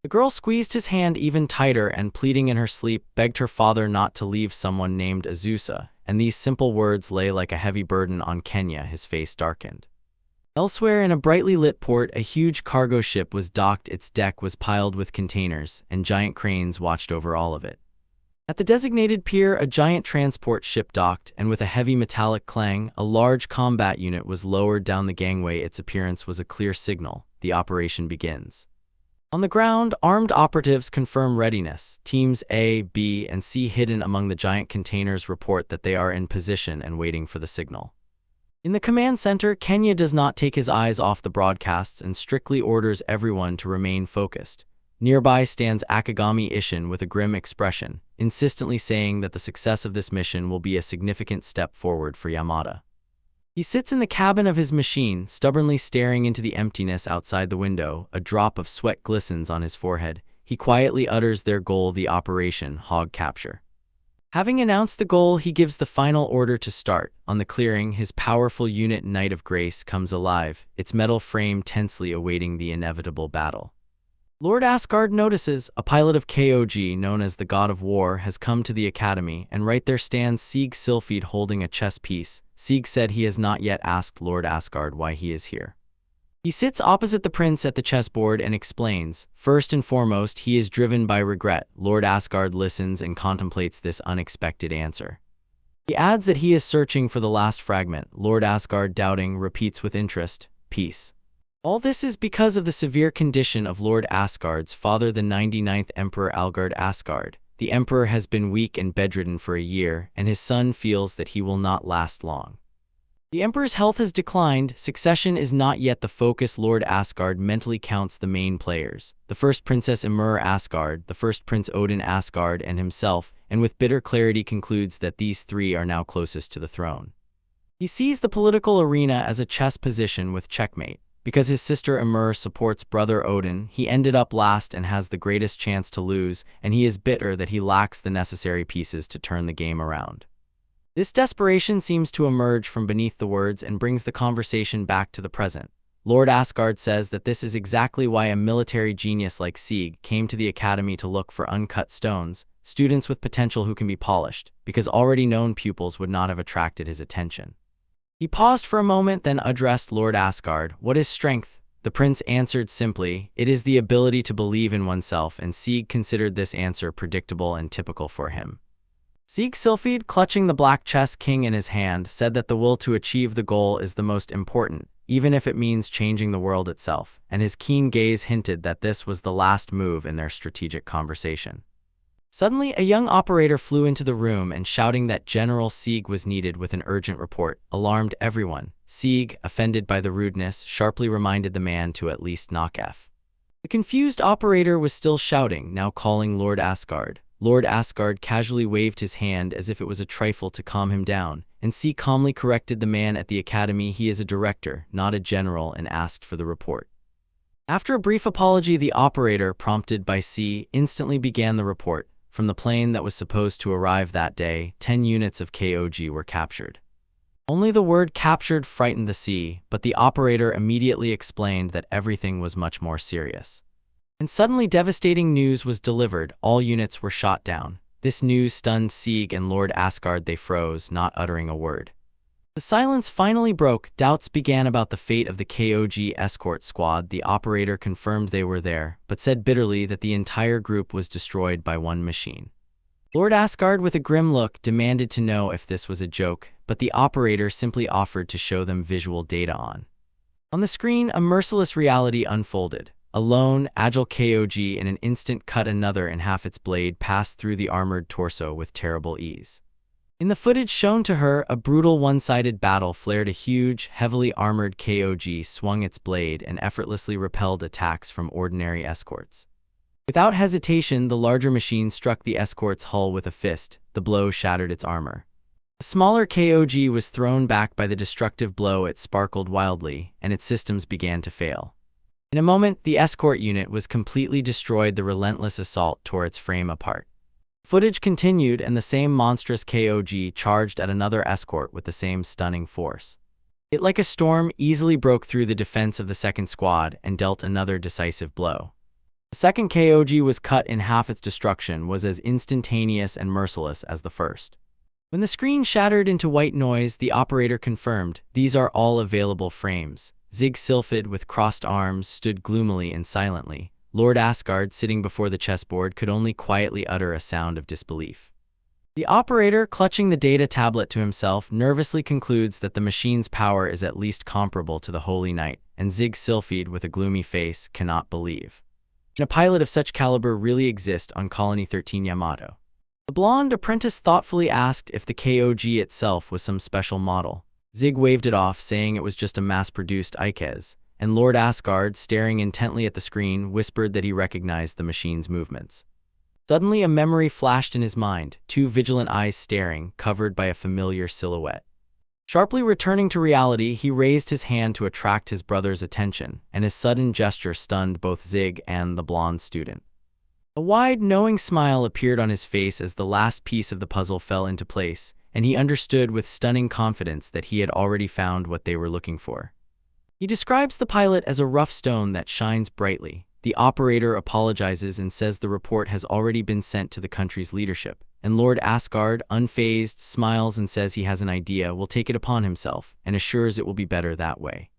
The girl squeezed his hand even tighter and, pleading in her sleep, begged her father not to leave someone named Azusa, and these simple words lay like a heavy burden on Kenya. His face darkened. Elsewhere, in a brightly lit port, a huge cargo ship was docked. Its deck was piled with containers, and giant cranes watched over all of it. At the designated pier, a giant transport ship docked, and with a heavy metallic clang, a large combat unit was lowered down the gangway. Its appearance was a clear signal. The operation begins. On the ground, armed operatives confirm readiness. Teams A, B, and C, hidden among the giant containers, report that they are in position and waiting for the signal. In the command center, Kenya does not take his eyes off the broadcasts and strictly orders everyone to remain focused. Nearby stands Akagami Ishin with a grim expression, insistently saying that the success of this mission will be a significant step forward for Yamada. He sits in the cabin of his machine, stubbornly staring into the emptiness outside the window. A drop of sweat glistens on his forehead. He quietly utters their goal, the operation hog capture. Having announced the goal, he gives the final order to start. On the clearing, his powerful unit Knight of Grace comes alive, its metal frame tensely awaiting the inevitable battle. Lord Asgard notices. A pilot of Kog, known as the God of War, has come to the academy, and right there stands Sieg Sylphid holding a chess piece. Sieg said he has not yet asked Lord Asgard why he is here. He sits opposite the prince at the chessboard and explains. First and foremost, he is driven by regret. Lord Asgard listens and contemplates this unexpected answer. He adds that he is searching for the last fragment. Lord Asgard, doubting, repeats with interest, "Peace." All this is because of the severe condition of Lord Asgard's father, the 99th Emperor Algard Asgard. The emperor has been weak and bedridden for a year, and his son feels that he will not last long. The emperor's health has declined. Succession is not yet the focus. Lord Asgard mentally counts the main players: the first Princess Emir Asgard, the first Prince Odin Asgard, and himself, and with bitter clarity concludes that these three are now closest to the throne. He sees the political arena as a chess position with checkmate. Because his sister Ymir supports brother Odin, he ended up last and has the greatest chance to lose, and he is bitter that he lacks the necessary pieces to turn the game around. This desperation seems to emerge from beneath the words and brings the conversation back to the present. Lord Asgard says that this is exactly why a military genius like Sieg came to the academy to look for uncut stones, students with potential who can be polished, because already known pupils would not have attracted his attention. He paused for a moment, then addressed Lord Asgard. What is strength? The prince answered simply, it is the ability to believe in oneself, and Sieg considered this answer predictable and typical for him. Sieg Silfide, clutching the black chess king in his hand, said that the will to achieve the goal is the most important, even if it means changing the world itself, and his keen gaze hinted that this was the last move in their strategic conversation. Suddenly, a young operator flew into the room and shouting that General Sieg was needed with an urgent report, alarmed everyone. Sieg, offended by the rudeness, sharply reminded the man to at least knock F. The confused operator was still shouting, now calling Lord Asgard. Lord Asgard casually waved his hand as if it was a trifle to calm him down, and Sieg calmly corrected the man at the academy. He is a director, not a general, and asked for the report. After a brief apology, the operator, prompted by Sieg, instantly began the report. From the plane that was supposed to arrive that day, 10 units of KOG were captured. Only the word captured frightened the sea, but the operator immediately explained that everything was much more serious. And suddenly devastating news was delivered. All units were shot down. This news stunned Sieg and Lord Asgard. They froze, not uttering a word. The silence finally broke. Doubts began about the fate of the KOG escort squad. The operator confirmed they were there, but said bitterly that the entire group was destroyed by one machine. Lord Asgard, with a grim look, demanded to know if this was a joke, but the operator simply offered to show them visual data on. On the screen, a merciless reality unfolded. A lone, agile KOG in an instant cut another in half. Its blade passed through the armored torso with terrible ease. In the footage shown to her, a brutal one-sided battle flared. A huge, heavily armored KOG swung its blade and effortlessly repelled attacks from ordinary escorts. Without hesitation, the larger machine struck the escort's hull with a fist. The blow shattered its armor. A smaller KOG was thrown back by the destructive blow. It sparkled wildly, and its systems began to fail. In a moment, the escort unit was completely destroyed. The relentless assault tore its frame apart. Footage continued, and the same monstrous KOG charged at another escort with the same stunning force. It, like a storm, easily broke through the defense of the second squad and dealt another decisive blow. The second KOG was cut in half. Its destruction was as instantaneous and merciless as the first. When the screen shattered into white noise, the operator confirmed, "These are all available frames." Sieg Silfide, with crossed arms, stood gloomily and silently. Lord Asgard, sitting before the chessboard, could only quietly utter a sound of disbelief. The operator, clutching the data tablet to himself, nervously concludes that the machine's power is at least comparable to the Holy Knight, and Sieg Silfide, with a gloomy face, cannot believe. Can a pilot of such caliber really exist on Colony 13 Yamato? The blonde apprentice thoughtfully asked if the KOG itself was some special model. Sieg waved it off, saying it was just a mass-produced Ikez, and Lord Asgard, staring intently at the screen, whispered that he recognized the machine's movements. Suddenly, a memory flashed in his mind, two vigilant eyes staring, covered by a familiar silhouette. Sharply returning to reality, he raised his hand to attract his brother's attention, and his sudden gesture stunned both Sieg and the blonde student. A wide, knowing smile appeared on his face as the last piece of the puzzle fell into place, and he understood with stunning confidence that he had already found what they were looking for. He describes the pilot as a rough stone that shines brightly. The operator apologizes and says the report has already been sent to the country's leadership, and Lord Asgard, unfazed, smiles and says he has an idea, will take it upon himself, and assures it will be better that way.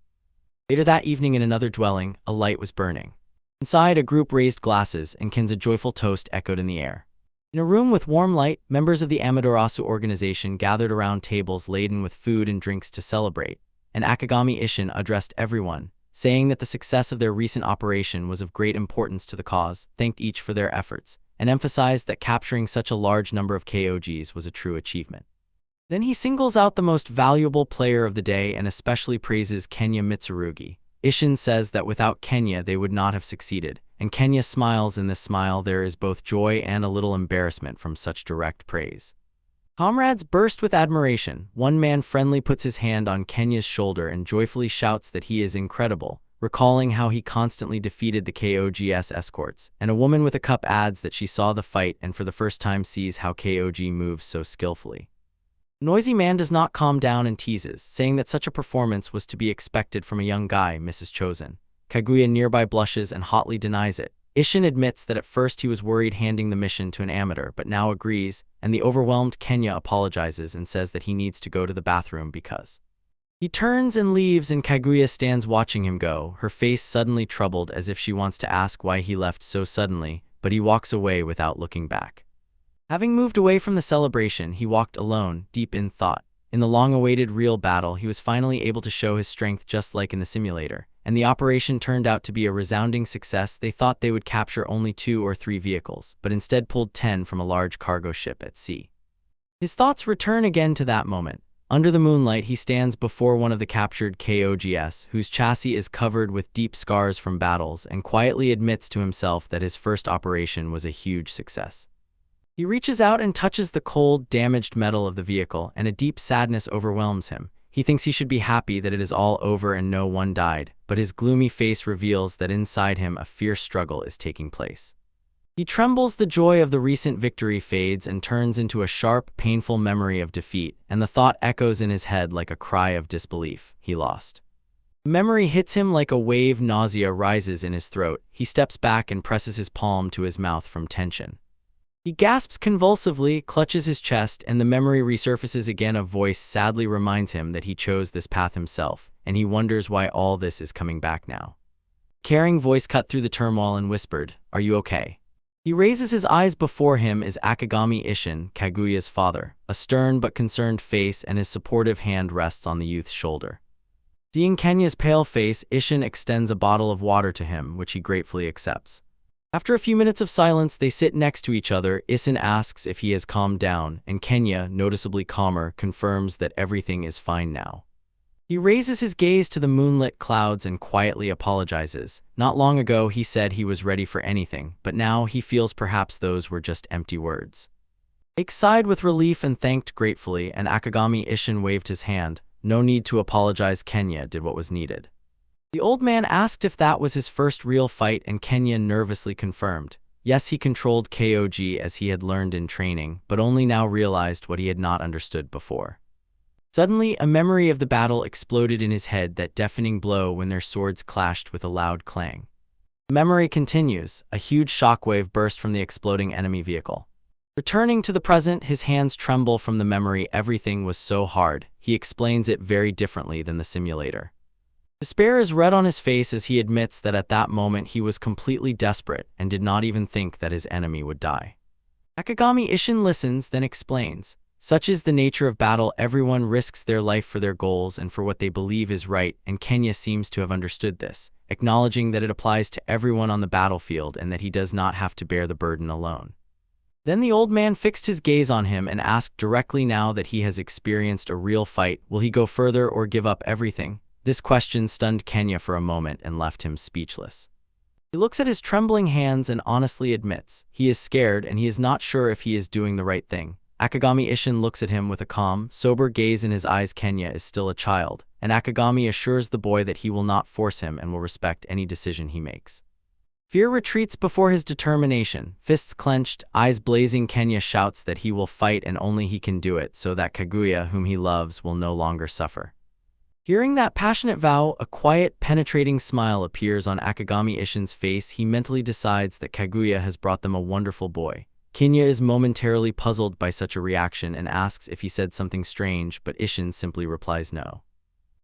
Later that evening, in another dwelling, a light was burning. Inside, a group raised glasses, and Ken's joyful toast echoed in the air. In a room with warm light, members of the Amaterasu organization gathered around tables laden with food and drinks to celebrate, and Akagami Ishin addressed everyone, saying that the success of their recent operation was of great importance to the cause, thanked each for their efforts, and emphasized that capturing such a large number of KOGs was a true achievement. Then he singles out the most valuable player of the day and especially praises Kenya Mitsurugi. Ishin says that without Kenya they would not have succeeded, and Kenya smiles. In this smile there is both joy and a little embarrassment from such direct praise. Comrades burst with admiration. One man friendly puts his hand on Kenya's shoulder and joyfully shouts that he is incredible, recalling how he constantly defeated the KOG's escorts, and a woman with a cup adds that she saw the fight and for the first time sees how KOG moves so skillfully. Noisy man does not calm down and teases, saying that such a performance was to be expected from a young guy, Mrs. Chosen. Kaguya nearby blushes and hotly denies it. Isshin admits that at first he was worried handing the mission to an amateur but now agrees, and the overwhelmed Kenya apologizes and says that he needs to go to the bathroom because. He turns and leaves and Kaguya stands watching him go, her face suddenly troubled as if she wants to ask why he left so suddenly, but he walks away without looking back. Having moved away from the celebration, he walked alone, deep in thought. In the long-awaited real battle, he was finally able to show his strength just like in the simulator, and the operation turned out to be a resounding success. They thought they would capture only 2 or 3 vehicles, but instead pulled 10 from a large cargo ship at sea. His thoughts return again to that moment. Under the moonlight, he stands before one of the captured KOGs, whose chassis is covered with deep scars from battles, and quietly admits to himself that his first operation was a huge success. He reaches out and touches the cold, damaged metal of the vehicle, and a deep sadness overwhelms him. He thinks he should be happy that it is all over and no one died, but his gloomy face reveals that inside him a fierce struggle is taking place. He trembles, the joy of the recent victory fades and turns into a sharp, painful memory of defeat, and the thought echoes in his head like a cry of disbelief. He lost. Memory hits him like a wave, nausea rises in his throat. He steps back and presses his palm to his mouth from tension. He gasps convulsively, clutches his chest, and the memory resurfaces again. A voice sadly reminds him that he chose this path himself, and he wonders why all this is coming back now. Caring voice cut through the turmoil and whispered, "Are you okay?" He raises his eyes. Before him is Akagami Isshin, Kaguya's father, a stern but concerned face, and his supportive hand rests on the youth's shoulder. Seeing Kenya's pale face, Isshin extends a bottle of water to him, which he gratefully accepts. After a few minutes of silence, they sit next to each other. Isshin asks if he has calmed down, and Kenya, noticeably calmer, confirms that everything is fine now. He raises his gaze to the moonlit clouds and quietly apologizes. Not long ago, he said he was ready for anything, but now he feels perhaps those were just empty words. Ike sighed with relief and thanked gratefully, and Akagami Isshin waved his hand. No need to apologize, Kenya did what was needed. The old man asked if that was his first real fight, and Kenya nervously confirmed. Yes, he controlled KOG as he had learned in training, but only now realized what he had not understood before. Suddenly, a memory of the battle exploded in his head, that deafening blow when their swords clashed with a loud clang. The memory continues. A huge shockwave burst from the exploding enemy vehicle. Returning to the present, his hands tremble from the memory. Everything was so hard. He explains it very differently than the simulator. Despair is red on his face as he admits that at that moment he was completely desperate and did not even think that his enemy would die. Akagami Isshin listens, then explains. Such is the nature of battle. Everyone risks their life for their goals and for what they believe is right, and Kenya seems to have understood this, acknowledging that it applies to everyone on the battlefield and that he does not have to bear the burden alone. Then the old man fixed his gaze on him and asked directly, now that he has experienced a real fight, will he go further or give up everything? This question stunned Kenya for a moment and left him speechless. He looks at his trembling hands and honestly admits he is scared and he is not sure if he is doing the right thing. Akagami Isshin looks at him with a calm, sober gaze in his eyes. Kenya is still a child, and Akagami assures the boy that he will not force him and will respect any decision he makes. Fear retreats before his determination. Fists clenched, eyes blazing, Kenya shouts that he will fight and only he can do it so that Kaguya, whom he loves, will no longer suffer. Hearing that passionate vow, a quiet, penetrating smile appears on Akagami Isshin's face. He mentally decides that Kaguya has brought them a wonderful boy. Kenya is momentarily puzzled by such a reaction and asks if he said something strange, but Isshin simply replies no.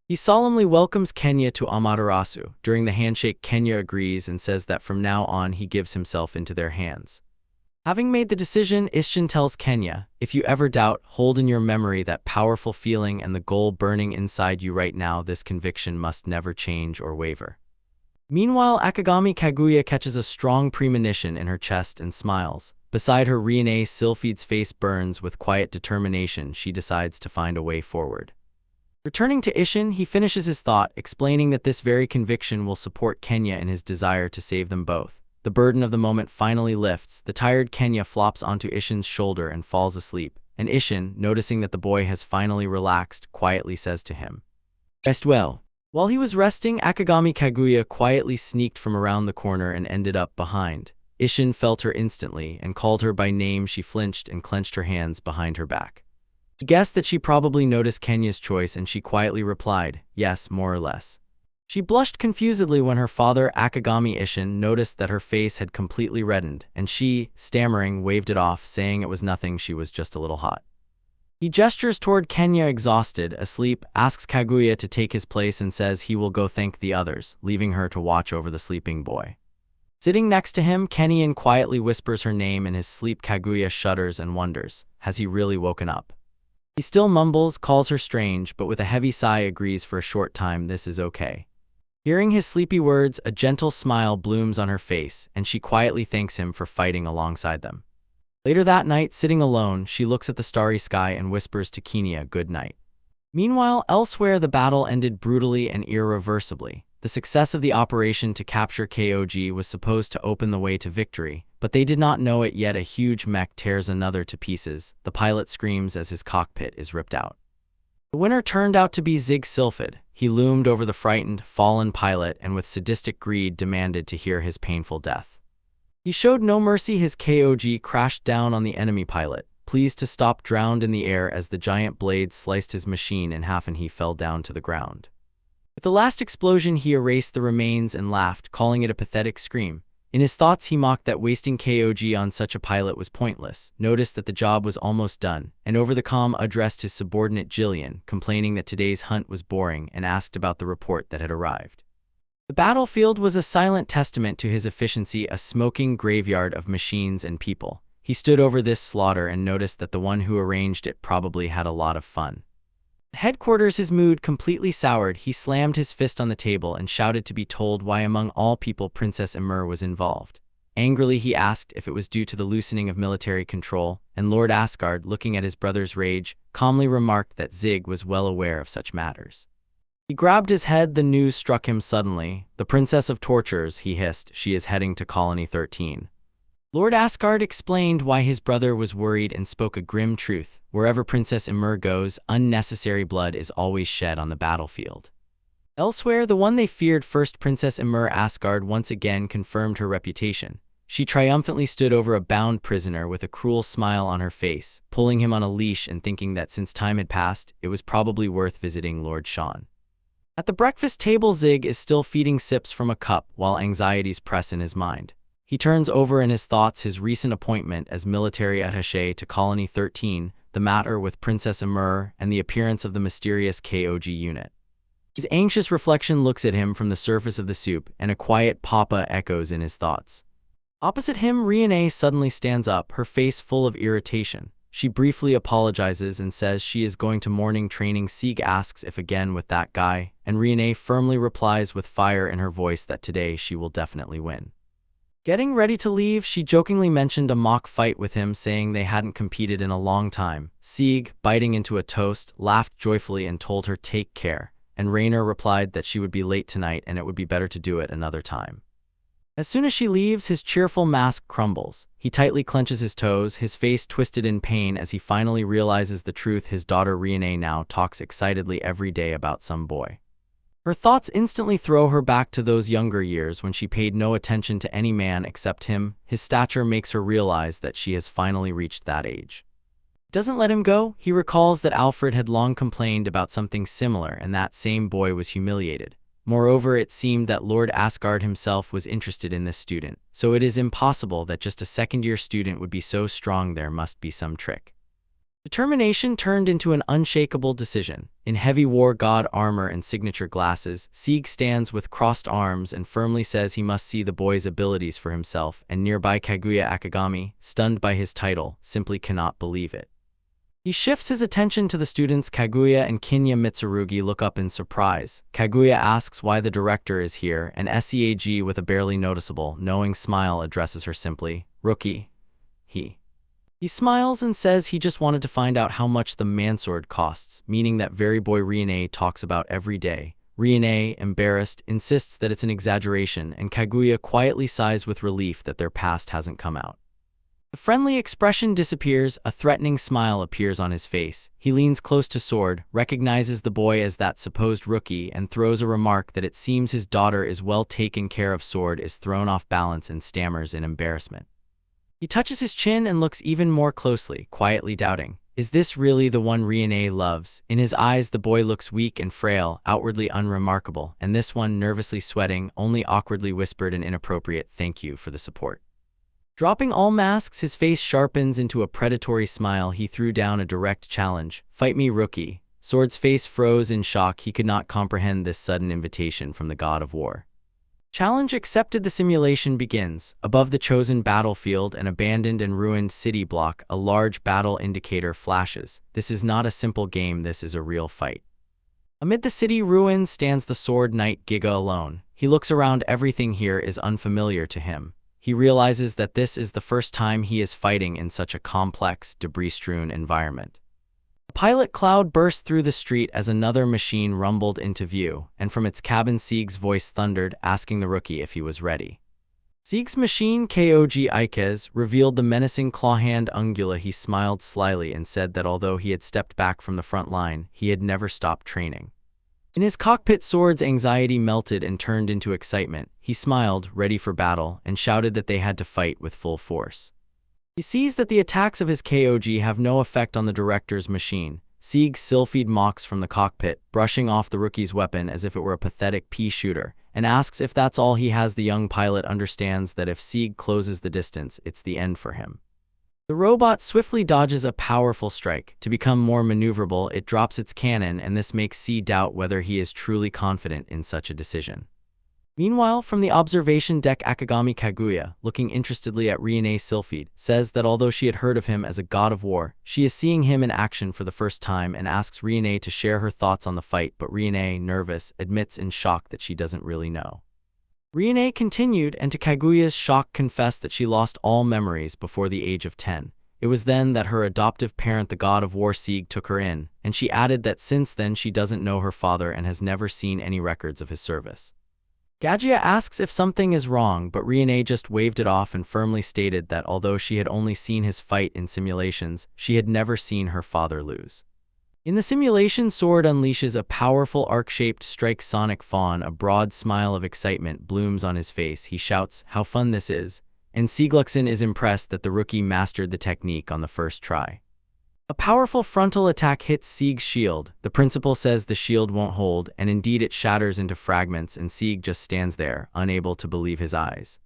He solemnly welcomes Kenya to Amaterasu. During the handshake, Kenya agrees and says that from now on he gives himself into their hands. Having made the decision, Isshin tells Kenya, if you ever doubt, hold in your memory that powerful feeling and the goal burning inside you right now. This conviction must never change or waver. Meanwhile, Akagami Kaguya catches a strong premonition in her chest and smiles. Beside her, Riene Sylphide's face burns with quiet determination. She decides to find a way forward. Returning to Isshin, he finishes his thought, explaining that this very conviction will support Kenya in his desire to save them both. The burden of the moment finally lifts. The tired Kenya flops onto Isshin's shoulder and falls asleep, and Ishin, noticing that the boy has finally relaxed, quietly says to him, "Rest well." While he was resting, Akagami Kaguya quietly sneaked from around the corner and ended up behind. Ishin felt her instantly and called her by name. She flinched and clenched her hands behind her back. He guessed that she probably noticed Kenya's choice, and she quietly replied, "Yes, more or less." She blushed confusedly when her father, Akagami Ishin, noticed that her face had completely reddened, and she, stammering, waved it off, saying it was nothing, she was just a little hot. He gestures toward Kenya, exhausted, asleep, asks Kaguya to take his place and says he will go thank the others, leaving her to watch over the sleeping boy. Sitting next to him, Kenyan quietly whispers her name in his sleep. Kaguya shudders and wonders, has he really woken up? He still mumbles, calls her strange, but with a heavy sigh agrees for a short time this is okay. Hearing his sleepy words, a gentle smile blooms on her face, and she quietly thanks him for fighting alongside them. Later that night, sitting alone, she looks at the starry sky and whispers to Kenya good night. Meanwhile, elsewhere the battle ended brutally and irreversibly. The success of the operation to capture Kog was supposed to open the way to victory, but they did not know it yet. A huge mech tears another to pieces. The pilot screams as his cockpit is ripped out. The winner turned out to be Zig Sylphid. He loomed over the frightened, fallen pilot and with sadistic greed demanded to hear his painful death. He showed no mercy. His Kog crashed down on the enemy pilot, pleased to stop, drowned in the air as the giant blade sliced his machine in half and he fell down to the ground. With the last explosion, he erased the remains and laughed, calling it a pathetic scream. In his thoughts, he mocked that wasting Kog on such a pilot was pointless, noticed that the job was almost done, and over the comm addressed his subordinate Jillian, complaining that today's hunt was boring, and asked about the report that had arrived. The battlefield was a silent testament to his efficiency, a smoking graveyard of machines and people. He stood over this slaughter and noticed that the one who arranged it probably had a lot of fun. At headquarters, his mood completely soured. He slammed his fist on the table and shouted to be told why among all people Princess Emir was involved. Angrily, he asked if it was due to the loosening of military control, and Lord Asgard, looking at his brother's rage, calmly remarked that Zig was well aware of such matters. He grabbed his head. The news struck him suddenly. "The Princess of Tortures," he hissed. "She is heading to Colony 13. Lord Asgard explained why his brother was worried and spoke a grim truth. Wherever Princess Emir goes, unnecessary blood is always shed on the battlefield. Elsewhere, the one they feared first, Princess Emir, Asgard once again confirmed her reputation. She triumphantly stood over a bound prisoner with a cruel smile on her face, pulling him on a leash and thinking that since time had passed, it was probably worth visiting Lord Sean. At the breakfast table, Zig is still feeding sips from a cup while anxieties press in his mind. He turns over in his thoughts his recent appointment as military attaché to Colony 13, the matter with Princess Emir, and the appearance of the mysterious Kog unit. His anxious reflection looks at him from the surface of the soup, and a quiet papa echoes in his thoughts. Opposite him, Riane suddenly stands up, her face full of irritation. She briefly apologizes and says she is going to morning training. Sieg asks if again with that guy, and Riane firmly replies with fire in her voice that today she will definitely win. Getting ready to leave, she jokingly mentioned a mock fight with him, saying they hadn't competed in a long time. Sieg, biting into a toast, laughed joyfully and told her take care, and Rainer replied that she would be late tonight and it would be better to do it another time. As soon as she leaves, his cheerful mask crumbles. He tightly clenches his toes, his face twisted in pain as he finally realizes the truth. His daughter Riane now talks excitedly every day about some boy. Her thoughts instantly throw her back to those younger years when she paid no attention to any man except him. His stature makes her realize that she has finally reached that age. Doesn't let him go. He recalls that Alfred had long complained about something similar, and that same boy was humiliated. Moreover, it seemed that Lord Asgard himself was interested in this student, so it is impossible that just a second-year student would be so strong. There must be some trick. Determination turned into an unshakable decision. In heavy war god armor and signature glasses, Sieg stands with crossed arms and firmly says he must see the boy's abilities for himself, and nearby Kaguya Akagami, stunned by his title, simply cannot believe it. He shifts his attention to the students. Kaguya and Kinya Mitsurugi look up in surprise. Kaguya asks why the director is here, and Seag, with a barely noticeable, knowing smile, addresses her simply, "Rookie." He smiles and says he just wanted to find out how much the mansword costs, meaning that very boy Riane talks about every day. Riane, embarrassed, insists that it's an exaggeration, and Kaguya quietly sighs with relief that their past hasn't come out. The friendly expression disappears, a threatening smile appears on his face. He leans close to Sword, recognizes the boy as that supposed rookie, and throws a remark that it seems his daughter is well taken care of. Sword is thrown off balance and stammers in embarrassment. He touches his chin and looks even more closely, quietly doubting. Is this really the one Riene loves? In his eyes, the boy looks weak and frail, outwardly unremarkable, and this one, nervously sweating, only awkwardly whispered an inappropriate "thank you" for the support. Dropping all masks, his face sharpens into a predatory smile. He threw down a direct challenge. "Fight me, rookie." Sword's face froze in shock. He could not comprehend this sudden invitation from the god of war. Challenge accepted. The simulation begins. Above the chosen battlefield, an abandoned and ruined city block, a large battle indicator flashes. This is not a simple game, this is a real fight. Amid the city ruins stands the sword knight Giga alone. He looks around. Everything here is unfamiliar to him. He realizes that this is the first time he is fighting in such a complex, debris-strewn environment. A pilot cloud burst through the street as another machine rumbled into view, and from its cabin Sieg's voice thundered, asking the rookie if he was ready. Sieg's machine, Kog Ikez, revealed the menacing claw-hand Ungula. He smiled slyly and said that although he had stepped back from the front line, he had never stopped training. In his cockpit, Sword's anxiety melted and turned into excitement. He smiled, ready for battle, and shouted that they had to fight with full force. He sees that the attacks of his Kog have no effect on the director's machine. Sieg Sylphid mocks from the cockpit, brushing off the rookie's weapon as if it were a pathetic pea shooter, and asks if that's all he has. The young pilot understands that if Sieg closes the distance, it's the end for him. The robot swiftly dodges a powerful strike. To become more maneuverable, it drops its cannon, and this makes Sieg doubt whether he is truly confident in such a decision. Meanwhile, from the observation deck, Akagami Kaguya, looking interestedly at Riene Sylphid, says that although she had heard of him as a god of war, she is seeing him in action for the first time and asks Riene to share her thoughts on the fight, but Riene, nervous, admits in shock that she doesn't really know. Riene continued, and to Kaguya's shock confessed that she lost all memories before the age of 10. It was then that her adoptive parent, the god of war Sieg, took her in, and she added that since then she doesn't know her father and has never seen any records of his service. Kaguya asks if something is wrong, but Riene just waved it off and firmly stated that although she had only seen his fight in simulations, she had never seen her father lose. In the simulation, Sword unleashes a powerful arc-shaped strike. Sonic Fawn, a broad smile of excitement blooms on his face. He shouts, "How fun this is!" And Siegluckson is impressed that the rookie mastered the technique on the first try. A powerful frontal attack hits Sieg's shield. The principal says the shield won't hold, and indeed it shatters into fragments, and Sieg just stands there, unable to believe his eyes.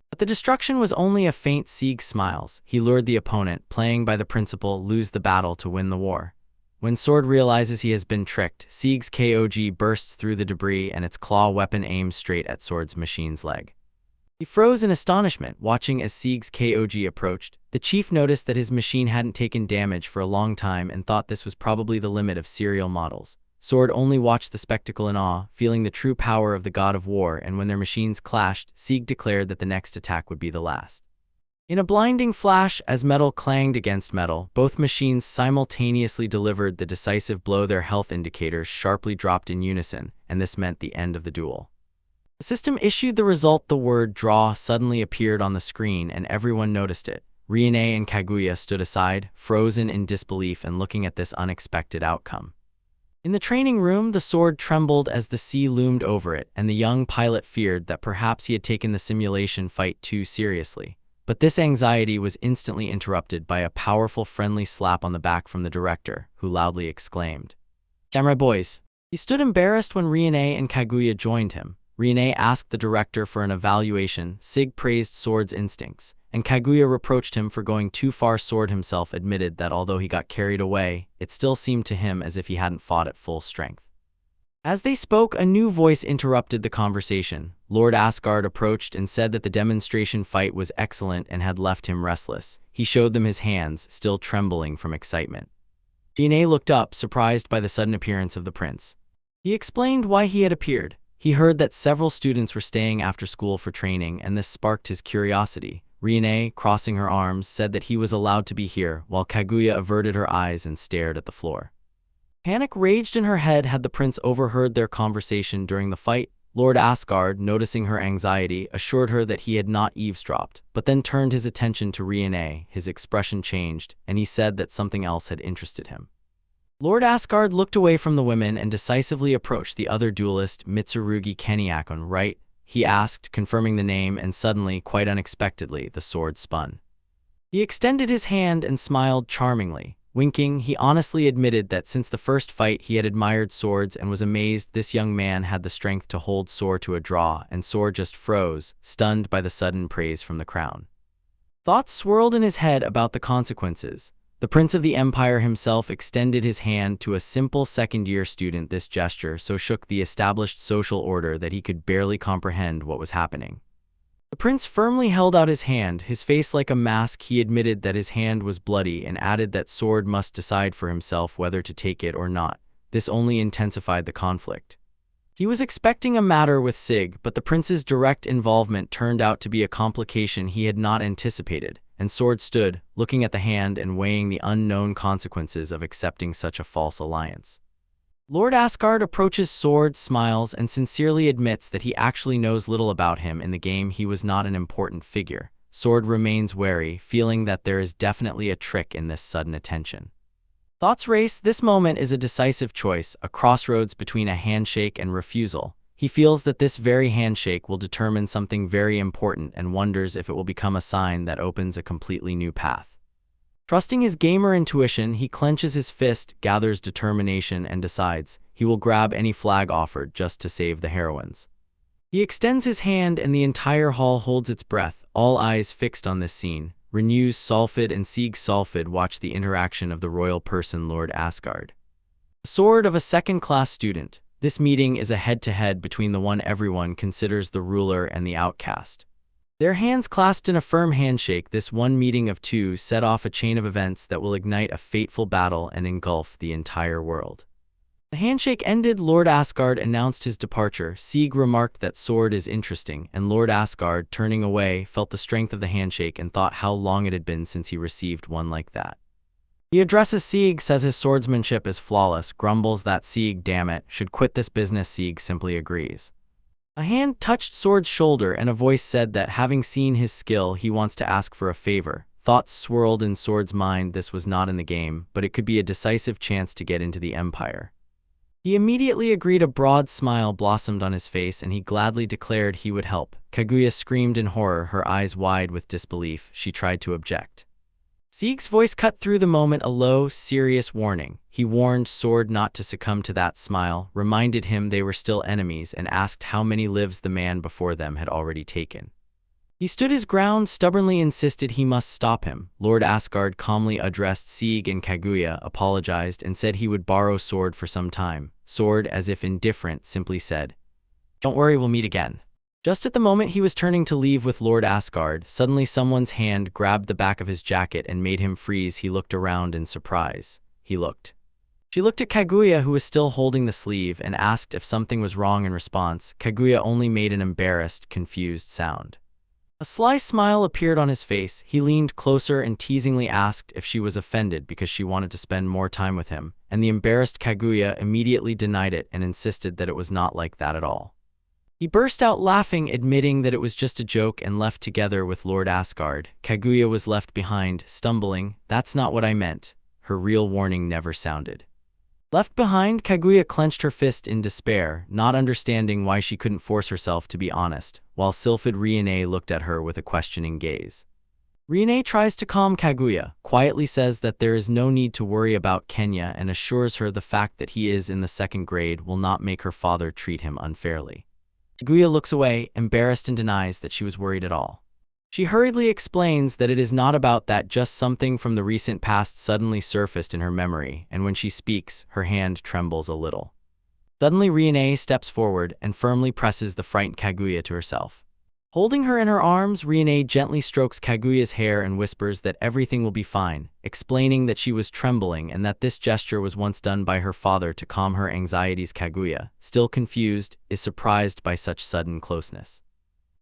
But the destruction was only a feint. Sieg smiles. He lured the opponent, playing by the principle, lose the battle to win the war. When Sword realizes he has been tricked, Sieg's Kog bursts through the debris and its claw weapon aims straight at Sword's machine's leg. He froze in astonishment, watching as Sieg's Kog approached. The chief noticed that his machine hadn't taken damage for a long time and thought this was probably the limit of serial models. Sword only watched the spectacle in awe, feeling the true power of the god of war, and when their machines clashed, Sieg declared that the next attack would be the last. In a blinding flash, as metal clanged against metal, both machines simultaneously delivered the decisive blow. Their health indicators sharply dropped in unison, and this meant the end of the duel. The system issued the result. The word "draw" suddenly appeared on the screen, and everyone noticed it. Riene and Kaguya stood aside, frozen in disbelief and looking at this unexpected outcome. In the training room, the sword trembled as the sea loomed over it, and the young pilot feared that perhaps he had taken the simulation fight too seriously. But this anxiety was instantly interrupted by a powerful friendly slap on the back from the director, who loudly exclaimed, "Camera boys!" He stood embarrassed when Riene and Kaguya joined him. Riene asked the director for an evaluation. Sieg praised Sword's instincts, and Kaguya reproached him for going too far. Sword himself admitted that although he got carried away, it still seemed to him as if he hadn't fought at full strength. As they spoke, a new voice interrupted the conversation. Lord Asgard approached and said that the demonstration fight was excellent and had left him restless. He showed them his hands, still trembling from excitement. Riene looked up, surprised by the sudden appearance of the prince. He explained why he had appeared. He heard that several students were staying after school for training, and this sparked his curiosity. Riene, crossing her arms, said that he was allowed to be here, while Kaguya averted her eyes and stared at the floor. Panic raged in her head. Had the prince overheard their conversation during the fight? Lord Asgard, noticing her anxiety, assured her that he had not eavesdropped, but then turned his attention to Riene. His expression changed, and he said that something else had interested him. Lord Asgard looked away from the women and decisively approached the other duelist, Mitsurugi Keniakon. Right? He asked, confirming the name, and suddenly, quite unexpectedly, the sword spun. He extended his hand and smiled charmingly. Winking, he honestly admitted that since the first fight he had admired swords and was amazed this young man had the strength to hold Sword to a draw, and Sword just froze, stunned by the sudden praise from the crown. Thoughts swirled in his head about the consequences. The Prince of the Empire himself extended his hand to a simple second-year student. This gesture so shook the established social order that he could barely comprehend what was happening. The prince firmly held out his hand, his face like a mask. He admitted that his hand was bloody and added that Sword must decide for himself whether to take it or not. This only intensified the conflict. He was expecting a matter with Sig, but the prince's direct involvement turned out to be a complication he had not anticipated, and Sword stood, looking at the hand and weighing the unknown consequences of accepting such a false alliance. Lord Asgard approaches Sword, smiles, and sincerely admits that he actually knows little about him. In the game, he was not an important figure. Sword remains wary, feeling that there is definitely a trick in this sudden attention. Thoughts race. This moment is a decisive choice, a crossroads between a handshake and refusal. He feels that this very handshake will determine something very important and wonders if it will become a sign that opens a completely new path. Trusting his gamer intuition, he clenches his fist, gathers determination, and decides he will grab any flag offered just to save the heroines. He extends his hand and the entire hall holds its breath, all eyes fixed on this scene. Renews Solfid and Sieg Solfid watch the interaction of the royal person Lord Asgard. The sword of a second-class student. This meeting is a head-to-head between the one everyone considers the ruler and the outcast. Their hands clasped in a firm handshake. This one meeting of two set off a chain of events that will ignite a fateful battle and engulf the entire world. The handshake ended. Lord Asgard announced his departure. Sieg remarked that Sword is interesting, and Lord Asgard, turning away, felt the strength of the handshake and thought how long it had been since he received one like that. He addresses Sieg, says his swordsmanship is flawless, grumbles that Sieg, damn it, should quit this business. Sieg simply agrees. A hand touched Sword's shoulder and a voice said that having seen his skill, he wants to ask for a favor. Thoughts swirled in Sword's mind. This was not in the game, but it could be a decisive chance to get into the Empire. He immediately agreed. A broad smile blossomed on his face and he gladly declared he would help. Kaguya screamed in horror, her eyes wide with disbelief. She tried to object. Sieg's voice cut through the moment, a low, serious warning. He warned Sword not to succumb to that smile, reminded him they were still enemies, and asked how many lives the man before them had already taken. He stood his ground, stubbornly insisted he must stop him. Lord Asgard calmly addressed Sieg and Kaguya, apologized, and said he would borrow Sword for some time. Sword, as if indifferent, simply said, "Don't worry, we'll meet again." Just at the moment he was turning to leave with Lord Asgard, suddenly someone's hand grabbed the back of his jacket and made him freeze. He looked around in surprise. She looked at Kaguya, who was still holding the sleeve, and asked if something was wrong. In response, Kaguya only made an embarrassed, confused sound. A sly smile appeared on his face. He leaned closer and teasingly asked if she was offended because she wanted to spend more time with him, and the embarrassed Kaguya immediately denied it and insisted that it was not like that at all. He burst out laughing, admitting that it was just a joke, and left together with Lord Asgard. Kaguya was left behind, stumbling, "That's not what I meant." Her real warning never sounded. Left behind, Kaguya clenched her fist in despair, not understanding why she couldn't force herself to be honest, while Sylphid Riene looked at her with a questioning gaze. Riene tries to calm Kaguya, quietly says that there is no need to worry about Kenya, and assures her the fact that he is in the second grade will not make her father treat him unfairly. Kaguya looks away, embarrassed, and denies that she was worried at all. She hurriedly explains that it is not about that, just something from the recent past suddenly surfaced in her memory, and when she speaks, her hand trembles a little. Suddenly Riene steps forward and firmly presses the frightened Kaguya to herself. Holding her in her arms, Riene gently strokes Kaguya's hair and whispers that everything will be fine, explaining that she was trembling and that this gesture was once done by her father to calm her anxieties. Kaguya, still confused, is surprised by such sudden closeness.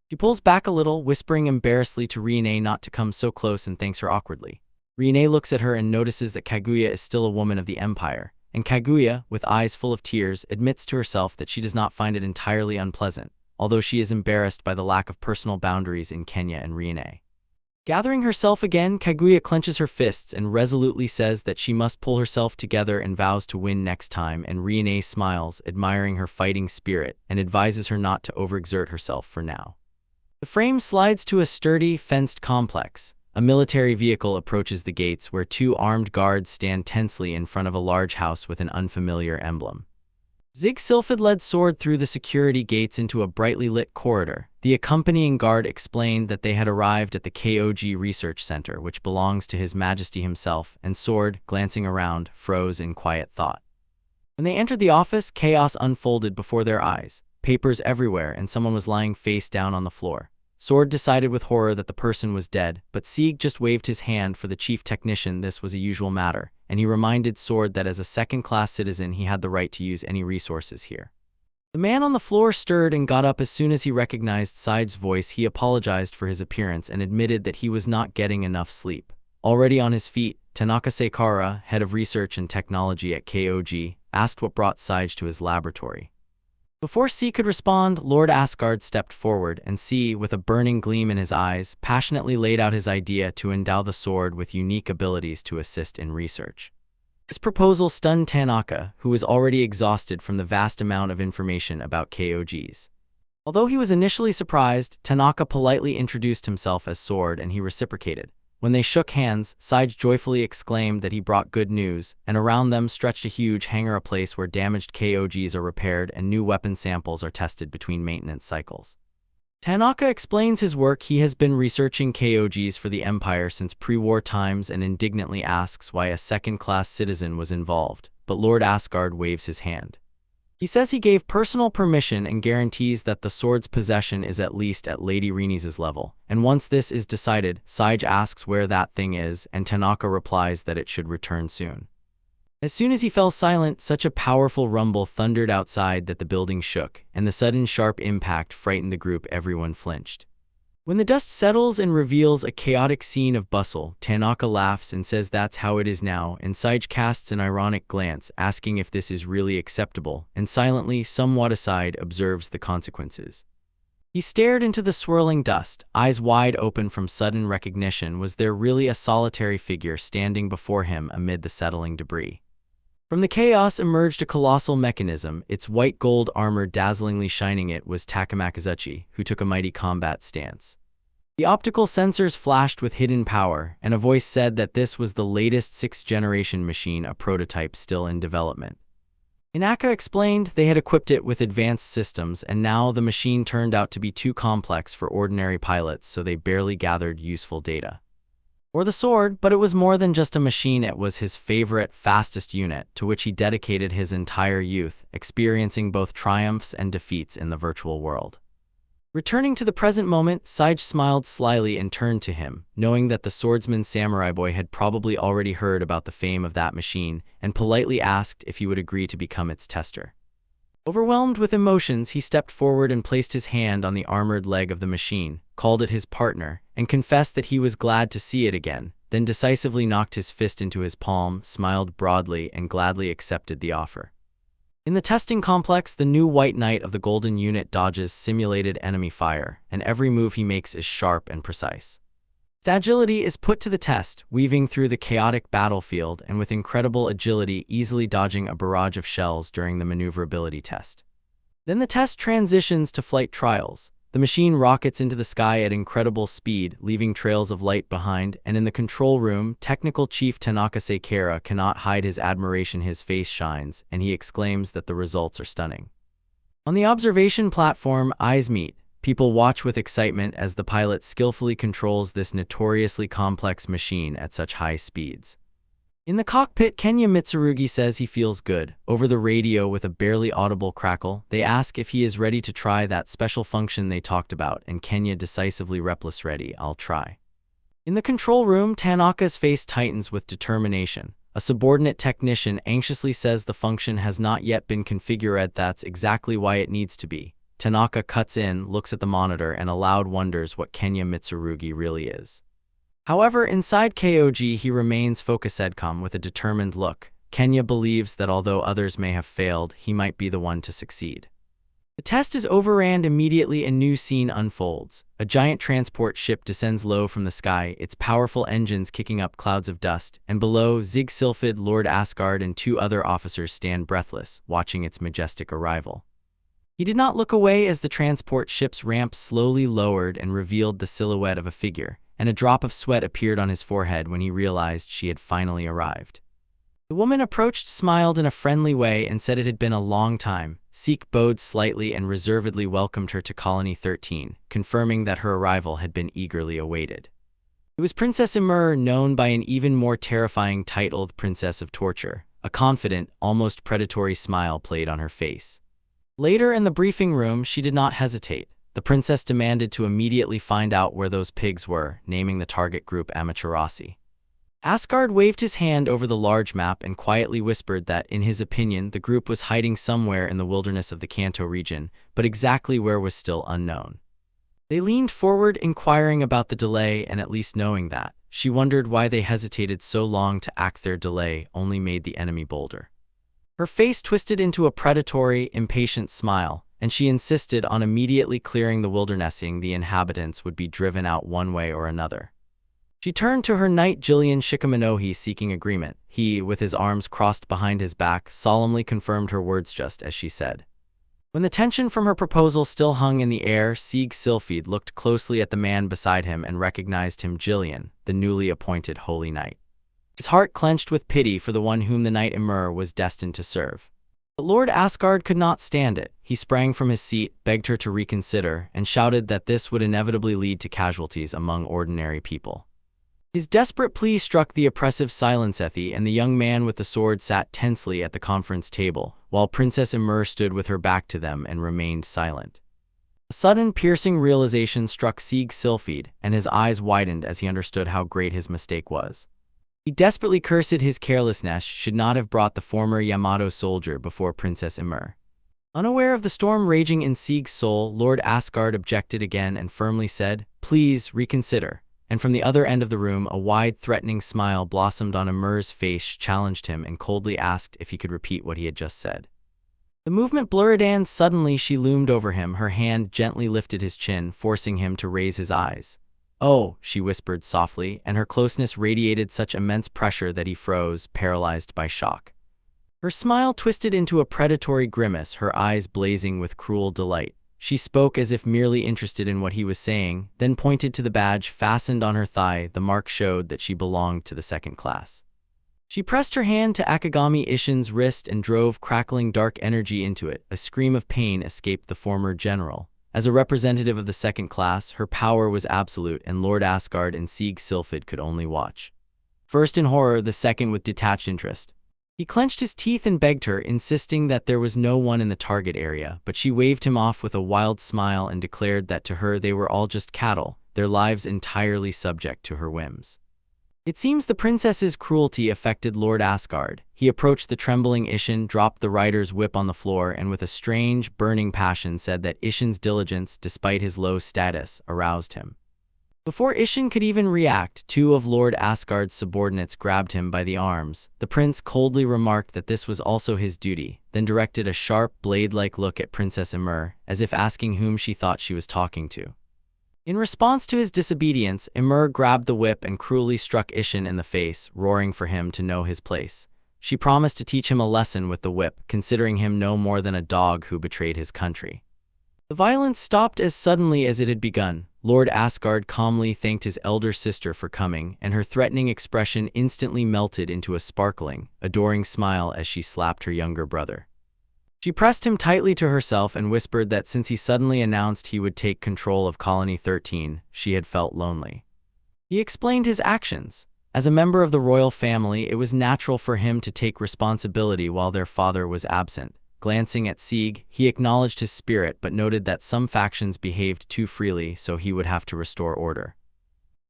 She pulls back a little, whispering embarrassedly to Riene not to come so close, and thanks her awkwardly. Riene looks at her and notices that Kaguya is still a woman of the Empire, and Kaguya, with eyes full of tears, admits to herself that she does not find it entirely unpleasant, although she is embarrassed by the lack of personal boundaries in Kenya and Riene. Gathering herself again, Kaguya clenches her fists and resolutely says that she must pull herself together and vows to win next time, and Riene smiles, admiring her fighting spirit, and advises her not to overexert herself for now. The frame slides to a sturdy, fenced complex. A military vehicle approaches the gates where two armed guards stand tensely in front of a large house with an unfamiliar emblem. Zig Sylphid led Sword through the security gates into a brightly lit corridor. The accompanying guard explained that they had arrived at the KOG Research Center, which belongs to His Majesty himself, and Sword, glancing around, froze in quiet thought. When they entered the office, chaos unfolded before their eyes. Papers everywhere, and someone was lying face down on the floor. Sword decided with horror that the person was dead, but Sieg just waved his hand for the chief technician. This was a usual matter, and he reminded Sword that as a second-class citizen he had the right to use any resources here. The man on the floor stirred and got up as soon as he recognized Sieg's voice. He apologized for his appearance and admitted that he was not getting enough sleep. Already on his feet, Tanaka Seikara, head of research and technology at KOG, asked what brought Siege to his laboratory. Before C could respond, Lord Asgard stepped forward, and C, with a burning gleam in his eyes, passionately laid out his idea to endow the sword with unique abilities to assist in research. This proposal stunned Tanaka, who was already exhausted from the vast amount of information about KOGs. Although he was initially surprised, Tanaka politely introduced himself as Sword, and he reciprocated. When they shook hands, Sage joyfully exclaimed that he brought good news, and around them stretched a huge hangar, a place where damaged KOGs are repaired and new weapon samples are tested between maintenance cycles. Tanaka explains his work. He has been researching KOGs for the Empire since pre-war times and indignantly asks why a second-class citizen was involved, but Lord Asgard waves his hand. He says he gave personal permission and guarantees that the sword's possession is at least at Lady Rini's level, and once this is decided, Sage asks where that thing is, and Tanaka replies that it should return soon. As soon as he fell silent, such a powerful rumble thundered outside that the building shook, and the sudden sharp impact frightened the group. Everyone flinched. When the dust settles and reveals a chaotic scene of bustle, Tanaka laughs and says that's how it is now, and Sage casts an ironic glance, asking if this is really acceptable, and silently, somewhat aside, observes the consequences. He stared into the swirling dust, eyes wide open from sudden recognition. Was there really a solitary figure standing before him amid the settling debris? From the chaos emerged a colossal mechanism, its white gold armor dazzlingly shining. It was Takamakazuchi, who took a mighty combat stance. The optical sensors flashed with hidden power, and a voice said that this was the latest 6th-generation machine, a prototype still in development. Inaka explained they had equipped it with advanced systems, and now the machine turned out to be too complex for ordinary pilots, so they barely gathered useful data. Or the sword, but it was more than just a machine. It was his favorite, fastest unit, to which he dedicated his entire youth, experiencing both triumphs and defeats in the virtual world. Returning to the present moment, Sage smiled slyly and turned to him, knowing that the swordsman samurai boy had probably already heard about the fame of that machine, and politely asked if he would agree to become its tester. Overwhelmed with emotions, he stepped forward and placed his hand on the armored leg of the machine, called it his partner, and confessed that he was glad to see it again, then decisively knocked his fist into his palm, smiled broadly, and gladly accepted the offer. In the testing complex, the new White Knight of the Golden Unit dodges simulated enemy fire, and every move he makes is sharp and precise. His agility is put to the test, weaving through the chaotic battlefield and with incredible agility easily dodging a barrage of shells during the maneuverability test. Then the test transitions to flight trials. The machine rockets into the sky at incredible speed, leaving trails of light behind, and in the control room, Technical Chief Tanaka Seikara cannot hide his admiration. His face shines, and he exclaims that the results are stunning. On the observation platform, eyes meet. People watch with excitement as the pilot skillfully controls this notoriously complex machine at such high speeds. In the cockpit, Kenya Mitsurugi says he feels good. Over the radio, with a barely audible crackle, they ask if he is ready to try that special function they talked about, and Kenya decisively replies, "Ready, I'll try." In the control room, Tanaka's face tightens with determination. A subordinate technician anxiously says the function has not yet been configured. That's exactly why it needs to be. Tanaka cuts in, looks at the monitor, and aloud wonders what Kenya Mitsurugi really is. However, inside KOG he remains focused with a determined look. Kenya believes that although others may have failed, he might be the one to succeed. The test is over and immediately a new scene unfolds. A giant transport ship descends low from the sky, its powerful engines kicking up clouds of dust, and below, Sylphid, Lord Asgard, and two other officers stand breathless, watching its majestic arrival. He did not look away as the transport ship's ramp slowly lowered and revealed the silhouette of a figure, and a drop of sweat appeared on his forehead when he realized she had finally arrived. The woman approached, smiled in a friendly way, and said it had been a long time. Seek bowed slightly and reservedly welcomed her to Colony 13, confirming that her arrival had been eagerly awaited. It was Princess Emir, known by an even more terrifying title, Princess of Torture. A confident, almost predatory smile played on her face. Later in the briefing room, she did not hesitate. The princess demanded to immediately find out where those pigs were, naming the target group Amaterasu. Asgard waved his hand over the large map and quietly whispered that, in his opinion, the group was hiding somewhere in the wilderness of the Kanto region, but exactly where was still unknown. They leaned forward, inquiring about the delay, and at least knowing that, she wondered why they hesitated so long to act. Their delay only made the enemy bolder. Her face twisted into a predatory, impatient smile, and she insisted on immediately clearing the wilderness. The inhabitants would be driven out one way or another. She turned to her knight Jillian Shikimanohi, seeking agreement. He, with his arms crossed behind his back, solemnly confirmed her words just as she said. When the tension from her proposal still hung in the air, Sylphid looked closely at the man beside him and recognized him, Jillian, the newly appointed Holy Knight. His heart clenched with pity for the one whom the Knight Emir was destined to serve. But Lord Asgard could not stand it. He sprang from his seat, begged her to reconsider, and shouted that this would inevitably lead to casualties among ordinary people. His desperate plea struck the oppressive silence, and the young man with the sword sat tensely at the conference table, while Princess Emir stood with her back to them and remained silent. A sudden, piercing realization struck Sylphid, and his eyes widened as he understood how great his mistake was. He desperately cursed his carelessness should not have brought the former Yamato soldier before Princess Emir. Unaware of the storm raging in Sieg's soul, Lord Asgard objected again and firmly said, "Please reconsider." And from the other end of the room, a wide, threatening smile blossomed on Emir's face, challenged him, and coldly asked if he could repeat what he had just said. The movement blurred, and suddenly she loomed over him. Her hand gently lifted his chin, forcing him to raise his eyes. "Oh," she whispered softly, and her closeness radiated such immense pressure that he froze, paralyzed by shock. Her smile twisted into a predatory grimace, her eyes blazing with cruel delight. She spoke as if merely interested in what he was saying, then pointed to the badge fastened on her thigh. The mark showed that she belonged to the second class. She pressed her hand to Akagami Ishin's wrist and drove crackling dark energy into it. A scream of pain escaped the former general. As a representative of the second class, her power was absolute, and Lord Asgard and Sylphid could only watch. First in horror, the second with detached interest. He clenched his teeth and begged her, insisting that there was no one in the target area, but she waved him off with a wild smile and declared that to her they were all just cattle, their lives entirely subject to her whims. It seems the princess's cruelty affected Lord Asgard. He approached the trembling Ishin, dropped the rider's whip on the floor, and with a strange, burning passion said that Ishin's diligence, despite his low status, aroused him. Before Ishin could even react, two of Lord Asgard's subordinates grabbed him by the arms. The prince coldly remarked that this was also his duty, then directed a sharp, blade-like look at Princess Emir, as if asking whom she thought she was talking to. In response to his disobedience, Emir grabbed the whip and cruelly struck Ishin in the face, roaring for him to know his place. She promised to teach him a lesson with the whip, considering him no more than a dog who betrayed his country. The violence stopped as suddenly as it had begun. Lord Asgard calmly thanked his elder sister for coming, and her threatening expression instantly melted into a sparkling, adoring smile as she slapped her younger brother. She pressed him tightly to herself and whispered that since he suddenly announced he would take control of Colony 13, she had felt lonely. He explained his actions. As a member of the royal family, it was natural for him to take responsibility while their father was absent. Glancing at Sieg, he acknowledged his spirit but noted that some factions behaved too freely, so he would have to restore order.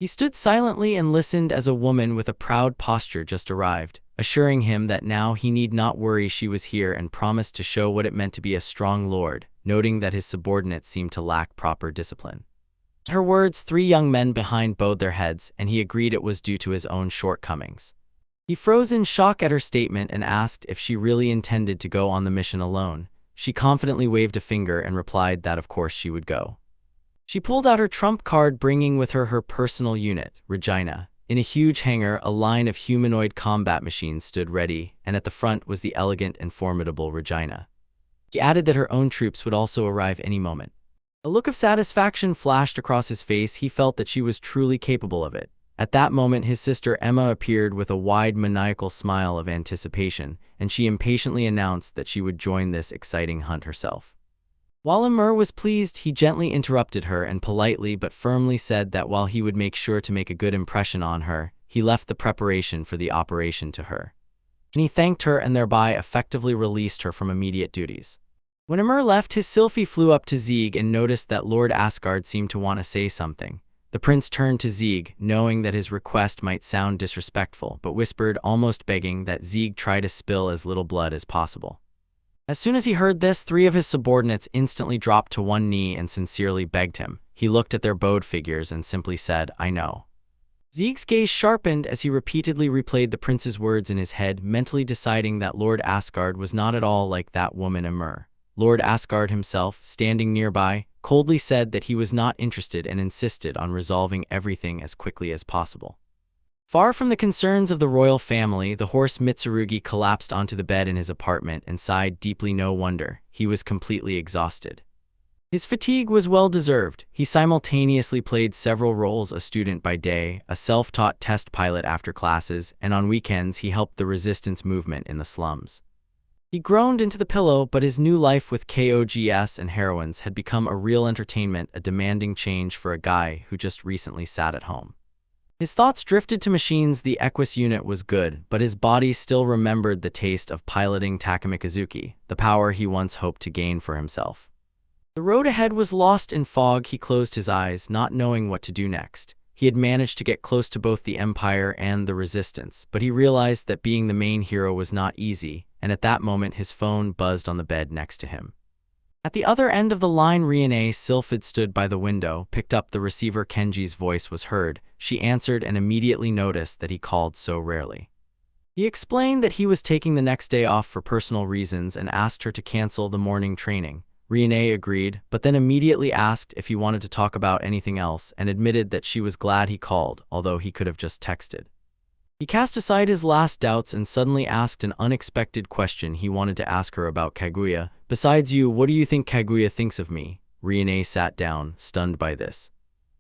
He stood silently and listened as a woman with a proud posture just arrived, assuring him that now he need not worry. She was here and promised to show what it meant to be a strong lord, noting that his subordinates seemed to lack proper discipline. At her words, three young men behind bowed their heads, and he agreed it was due to his own shortcomings. He froze in shock at her statement and asked if she really intended to go on the mission alone. She confidently waved a finger and replied that of course she would go. She pulled out her trump card, bringing with her her personal unit, Regina. In a huge hangar, a line of humanoid combat machines stood ready, and at the front was the elegant and formidable Regina. He added that her own troops would also arrive any moment. A look of satisfaction flashed across his face. He felt that she was truly capable of it. At that moment, his sister Emma appeared with a wide, maniacal smile of anticipation, and she impatiently announced that she would join this exciting hunt herself. While Emma was pleased, he gently interrupted her and politely but firmly said that while he would make sure to make a good impression on her, he left the preparation for the operation to her. And he thanked her and thereby effectively released her from immediate duties. When Emma left, his Sylphie flew up to Zieg and noticed that Lord Asgard seemed to want to say something. The prince turned to Zieg, knowing that his request might sound disrespectful, but whispered, almost begging, that Zieg try to spill as little blood as possible. As soon as he heard this, 3 of his subordinates instantly dropped to one knee and sincerely begged him. He looked at their bowed figures and simply said, "I know." Zieg's gaze sharpened as he repeatedly replayed the prince's words in his head, mentally deciding that Lord Asgard was not at all like that woman Emma. Lord Asgard himself, standing nearby, coldly said that he was not interested and insisted on resolving everything as quickly as possible. Far from the concerns of the royal family, the horse Mitsurugi collapsed onto the bed in his apartment and sighed deeply. No wonder, he was completely exhausted. His fatigue was well-deserved. He simultaneously played several roles: a student by day, a self-taught test pilot after classes, and on weekends he helped the resistance movement in the slums. He groaned into the pillow, but his new life with Kogs and Heroines had become a real entertainment, a demanding change for a guy who just recently sat at home. His thoughts drifted to machines. The Equus unit was good, but his body still remembered the taste of piloting Takamikazuki, the power he once hoped to gain for himself. The road ahead was lost in fog. He closed his eyes, not knowing what to do next. He had managed to get close to both the Empire and the Resistance, but he realized that being the main hero was not easy, and at that moment his phone buzzed on the bed next to him. At the other end of the line, Riene Sylphid stood by the window, picked up the receiver. Kenji's voice was heard. She answered and immediately noticed that he called so rarely. He explained that he was taking the next day off for personal reasons and asked her to cancel the morning training. Riene agreed, but then immediately asked if he wanted to talk about anything else and admitted that she was glad he called, although he could have just texted. He cast aside his last doubts and suddenly asked an unexpected question. He wanted to ask her about Kaguya. "Besides you, what do you think Kaguya thinks of me?" Riene sat down, stunned by this.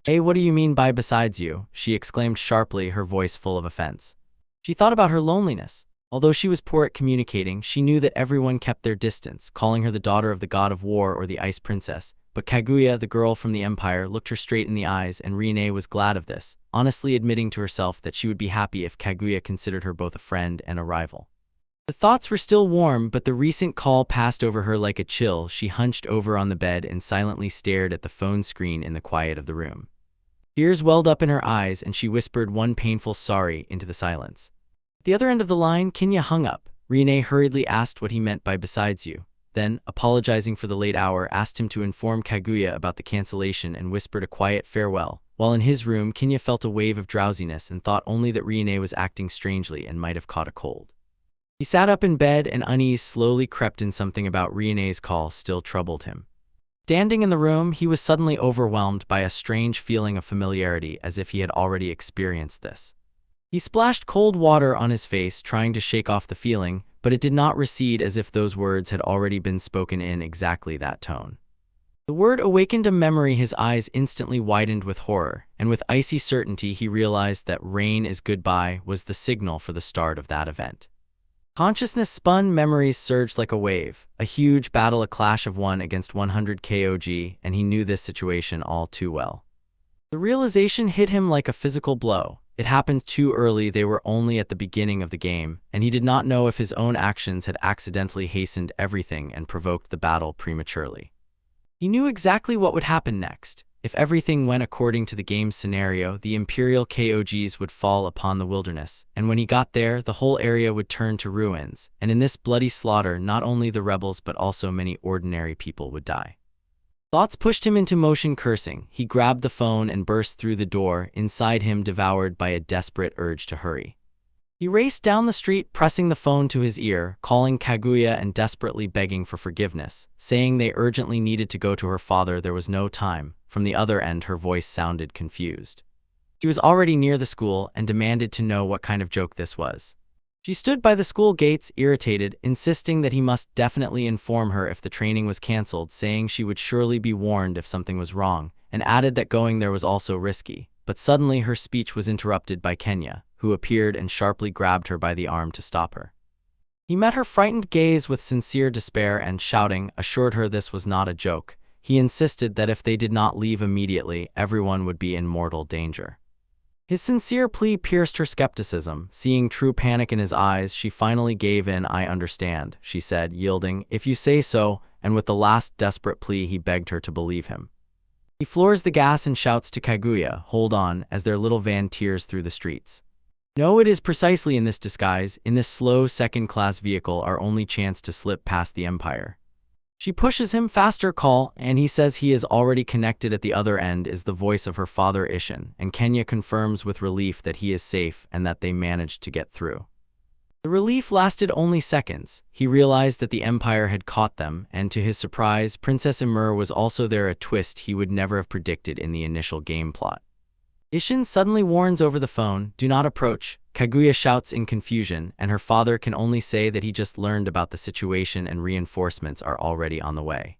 "Hey, what do you mean by besides you?" she exclaimed sharply, her voice full of offense. She thought about her loneliness. Although she was poor at communicating, she knew that everyone kept their distance, calling her the daughter of the god of war or the ice princess. But Kaguya, the girl from the Empire, looked her straight in the eyes, and Riene was glad of this, honestly admitting to herself that she would be happy if Kaguya considered her both a friend and a rival. The thoughts were still warm, but the recent call passed over her like a chill. She hunched over on the bed and silently stared at the phone screen in the quiet of the room. Tears welled up in her eyes, and she whispered one painful sorry into the silence. At the other end of the line, Kinya hung up. Riene hurriedly asked what he meant by besides you. Then, apologizing for the late hour, asked him to inform Kaguya about the cancellation and whispered a quiet farewell. While in his room, Kinya felt a wave of drowsiness and thought only that Riene was acting strangely and might have caught a cold. He sat up in bed and unease slowly crept in. Something about Riene's call still troubled him. Standing in the room, he was suddenly overwhelmed by a strange feeling of familiarity, as if he had already experienced this. He splashed cold water on his face, trying to shake off the feeling, but it did not recede, as if those words had already been spoken in exactly that tone. The word awakened a memory. His eyes instantly widened with horror, and with icy certainty he realized that "rain is goodbye" was the signal for the start of that event. Consciousness spun, memories surged like a wave. A huge battle, a clash of 1 against 100 KOG, and he knew this situation all too well. The realization hit him like a physical blow. It happened too early. They were only at the beginning of the game, and he did not know if his own actions had accidentally hastened everything and provoked the battle prematurely. He knew exactly what would happen next. If everything went according to the game's scenario, the Imperial KOGs would fall upon the wilderness, and when he got there, the whole area would turn to ruins, and in this bloody slaughter, not only the rebels but also many ordinary people would die. Thoughts pushed him into motion. Cursing, he grabbed the phone and burst through the door, inside him devoured by a desperate urge to hurry. He raced down the street, pressing the phone to his ear, calling Kaguya and desperately begging for forgiveness, saying they urgently needed to go to her father. There was no time. From the other end, her voice sounded confused. She was already near the school and demanded to know what kind of joke this was. She stood by the school gates, irritated, insisting that he must definitely inform her if the training was cancelled, saying she would surely be warned if something was wrong, and added that going there was also risky. But suddenly her speech was interrupted by Kenya, who appeared and sharply grabbed her by the arm to stop her. He met her frightened gaze with sincere despair and, shouting, assured her this was not a joke. He insisted that if they did not leave immediately, everyone would be in mortal danger. His sincere plea pierced her skepticism. Seeing true panic in his eyes, she finally gave in. I understand, she said, yielding. If you say so, and with the last desperate plea he begged her to believe him. He floors the gas and shouts to Kaguya, hold on, as their little van tears through the streets. No, it is precisely in this disguise, in this slow second-class vehicle, our only chance to slip past the Empire. She pushes him, faster, call, and he says he is already connected. At the other end is the voice of her father Ishin, and Kenya confirms with relief that he is safe and that they managed to get through. The relief lasted only seconds. He realized that the Empire had caught them, and to his surprise, Princess Emir was also there, a twist he would never have predicted in the initial game plot. Ishin suddenly warns over the phone, do not approach. Kaguya shouts in confusion, and her father can only say that he just learned about the situation and reinforcements are already on the way.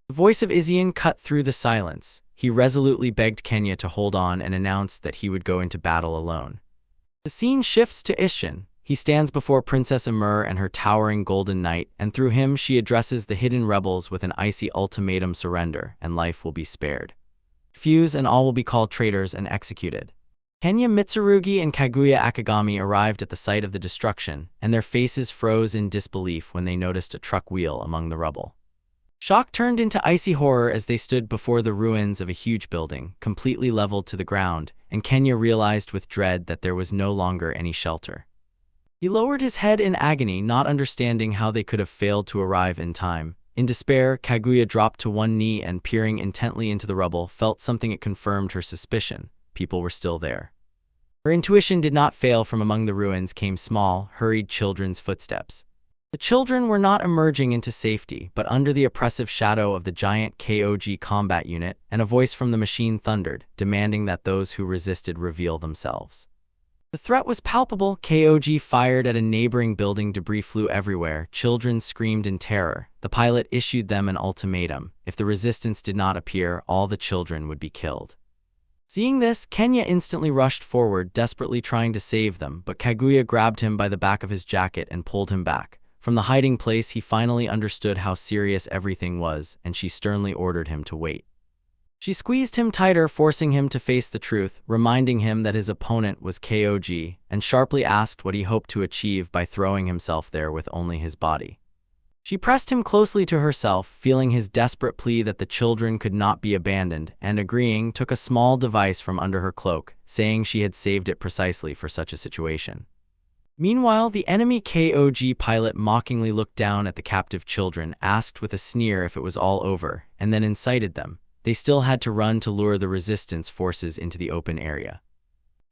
The voice of Isian cut through the silence. He resolutely begged Kenya to hold on and announced that he would go into battle alone. The scene shifts to Ishin. He stands before Princess Emir and her towering golden knight, and through him she addresses the hidden rebels with an icy ultimatum: surrender, and life will be spared. Refuse and all will be called traitors and executed. Kenya Mitsurugi and Kaguya Akagami arrived at the site of the destruction, and their faces froze in disbelief when they noticed a truck wheel among the rubble. Shock turned into icy horror as they stood before the ruins of a huge building, completely leveled to the ground, and Kenya realized with dread that there was no longer any shelter. He lowered his head in agony, not understanding how they could have failed to arrive in time. In despair, Kaguya dropped to one knee and, peering intently into the rubble, felt something. It confirmed her suspicion. People were still there. Her intuition did not fail. From among the ruins came small, hurried children's footsteps. The children were not emerging into safety, but under the oppressive shadow of the giant KOG combat unit, and a voice from the machine thundered, demanding that those who resisted reveal themselves. The threat was palpable. KOG fired at a neighboring building. Debris flew everywhere. Children screamed in terror. The pilot issued them an ultimatum. If the resistance did not appear, all the children would be killed. Seeing this, Kenya instantly rushed forward, desperately trying to save them, but Kaguya grabbed him by the back of his jacket and pulled him back. From the hiding place, he finally understood how serious everything was, and she sternly ordered him to wait. She squeezed him tighter, forcing him to face the truth, reminding him that his opponent was KOG, and sharply asked what he hoped to achieve by throwing himself there with only his body. She pressed him closely to herself, feeling his desperate plea that the children could not be abandoned, and agreeing, took a small device from under her cloak, saying she had saved it precisely for such a situation. Meanwhile, the enemy KOG pilot mockingly looked down at the captive children, asked with a sneer if it was all over, and then incited them. They still had to run to lure the resistance forces into the open area.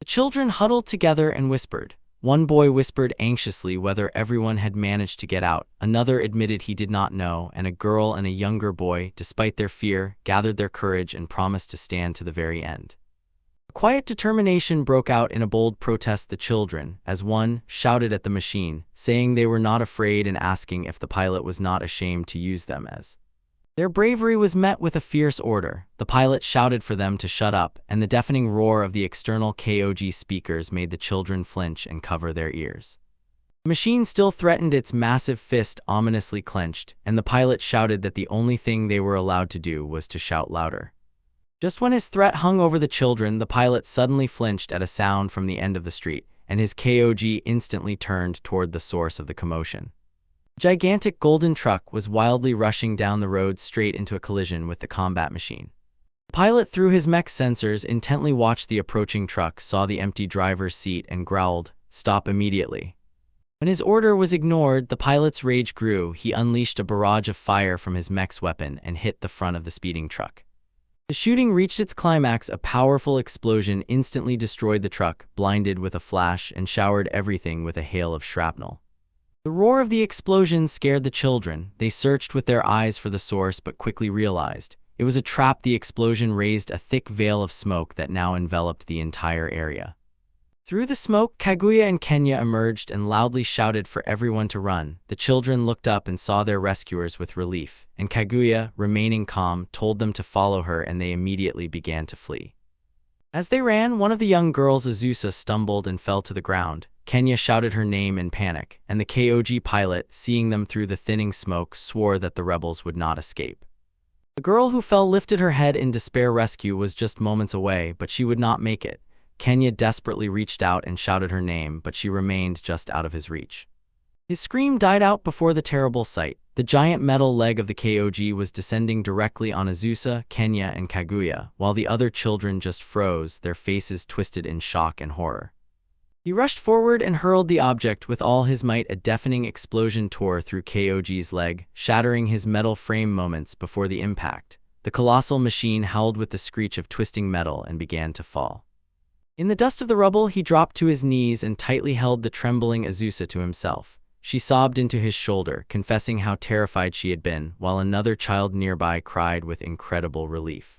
The children huddled together and whispered. One boy whispered anxiously whether everyone had managed to get out. Another admitted he did not know, and a girl and a younger boy, despite their fear, gathered their courage and promised to stand to the very end. A quiet determination broke out in a bold protest. The children, as one, shouted at the machine, saying they were not afraid and asking if the pilot was not ashamed to use them as. Their bravery was met with a fierce order. The pilot shouted for them to shut up, and the deafening roar of the external KOG speakers made the children flinch and cover their ears. The machine still threatened, its massive fist ominously clenched, and the pilot shouted that the only thing they were allowed to do was to shout louder. Just when his threat hung over the children, the pilot suddenly flinched at a sound from the end of the street, and his KOG instantly turned toward the source of the commotion. A gigantic golden truck was wildly rushing down the road straight into a collision with the combat machine. The pilot, through his mech sensors, intently watched the approaching truck, saw the empty driver's seat, and growled, "Stop immediately." When his order was ignored, the pilot's rage grew. He unleashed a barrage of fire from his mech's weapon and hit the front of the speeding truck. The shooting reached its climax. A powerful explosion instantly destroyed the truck, blinded with a flash, and showered everything with a hail of shrapnel. The roar of the explosion scared the children. They searched with their eyes for the source but quickly realized it was a trap. The explosion raised a thick veil of smoke that now enveloped the entire area. Through the smoke, Kaguya and Kenya emerged and loudly shouted for everyone to run. The children looked up and saw their rescuers with relief, and Kaguya, remaining calm, told them to follow her, and they immediately began to flee. As they ran, one of the young girls, Azusa, stumbled and fell to the ground. Kenya shouted her name in panic, and the KOG pilot, seeing them through the thinning smoke, swore that the rebels would not escape. The girl who fell lifted her head in despair. Rescue was just moments away, but she would not make it. Kenya desperately reached out and shouted her name, but she remained just out of his reach. His scream died out before the terrible sight. The giant metal leg of the KOG was descending directly on Azusa, Kenya, and Kaguya, while the other children just froze, their faces twisted in shock and horror. He rushed forward and hurled the object with all his might. A deafening explosion tore through KOG's leg, shattering his metal frame moments before the impact. The colossal machine howled with the screech of twisting metal and began to fall. In the dust of the rubble, he dropped to his knees and tightly held the trembling Azusa to himself. She sobbed into his shoulder, confessing how terrified she had been, while another child nearby cried with incredible relief.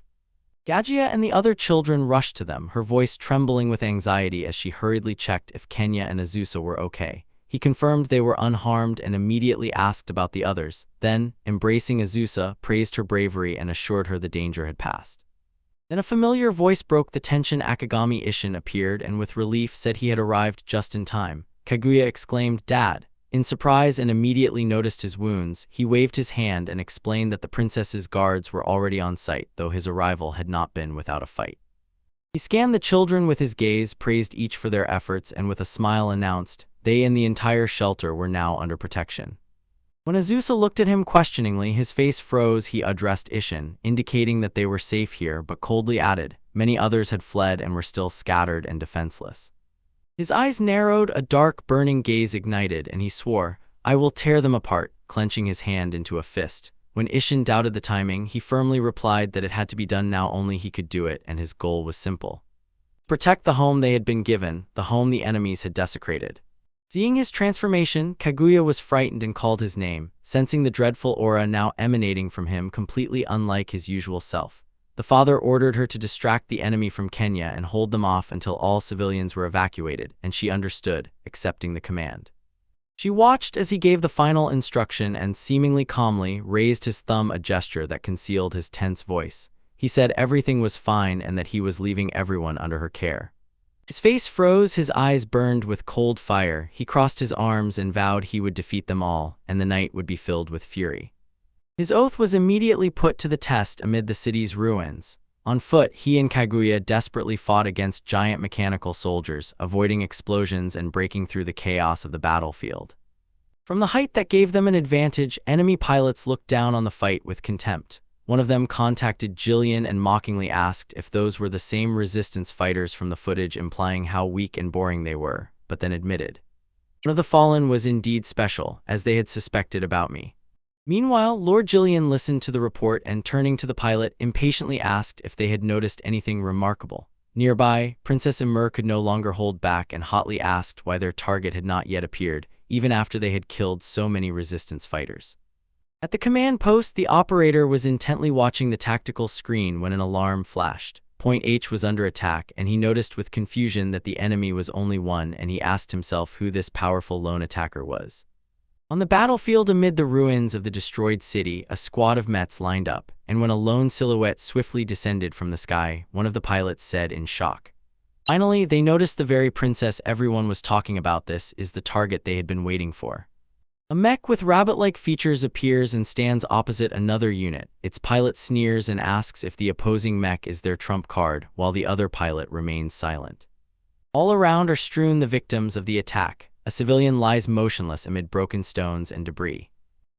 Kaguya and the other children rushed to them, her voice trembling with anxiety as she hurriedly checked if Kenya and Azusa were okay. He confirmed they were unharmed and immediately asked about the others. Then, embracing Azusa, praised her bravery and assured her the danger had passed. Then a familiar voice broke the tension. Akagami Ishin appeared and with relief said he had arrived just in time. Kaguya exclaimed, "Dad!" in surprise and immediately noticed his wounds. He waved his hand and explained that the princess's guards were already on site, though his arrival had not been without a fight. He scanned the children with his gaze, praised each for their efforts, and with a smile announced, they and the entire shelter were now under protection. When Azusa looked at him questioningly, his face froze. He addressed Ishin, indicating that they were safe here, but coldly added, many others had fled and were still scattered and defenseless. His eyes narrowed, a dark, burning gaze ignited, and he swore, "I will tear them apart," clenching his hand into a fist. When Ishin doubted the timing, he firmly replied that it had to be done now. Only he could do it, and his goal was simple: protect the home they had been given, the home the enemies had desecrated. Seeing his transformation, Kaguya was frightened and called his name, sensing the dreadful aura now emanating from him, completely unlike his usual self. The father ordered her to distract the enemy from Kenya and hold them off until all civilians were evacuated, and she understood, accepting the command. She watched as he gave the final instruction and, seemingly calmly, raised his thumb, a gesture that concealed his tense voice. He said everything was fine and that he was leaving everyone under her care. His face froze, his eyes burned with cold fire. He crossed his arms and vowed he would defeat them all, and the night would be filled with fury. His oath was immediately put to the test amid the city's ruins. On foot, he and Kaguya desperately fought against giant mechanical soldiers, avoiding explosions and breaking through the chaos of the battlefield. From the height that gave them an advantage, enemy pilots looked down on the fight with contempt. One of them contacted Jillian and mockingly asked if those were the same resistance fighters from the footage, implying how weak and boring they were, but then admitted, "One of the fallen was indeed special, as they had suspected about me." Meanwhile, Lord Jillian listened to the report and, turning to the pilot, impatiently asked if they had noticed anything remarkable. Nearby, Princess Emir could no longer hold back and hotly asked why their target had not yet appeared, even after they had killed so many resistance fighters. At the command post, the operator was intently watching the tactical screen when an alarm flashed. Point H was under attack, and he noticed with confusion that the enemy was only one, and he asked himself who this powerful lone attacker was. On the battlefield amid the ruins of the destroyed city, a squad of Mets lined up, and when a lone silhouette swiftly descended from the sky, one of the pilots said in shock. Finally, they noticed the very princess everyone was talking about. This is the target they had been waiting for. A mech with rabbit-like features appears and stands opposite another unit. Its pilot sneers and asks if the opposing mech is their trump card, while the other pilot remains silent. All around are strewn the victims of the attack. A civilian lies motionless amid broken stones and debris.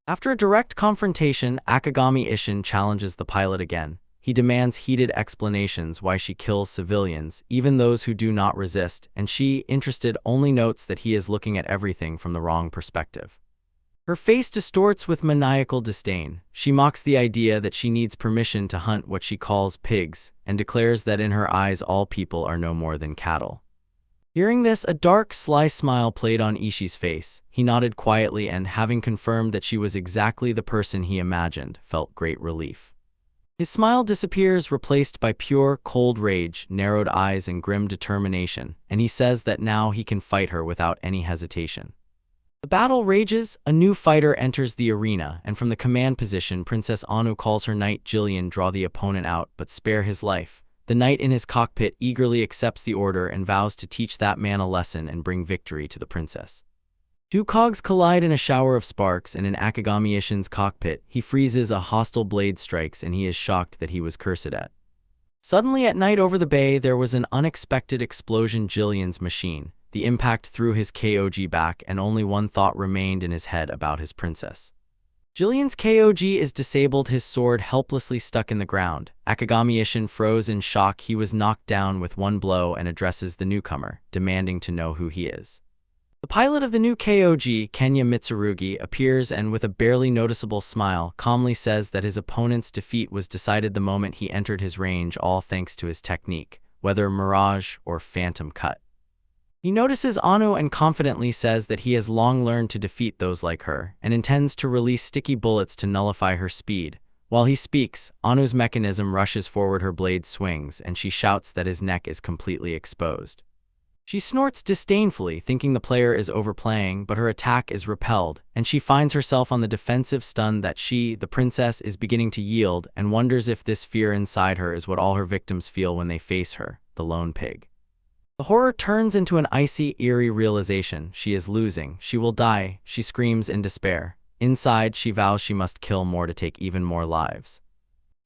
After a direct confrontation, Akagami Ishin challenges the pilot again. He demands heated explanations why she kills civilians, even those who do not resist, and she, interested, only notes that he is looking at everything from the wrong perspective. Her face distorts with maniacal disdain. She mocks the idea that she needs permission to hunt what she calls pigs, and declares that in her eyes all people are no more than cattle. Hearing this, a dark, sly smile played on Ishi's face. He nodded quietly and, having confirmed that she was exactly the person he imagined, felt great relief. His smile disappears, replaced by pure, cold rage, narrowed eyes, and grim determination, and he says that now he can fight her without any hesitation. The battle rages, a new fighter enters the arena, and from the command position, Princess Anu calls her knight Jillian draw the opponent out but spare his life. The knight in his cockpit eagerly accepts the order and vows to teach that man a lesson and bring victory to the princess. Two cogs collide in a shower of sparks, and in Akagami Ishin's cockpit, he freezes. A hostile blade strikes, and he is shocked that he was cursed at. Suddenly at night over the bay, there was an unexpected explosion. Jillian's machine. The impact threw his KOG back, and only one thought remained in his head about his princess. Jillian's KOG is disabled, his sword helplessly stuck in the ground. Akagami Ishin froze in shock. He was knocked down with one blow and addresses the newcomer, demanding to know who he is. The pilot of the new KOG, Kenya Mitsurugi, appears and with a barely noticeable smile, calmly says that his opponent's defeat was decided the moment he entered his range, all thanks to his technique, whether Mirage or Phantom Cut. He notices Anu and confidently says that he has long learned to defeat those like her, and intends to release sticky bullets to nullify her speed. While he speaks, Anu's mechanism rushes forward, her blade swings, and she shouts that his neck is completely exposed. She snorts disdainfully, thinking the player is overplaying, but her attack is repelled, and she finds herself on the defensive, stunned that she, the princess, is beginning to yield, and wonders if this fear inside her is what all her victims feel when they face her, the lone pig. The horror turns into an icy, eerie realization. She is losing. She will die. She screams in despair. Inside, she vows she must kill more to take even more lives.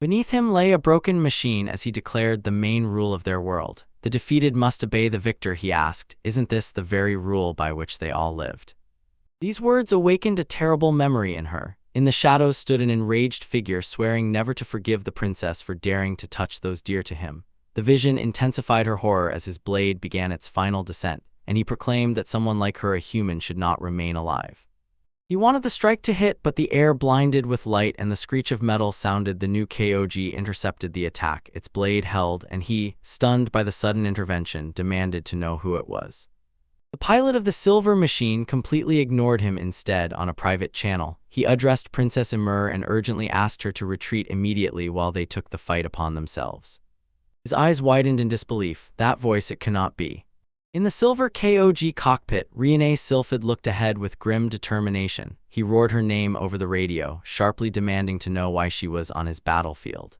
Beneath him lay a broken machine as he declared the main rule of their world. The defeated must obey the victor, he asked. Isn't this the very rule by which they all lived? These words awakened a terrible memory in her. In the shadows stood an enraged figure, swearing never to forgive the princess for daring to touch those dear to him. The vision intensified her horror as his blade began its final descent, and he proclaimed that someone like her, a human, should not remain alive. He wanted the strike to hit, but the air blinded with light and the screech of metal sounded. The new KOG intercepted the attack, its blade held, and he, stunned by the sudden intervention, demanded to know who it was. The pilot of the silver machine completely ignored him. Instead, on a private channel, he addressed Princess Emir and urgently asked her to retreat immediately while they took the fight upon themselves. His eyes widened in disbelief. That voice, it cannot be. In the silver KOG cockpit, Riene Sylphid looked ahead with grim determination. He roared her name over the radio, sharply demanding to know why she was on his battlefield.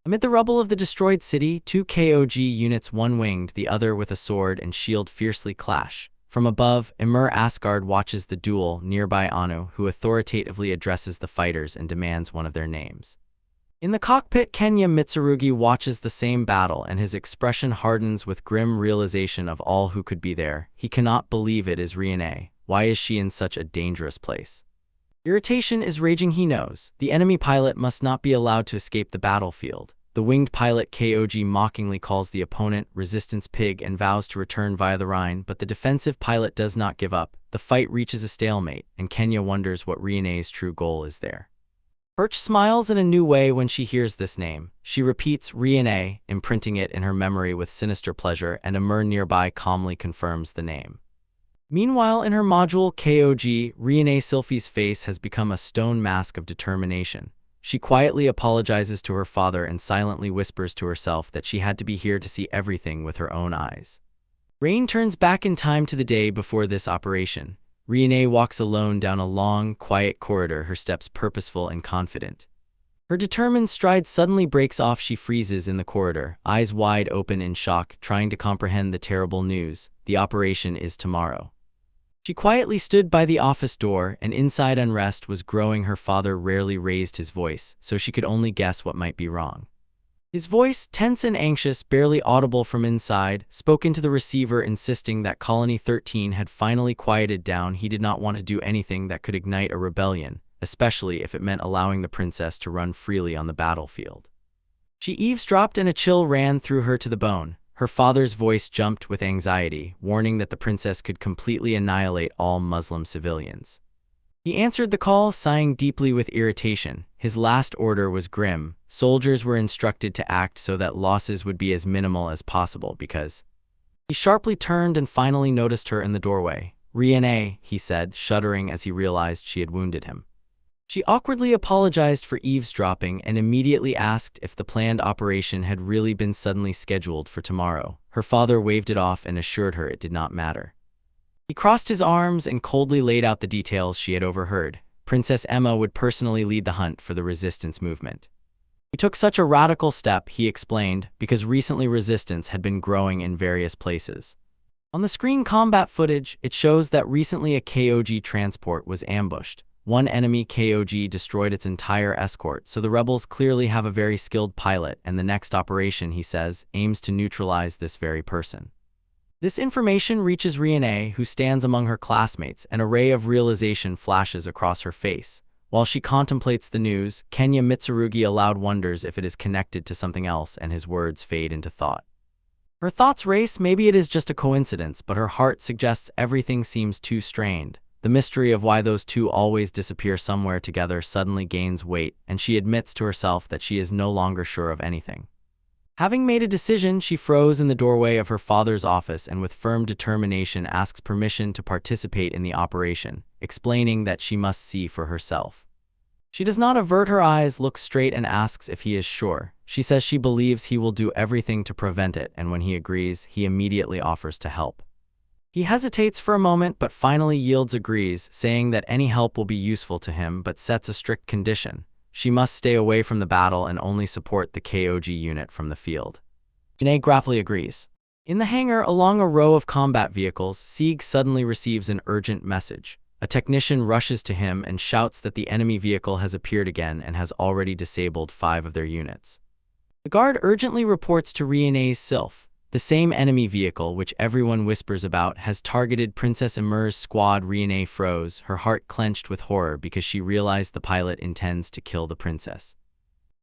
Amid the rubble of the destroyed city, two KOG units, one winged, the other with a sword and shield, fiercely clash. From above, Emir Asgard watches the duel. Nearby, Anu, who authoritatively addresses the fighters and demands one of their names. In the cockpit, Kenya Mitsurugi watches the same battle, and his expression hardens with grim realization of all who could be there. He cannot believe it is Riene. Why is she in such a dangerous place? Irritation is raging. He knows the enemy pilot must not be allowed to escape the battlefield. The winged pilot KOG mockingly calls the opponent Resistance Pig and vows to return via the Rhine, but the defensive pilot does not give up. The fight reaches a stalemate, and Kenya wonders what Riene's true goal is there. Perch smiles in a new way when she hears this name. She repeats Riene, imprinting it in her memory with sinister pleasure, and Emir nearby calmly confirms the name. Meanwhile, in her module KOG, Riene Sylphie's face has become a stone mask of determination. She quietly apologizes to her father and silently whispers to herself that she had to be here to see everything with her own eyes. Rain turns back in time to the day before this operation. Riene walks alone down a long, quiet corridor, her steps purposeful and confident. Her determined stride suddenly breaks off. She freezes in the corridor, eyes wide open in shock, trying to comprehend the terrible news. The operation is tomorrow. She quietly stood by the office door, and inside unrest was growing. Her father rarely raised his voice, so she could only guess what might be wrong. His voice, tense and anxious, barely audible from inside, spoke into the receiver, insisting that Colony 13 had finally quieted down. He did not want to do anything that could ignite a rebellion, especially if it meant allowing the princess to run freely on the battlefield. She eavesdropped, and a chill ran through her to the bone. Her father's voice jumped with anxiety, warning that the princess could completely annihilate all Muslim civilians. He answered the call, sighing deeply with irritation. His last order was grim. Soldiers were instructed to act so that losses would be as minimal as possible because... He sharply turned and finally noticed her in the doorway. "Riene," he said, shuddering as he realized she had wounded him. She awkwardly apologized for eavesdropping and immediately asked if the planned operation had really been suddenly scheduled for tomorrow. Her father waved it off and assured her it did not matter. He crossed his arms and coldly laid out the details she had overheard. Princess Emma would personally lead the hunt for the resistance movement. He took such a radical step, he explained, because recently resistance had been growing in various places. On the screen combat footage, it shows that recently a KOG transport was ambushed. One enemy KOG destroyed its entire escort, so the rebels clearly have a very skilled pilot, and the next operation, he says, aims to neutralize this very person. This information reaches Riene, who stands among her classmates. An array of realization flashes across her face. While she contemplates the news, Kenya Mitsurugi aloud wonders if it is connected to something else, and his words fade into thought. Her thoughts race. Maybe it is just a coincidence, but her heart suggests everything seems too strained. The mystery of why those two always disappear somewhere together suddenly gains weight, and she admits to herself that she is no longer sure of anything. Having made a decision, she froze in the doorway of her father's office and with firm determination asks permission to participate in the operation, explaining that she must see for herself. She does not avert her eyes, looks straight and asks if he is sure. She says she believes he will do everything to prevent it, and when he agrees, he immediately offers to help. He hesitates for a moment but finally yields, agrees, saying that any help will be useful to him but sets a strict condition. She must stay away from the battle and only support the KOG unit from the field. Riene gruffly agrees. In the hangar, along a row of combat vehicles, Sieg suddenly receives an urgent message. A technician rushes to him and shouts that the enemy vehicle has appeared again and has already disabled 5 of their units. The guard urgently reports to Riene's Sylph. The same enemy vehicle, which everyone whispers about, has targeted Princess Emer's squad. Riene froze, her heart clenched with horror because she realized the pilot intends to kill the princess.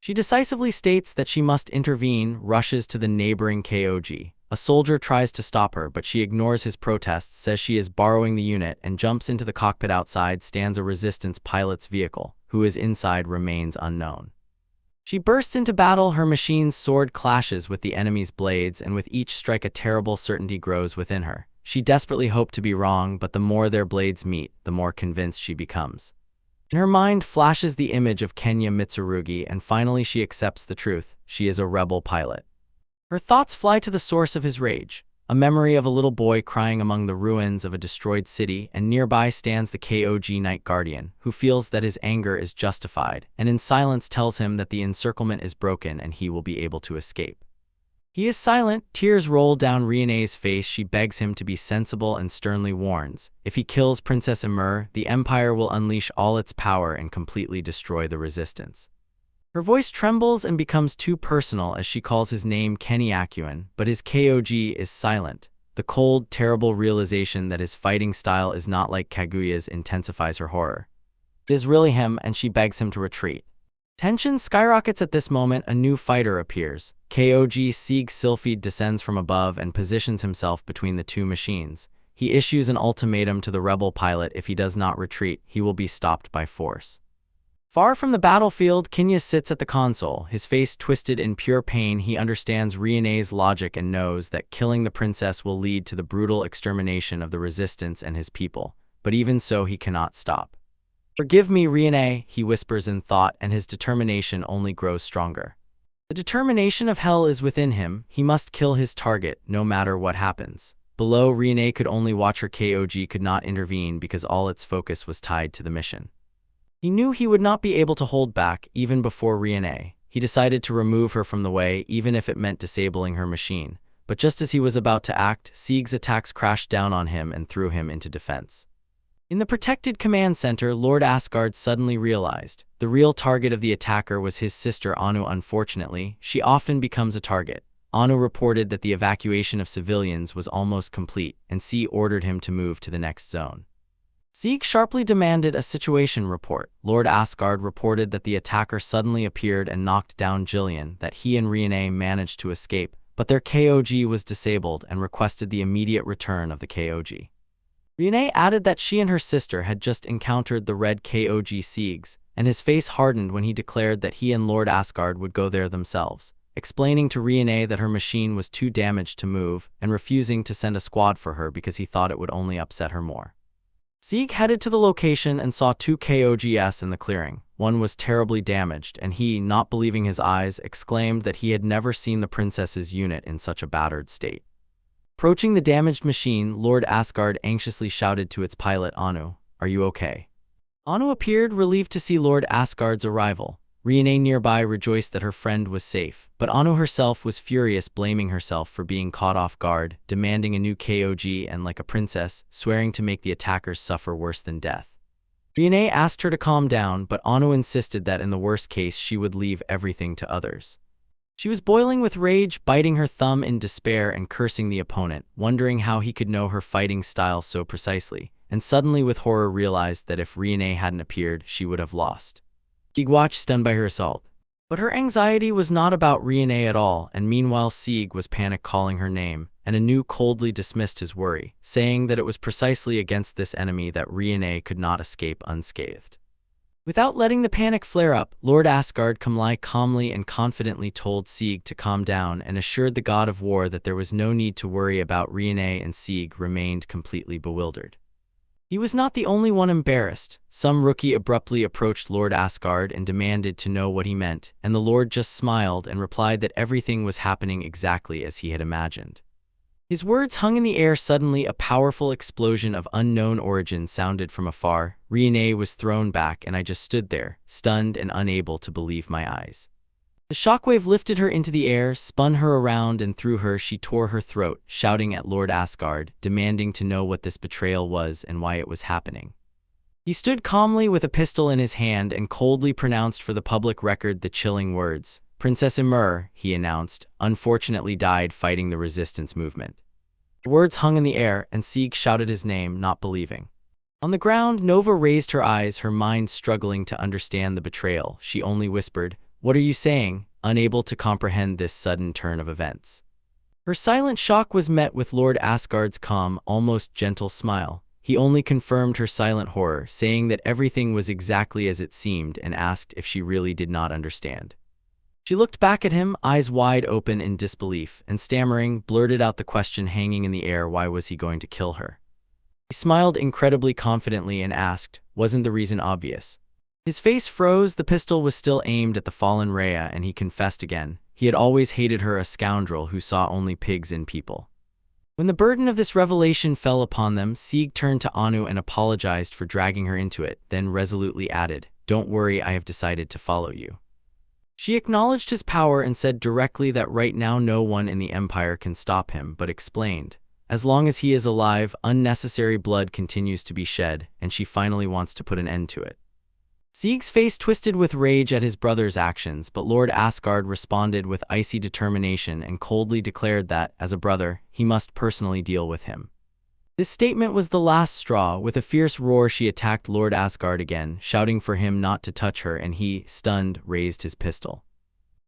She decisively states that she must intervene, rushes to the neighboring KOG. A soldier tries to stop her, but she ignores his protests, says she is borrowing the unit, and jumps into the cockpit. Outside stands a resistance pilot's vehicle. Who is inside remains unknown. She bursts into battle. Her machine's sword clashes with the enemy's blades, and with each strike a terrible certainty grows within her. She desperately hoped to be wrong, but the more their blades meet, the more convinced she becomes. In her mind flashes the image of Kenya Mitsurugi, and finally she accepts the truth. She is a rebel pilot. Her thoughts fly to the source of his rage, a memory of a little boy crying among the ruins of a destroyed city, and nearby stands the KOG Night Guardian, who feels that his anger is justified, and in silence tells him that the encirclement is broken and he will be able to escape. He is silent, tears roll down Riene's face. She begs him to be sensible and sternly warns, if he kills Princess Emer, the Empire will unleash all its power and completely destroy the resistance. Her voice trembles and becomes too personal as she calls his name Kenny Akuan, but his KOG is silent. The cold, terrible realization that his fighting style is not like Kaguya's intensifies her horror. It is really him, and she begs him to retreat. Tension skyrockets at this moment. A new fighter appears. KOG Sieg Sylphide descends from above and positions himself between the two machines. He issues an ultimatum to the rebel pilot. If he does not retreat, he will be stopped by force. Far from the battlefield, Kenya sits at the console, his face twisted in pure pain. He understands Riene's logic and knows that killing the princess will lead to the brutal extermination of the resistance and his people, but even so he cannot stop. "Forgive me, Riene," he whispers in thought, and his determination only grows stronger. The determination of hell is within him. He must kill his target, no matter what happens. Below, Riene could only watch. Her KOG could not intervene because all its focus was tied to the mission. He knew he would not be able to hold back, even before Riene. He decided to remove her from the way, even if it meant disabling her machine. But just as he was about to act, Sieg's attacks crashed down on him and threw him into defense. In the protected command center, Lord Asgard suddenly realized the real target of the attacker was his sister Anu. Unfortunately, she often becomes a target. Anu reported that the evacuation of civilians was almost complete, and Sieg ordered him to move to the next zone. Sieg sharply demanded a situation report. Lord Asgard reported that the attacker suddenly appeared and knocked down Jillian, that he and Riene managed to escape, but their KOG was disabled, and requested the immediate return of the KOG. Riene added that she and her sister had just encountered the red Kog Siegs, and his face hardened when he declared that he and Lord Asgard would go there themselves, explaining to Riene that her machine was too damaged to move and refusing to send a squad for her because he thought it would only upset her more. Sieg headed to the location and saw two KOGs in the clearing. One was terribly damaged, and he, not believing his eyes, exclaimed that he had never seen the princess's unit in such a battered state. Approaching the damaged machine, Lord Asgard anxiously shouted to its pilot, Anu, "Are you okay?" Anu appeared, relieved to see Lord Asgard's arrival. Riene nearby rejoiced that her friend was safe, but Anu herself was furious, blaming herself for being caught off guard, demanding a new KOG and, like a princess, swearing to make the attackers suffer worse than death. Riene asked her to calm down, but Anu insisted that in the worst case she would leave everything to others. She was boiling with rage, biting her thumb in despair and cursing the opponent, wondering how he could know her fighting style so precisely, and suddenly with horror realized that if Riene hadn't appeared, she would have lost. Sieg watched, stunned by her assault. But her anxiety was not about Riene at all, and meanwhile Sieg was panic calling her name, and Anu coldly dismissed his worry, saying that it was precisely against this enemy that Riene could not escape unscathed. Without letting the panic flare up, Lord Asgard calmly and confidently told Sieg to calm down and assured the god of war that there was no need to worry about Riene, and Sieg remained completely bewildered. He was not the only one embarrassed. Some rookie abruptly approached Lord Asgard and demanded to know what he meant, and the Lord just smiled and replied that everything was happening exactly as he had imagined. His words hung in the air. Suddenly, a powerful explosion of unknown origin sounded from afar. Riene was thrown back, and I just stood there, stunned and unable to believe my eyes. The shockwave lifted her into the air, spun her around, and through her she tore her throat, shouting at Lord Asgard, demanding to know what this betrayal was and why it was happening. He stood calmly with a pistol in his hand and coldly pronounced for the public record the chilling words. "Princess Ymir," he announced, "unfortunately died fighting the resistance movement." The words hung in the air, and Sieg shouted his name, not believing. On the ground, Nova raised her eyes, her mind struggling to understand the betrayal. She only whispered, "What are you saying?" unable to comprehend this sudden turn of events. Her silent shock was met with Lord Asgard's calm, almost gentle smile. He only confirmed her silent horror, saying that everything was exactly as it seemed, and asked if she really did not understand. She looked back at him, eyes wide open in disbelief, and stammering, blurted out the question hanging in the air: why was he going to kill her? He smiled incredibly confidently and asked, "Wasn't the reason obvious?" His face froze. The pistol was still aimed at the fallen Rhea, and he confessed again. He had always hated her, a scoundrel who saw only pigs in people. When the burden of this revelation fell upon them, Sieg turned to Anu and apologized for dragging her into it, then resolutely added, "Don't worry, I have decided to follow you." She acknowledged his power and said directly that right now no one in the Empire can stop him, but explained, as long as he is alive, unnecessary blood continues to be shed, and she finally wants to put an end to it. Sieg's face twisted with rage at his brother's actions, but Lord Asgard responded with icy determination and coldly declared that, as a brother, he must personally deal with him. This statement was the last straw. With a fierce roar she attacked Lord Asgard again, shouting for him not to touch her, and he, stunned, raised his pistol.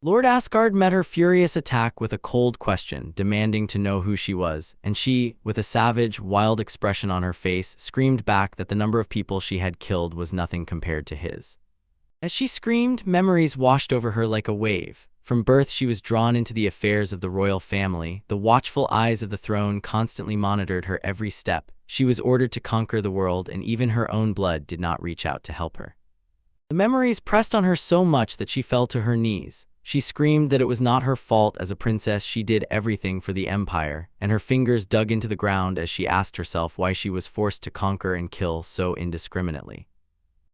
Lord Asgard met her furious attack with a cold question, demanding to know who she was, and she, with a savage, wild expression on her face, screamed back that the number of people she had killed was nothing compared to his. As she screamed, memories washed over her like a wave. From birth she was drawn into the affairs of the royal family. The watchful eyes of the throne constantly monitored her every step. She was ordered to conquer the world, and even her own blood did not reach out to help her. The memories pressed on her so much that she fell to her knees. She screamed that it was not her fault. As a princess, she did everything for the Empire, and her fingers dug into the ground as she asked herself why she was forced to conquer and kill so indiscriminately.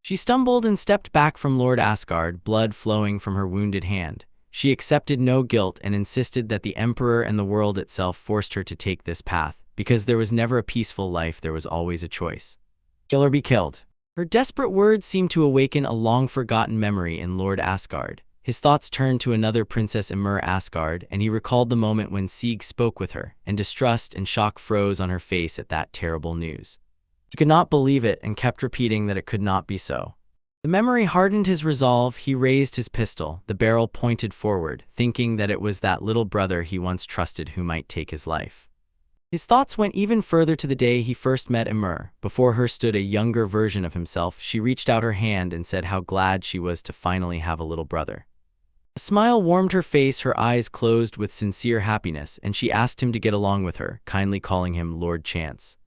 She stumbled and stepped back from Lord Asgard, blood flowing from her wounded hand. She accepted no guilt and insisted that the Emperor and the world itself forced her to take this path, because there was never a peaceful life, there was always a choice. Kill or be killed. Her desperate words seemed to awaken a long-forgotten memory in Lord Asgard. His thoughts turned to another Princess Ymir Asgard, and he recalled the moment when Sieg spoke with her, and distrust and shock froze on her face at that terrible news. He could not believe it and kept repeating that it could not be so. The memory hardened his resolve. He raised his pistol, the barrel pointed forward, thinking that it was that little brother he once trusted who might take his life. His thoughts went even further to the day he first met Emir. Before her stood a younger version of himself. She reached out her hand and said how glad she was to finally have a little brother. A smile warmed her face, her eyes closed with sincere happiness, and she asked him to get along with her, kindly calling him Lord Chance.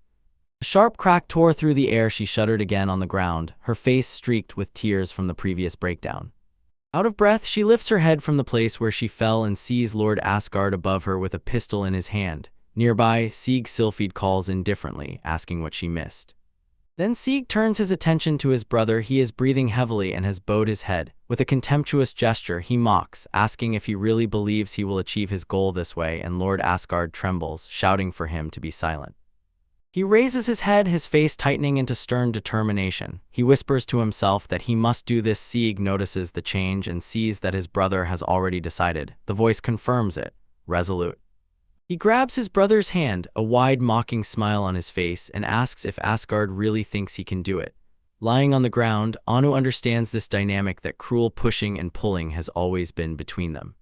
A sharp crack tore through the air. She shuddered again on the ground, her face streaked with tears from the previous breakdown. Out of breath, she lifts her head from the place where she fell and sees Lord Asgard above her with a pistol in his hand. Nearby, Sieg Sylphid calls indifferently, asking what she missed. Then Sieg turns his attention to his brother. He is breathing heavily and has bowed his head. With a contemptuous gesture, he mocks, asking if he really believes he will achieve his goal this way, and Lord Asgard trembles, shouting for him to be silent. He raises his head, his face tightening into stern determination. He whispers to himself that he must do this. Sieg notices the change and sees that his brother has already decided. The voice confirms it, resolute. He grabs his brother's hand, a wide mocking smile on his face, and asks if Asgard really thinks he can do it. Lying on the ground, Anu understands this dynamic, that cruel pushing and pulling has always been between them.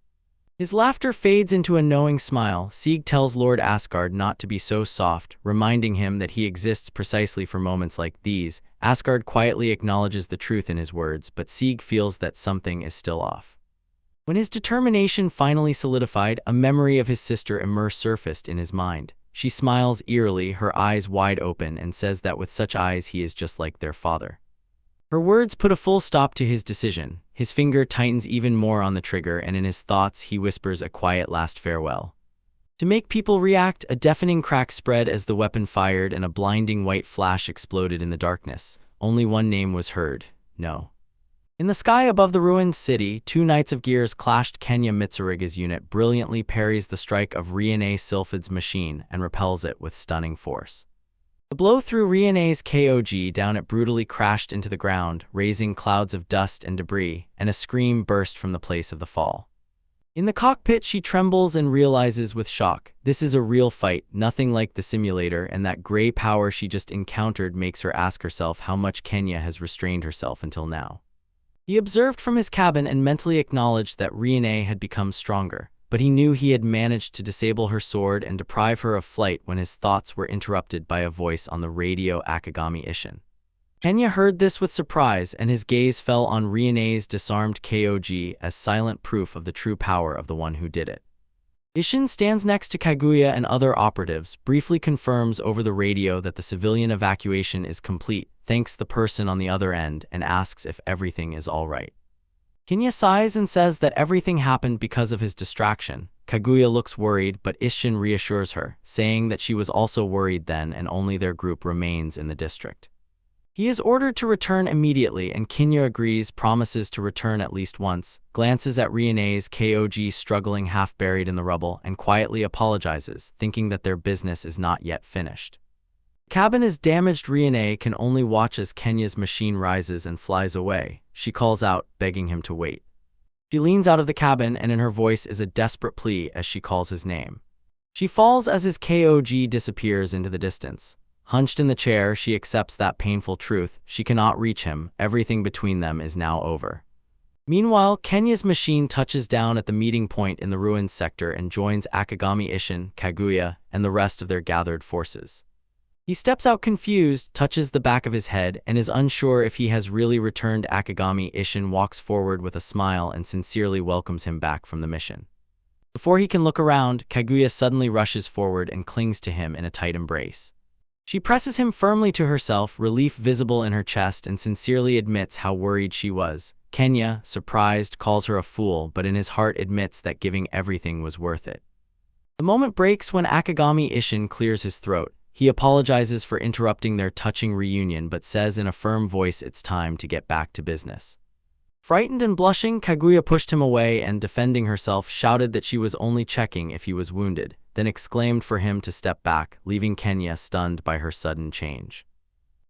His laughter fades into a knowing smile. Sieg tells Lord Asgard not to be so soft, reminding him that he exists precisely for moments like these. Asgard quietly acknowledges the truth in his words, but Sieg feels that something is still off. When his determination finally solidified, a memory of his sister Emir surfaced in his mind. She smiles eerily, her eyes wide open, and says that with such eyes he is just like their father. Her words put a full stop to his decision. His finger tightens even more on the trigger, and in his thoughts he whispers a quiet last farewell. To make people react, a deafening crack spread as the weapon fired, and a blinding white flash exploded in the darkness. Only one name was heard: no. In the sky above the ruined city, two Knights of Gears clashed. Kenya Mitsurugi's unit brilliantly parries the strike of Reincarnated Sylphid's machine and repels it with stunning force. The blow threw Reincarnated's KOG down. It brutally crashed into the ground, raising clouds of dust and debris, and a scream burst from the place of the fall. In the cockpit, she trembles and realizes with shock, this is a real fight, nothing like the simulator, and that gray power she just encountered makes her ask herself how much Kenya has restrained herself until now. He observed from his cabin and mentally acknowledged that Reincarnated had become stronger, but he knew he had managed to disable her sword and deprive her of flight when his thoughts were interrupted by a voice on the radio: Akagami Ishin. Kenya heard this with surprise, and his gaze fell on Reincarnated's disarmed KOG as silent proof of the true power of the one who did it. Ishin stands next to Kaguya and other operatives, briefly confirms over the radio that the civilian evacuation is complete, thanks the person on the other end, and asks if everything is all right. Kenya sighs and says that everything happened because of his distraction. Kaguya looks worried, but Ishin reassures her, saying that she was also worried then and only their group remains in the district. He is ordered to return immediately, and Kenya agrees, promises to return at least once, glances at Reincarnated's KOG struggling half buried in the rubble, and quietly apologizes, thinking that their business is not yet finished. Cabin is damaged. Reincarnated can only watch as Kenya's machine rises and flies away. She calls out, begging him to wait. She leans out of the cabin, and in her voice is a desperate plea as she calls his name. She falls as his KOG disappears into the distance. Hunched in the chair, she accepts that painful truth: she cannot reach him. Everything between them is now over. Meanwhile, Kenya's machine touches down at the meeting point in the ruined sector and joins Akagami Ishin, Kaguya, and the rest of their gathered forces. He steps out confused, touches the back of his head, and is unsure if he has really returned. Akagami Ishin walks forward with a smile and sincerely welcomes him back from the mission. Before he can look around, Kaguya suddenly rushes forward and clings to him in a tight embrace. She presses him firmly to herself, relief visible in her chest, and sincerely admits how worried she was. Kenya, surprised, calls her a fool, but in his heart admits that giving everything was worth it. The moment breaks when Akagami Ishin clears his throat. He apologizes for interrupting their touching reunion, but says in a firm voice it's time to get back to business. Frightened and blushing, Kaguya pushed him away and, defending herself, shouted that she was only checking if he was wounded, then exclaimed for him to step back, leaving Kenya stunned by her sudden change.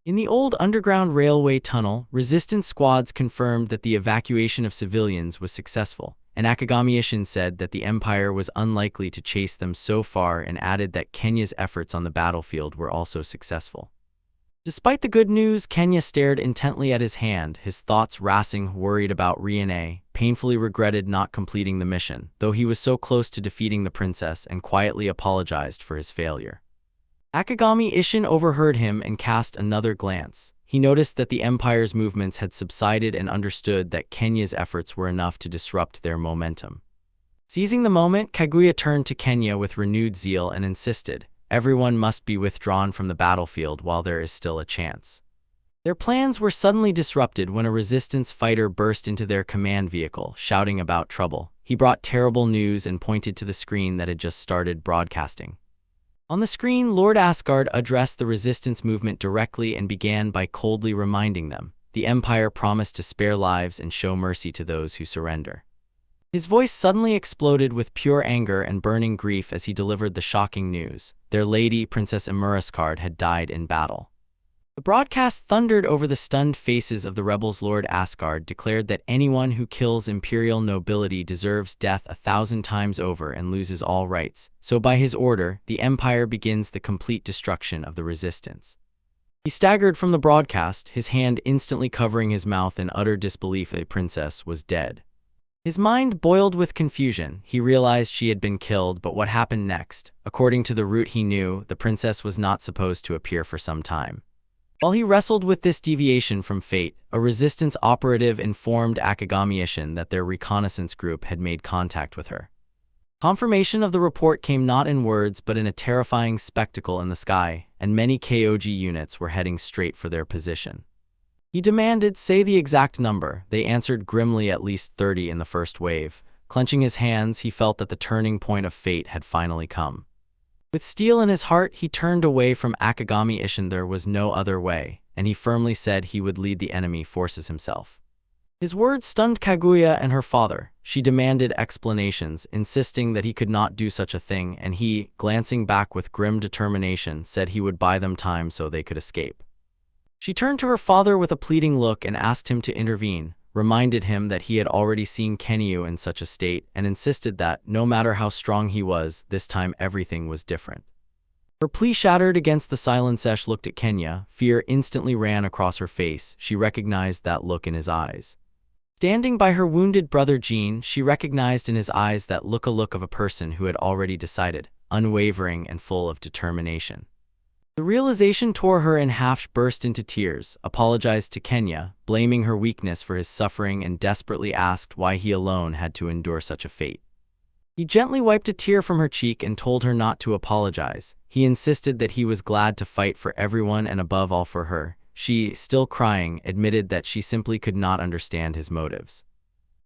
In the old underground railway tunnel, resistance squads confirmed that the evacuation of civilians was successful, and Akagami Ishin said that the Empire was unlikely to chase them so far, and added that Kenya's efforts on the battlefield were also successful. Despite the good news, Kenya stared intently at his hand, his thoughts racing, worried about Reincarnated, painfully regretted not completing the mission, though he was so close to defeating the princess, and quietly apologized for his failure. Akagami Ishin overheard him and cast another glance. He noticed that the Empire's movements had subsided and understood that Kenya's efforts were enough to disrupt their momentum. Seizing the moment, Kaguya turned to Kenya with renewed zeal and insisted, "Everyone must be withdrawn from the battlefield while there is still a chance." Their plans were suddenly disrupted when a resistance fighter burst into their command vehicle, shouting about trouble. He brought terrible news and pointed to the screen that had just started broadcasting. On the screen, Lord Asgard addressed the resistance movement directly and began by coldly reminding them, "The Empire promised to spare lives and show mercy to those who surrender." His voice suddenly exploded with pure anger and burning grief as he delivered the shocking news. Their lady, Princess Asgard, had died in battle. The broadcast thundered over the stunned faces of the rebels. Lord Asgard declared that anyone who kills imperial nobility deserves death 1,000 times over and loses all rights, so by his order, the Empire begins the complete destruction of the resistance. He staggered from the broadcast, his hand instantly covering his mouth in utter disbelief that the princess was dead. His mind boiled with confusion. He realized she had been killed, but what happened next? According to the route he knew, the princess was not supposed to appear for some time. While he wrestled with this deviation from fate, a resistance operative informed Akagami Ishin that their reconnaissance group had made contact with her. Confirmation of the report came not in words but in a terrifying spectacle in the sky, and many KOG units were heading straight for their position. He demanded, "Say the exact number." They answered grimly, "At least 30 in the first wave." Clenching his hands, he felt that the turning point of fate had finally come. With steel in his heart, he turned away from Akagami Ishin. There was no other way, and he firmly said he would lead the enemy forces himself. His words stunned Kaguya and her father. She demanded explanations, insisting that he could not do such a thing, and he, glancing back with grim determination, said he would buy them time so they could escape. She turned to her father with a pleading look and asked him to intervene, reminded him that he had already seen Kenyu in such a state, and insisted that, no matter how strong he was, this time everything was different. Her plea shattered against the silence. Esh looked at Kenya. Fear instantly ran across her face. She recognized that look in his eyes. Standing by her wounded brother Jean, she recognized in his eyes that look, a look of a person who had already decided, unwavering and full of determination. The realization tore her in half. She burst into tears, apologized to Kenya, blaming her weakness for his suffering, and desperately asked why he alone had to endure such a fate. He gently wiped a tear from her cheek and told her not to apologize. He insisted that he was glad to fight for everyone and above all for her. She, still crying, admitted that she simply could not understand his motives.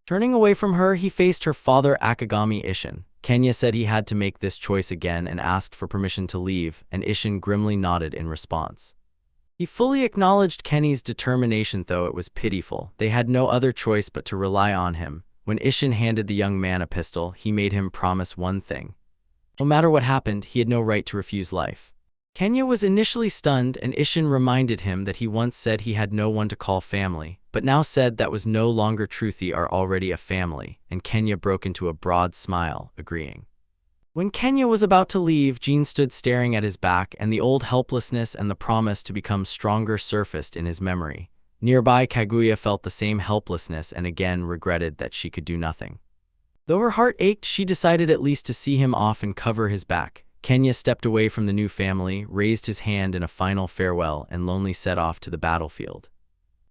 Turning away from her, he faced her father, Akagami Ishin. Kenya said he had to make this choice again and asked for permission to leave, and Ishin grimly nodded in response. He fully acknowledged Kenny's determination, though it was pitiful. They had no other choice but to rely on him. When Ishin handed the young man a pistol, he made him promise one thing. No matter what happened, he had no right to refuse life. Kenya was initially stunned, and Ishin reminded him that he once said he had no one to call family, but now said that was no longer true. They are already a family, and Kenya broke into a broad smile, agreeing. When Kenya was about to leave, Jean stood staring at his back, and the old helplessness and the promise to become stronger surfaced in his memory. Nearby, Kaguya felt the same helplessness and again regretted that she could do nothing. Though her heart ached, she decided at least to see him off and cover his back. Kenya stepped away from the new family, raised his hand in a final farewell, and lonely set off to the battlefield.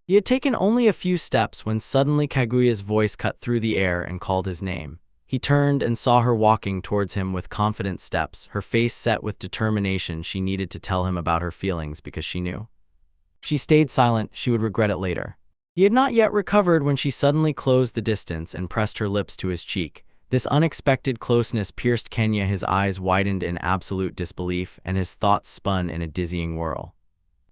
He had taken only a few steps when suddenly Kaguya's voice cut through the air and called his name. He turned and saw her walking towards him with confident steps, her face set with determination. She needed to tell him about her feelings because she knew. If she stayed silent, she would regret it later. He had not yet recovered when she suddenly closed the distance and pressed her lips to his cheek. This unexpected closeness pierced Kenya. His eyes widened in absolute disbelief, and his thoughts spun in a dizzying whirl.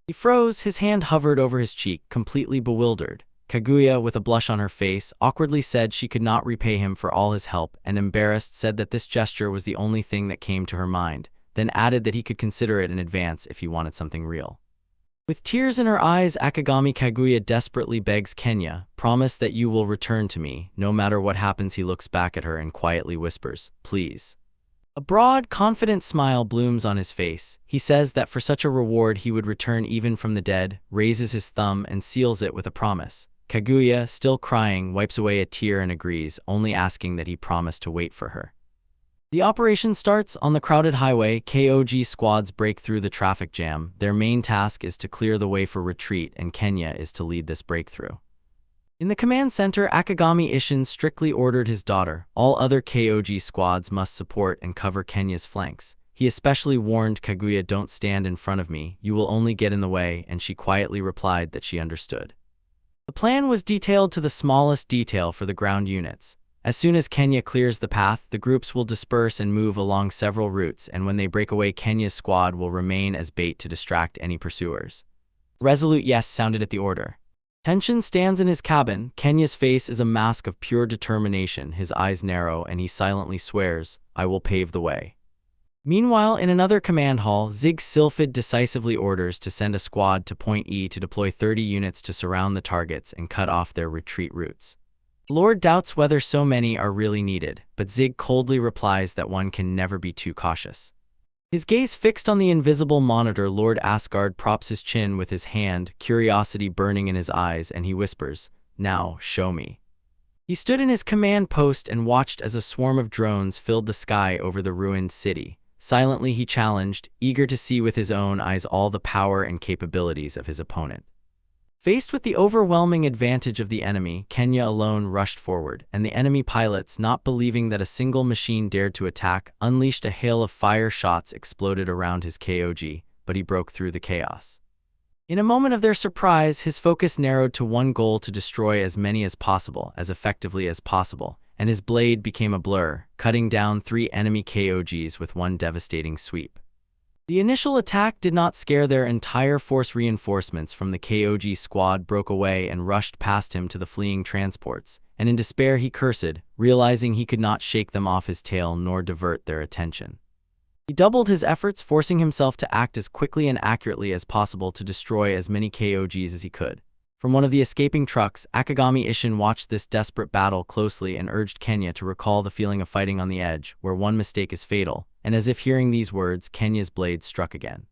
He froze, his hand hovered over his cheek, completely bewildered. Kaguya, with a blush on her face, awkwardly said she could not repay him for all his help, and embarrassed said that this gesture was the only thing that came to her mind, then added that he could consider it in advance if he wanted something real. With tears in her eyes, Akagami Kaguya desperately begs Kenya, "Promise that you will return to me, no matter what happens." He looks back at her and quietly whispers, "Please." A broad, confident smile blooms on his face. He says that for such a reward he would return even from the dead, raises his thumb and seals it with a promise. Kaguya, still crying, wipes away a tear and agrees, only asking that he promise to wait for her. The operation starts on the crowded highway. KOG squads break through the traffic jam. Their main task is to clear the way for retreat, and Kenya is to lead this breakthrough. In the command center, Akagami Ishin strictly ordered his daughter. All other KOG squads must support and cover Kenya's flanks. He especially warned Kaguya, "Don't stand in front of me, you will only get in the way," and she quietly replied that she understood. The plan was detailed to the smallest detail for the ground units. As soon as Kenya clears the path, the groups will disperse and move along several routes, and when they break away, Kenya's squad will remain as bait to distract any pursuers. Resolute yes sounded at the order. Tension stands in his cabin. Kenya's face is a mask of pure determination, his eyes narrow, and he silently swears, "I will pave the way." Meanwhile, in another command hall, Zig Sylphid decisively orders to send a squad to Point E to deploy 30 units to surround the targets and cut off their retreat routes. Lord doubts whether so many are really needed, but Zig coldly replies that one can never be too cautious. His gaze fixed on the invisible monitor, Lord Asgard props his chin with his hand, curiosity burning in his eyes, and he whispers, "Now, show me." He stood in his command post and watched as a swarm of drones filled the sky over the ruined city. Silently he challenged, eager to see with his own eyes all the power and capabilities of his opponent. Faced with the overwhelming advantage of the enemy, Kenya alone rushed forward, and the enemy pilots, not believing that a single machine dared to attack, unleashed a hail of fire shots exploded around his KOG, but he broke through the chaos. In a moment of their surprise, his focus narrowed to one goal: to destroy as many as possible, as effectively as possible, and his blade became a blur, cutting down 3 enemy KOGs with one devastating sweep. The initial attack did not scare their entire force. Reinforcements from the KOG squad broke away and rushed past him to the fleeing transports, and in despair he cursed, realizing he could not shake them off his tail nor divert their attention. He doubled his efforts, forcing himself to act as quickly and accurately as possible to destroy as many KOGs as he could. From one of the escaping trucks, Akagami Ishin watched this desperate battle closely and urged Kenya to recall the feeling of fighting on the edge, where one mistake is fatal, and as if hearing these words, Kenya's blade struck again.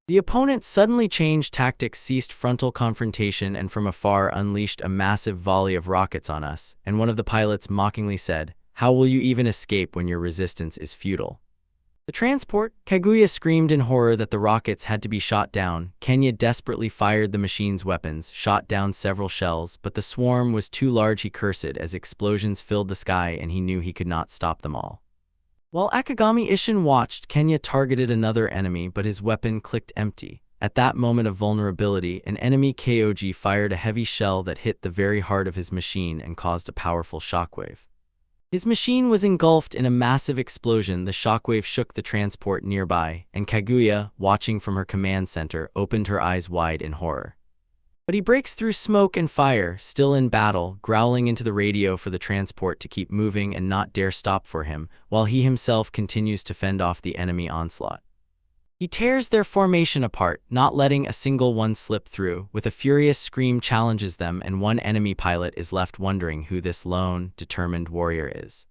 The opponent suddenly changed tactics, ceased frontal confrontation, and from afar unleashed a massive volley of rockets on us, and one of the pilots mockingly said, "How will you even escape when your resistance is futile?" The transport, Kaguya screamed in horror that the rockets had to be shot down. Kenya desperately fired the machine's weapons, shot down several shells, but the swarm was too large. He cursed as explosions filled the sky, and he knew he could not stop them all. While Akagami Ishin watched, Kenya targeted another enemy, but his weapon clicked empty. At that moment of vulnerability, an enemy KOG fired a heavy shell that hit the very heart of his machine and caused a powerful shockwave. His machine was engulfed in a massive explosion. The shockwave shook the transport nearby, and Kaguya, watching from her command center, opened her eyes wide in horror. But he breaks through smoke and fire, still in battle, growling into the radio for the transport to keep moving and not dare stop for him, while he himself continues to fend off the enemy onslaught. He tears their formation apart, not letting a single one slip through. With a furious scream challenges them, and one enemy pilot is left wondering who this lone, determined warrior is.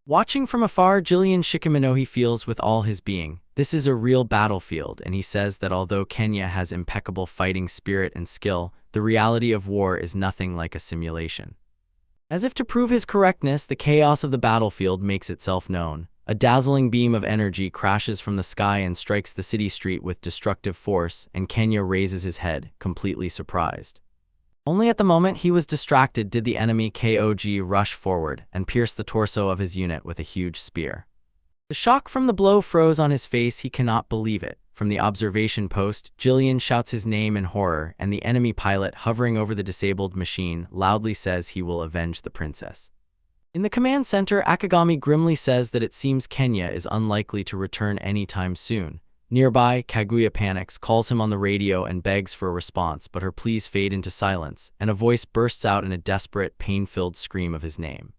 Watching from afar, Jillian Shikimanohi feels with all his being, this is a real battlefield, and he says that although Kenya has impeccable fighting spirit and skill, the reality of war is nothing like a simulation. As if to prove his correctness, the chaos of the battlefield makes itself known. A dazzling beam of energy crashes from the sky and strikes the city street with destructive force, and Kenya raises his head, completely surprised. Only at the moment he was distracted did the enemy KOG rush forward and pierce the torso of his unit with a huge spear. The shock from the blow froze on his face. He cannot believe it. From the observation post, Jillian shouts his name in horror, and the enemy pilot, hovering over the disabled machine, loudly says he will avenge the princess. In the command center, Akagami grimly says that it seems Kenya is unlikely to return anytime soon. Nearby, Kaguya panics, calls him on the radio and begs for a response, but her pleas fade into silence, and a voice bursts out in a desperate, pain-filled scream of his name.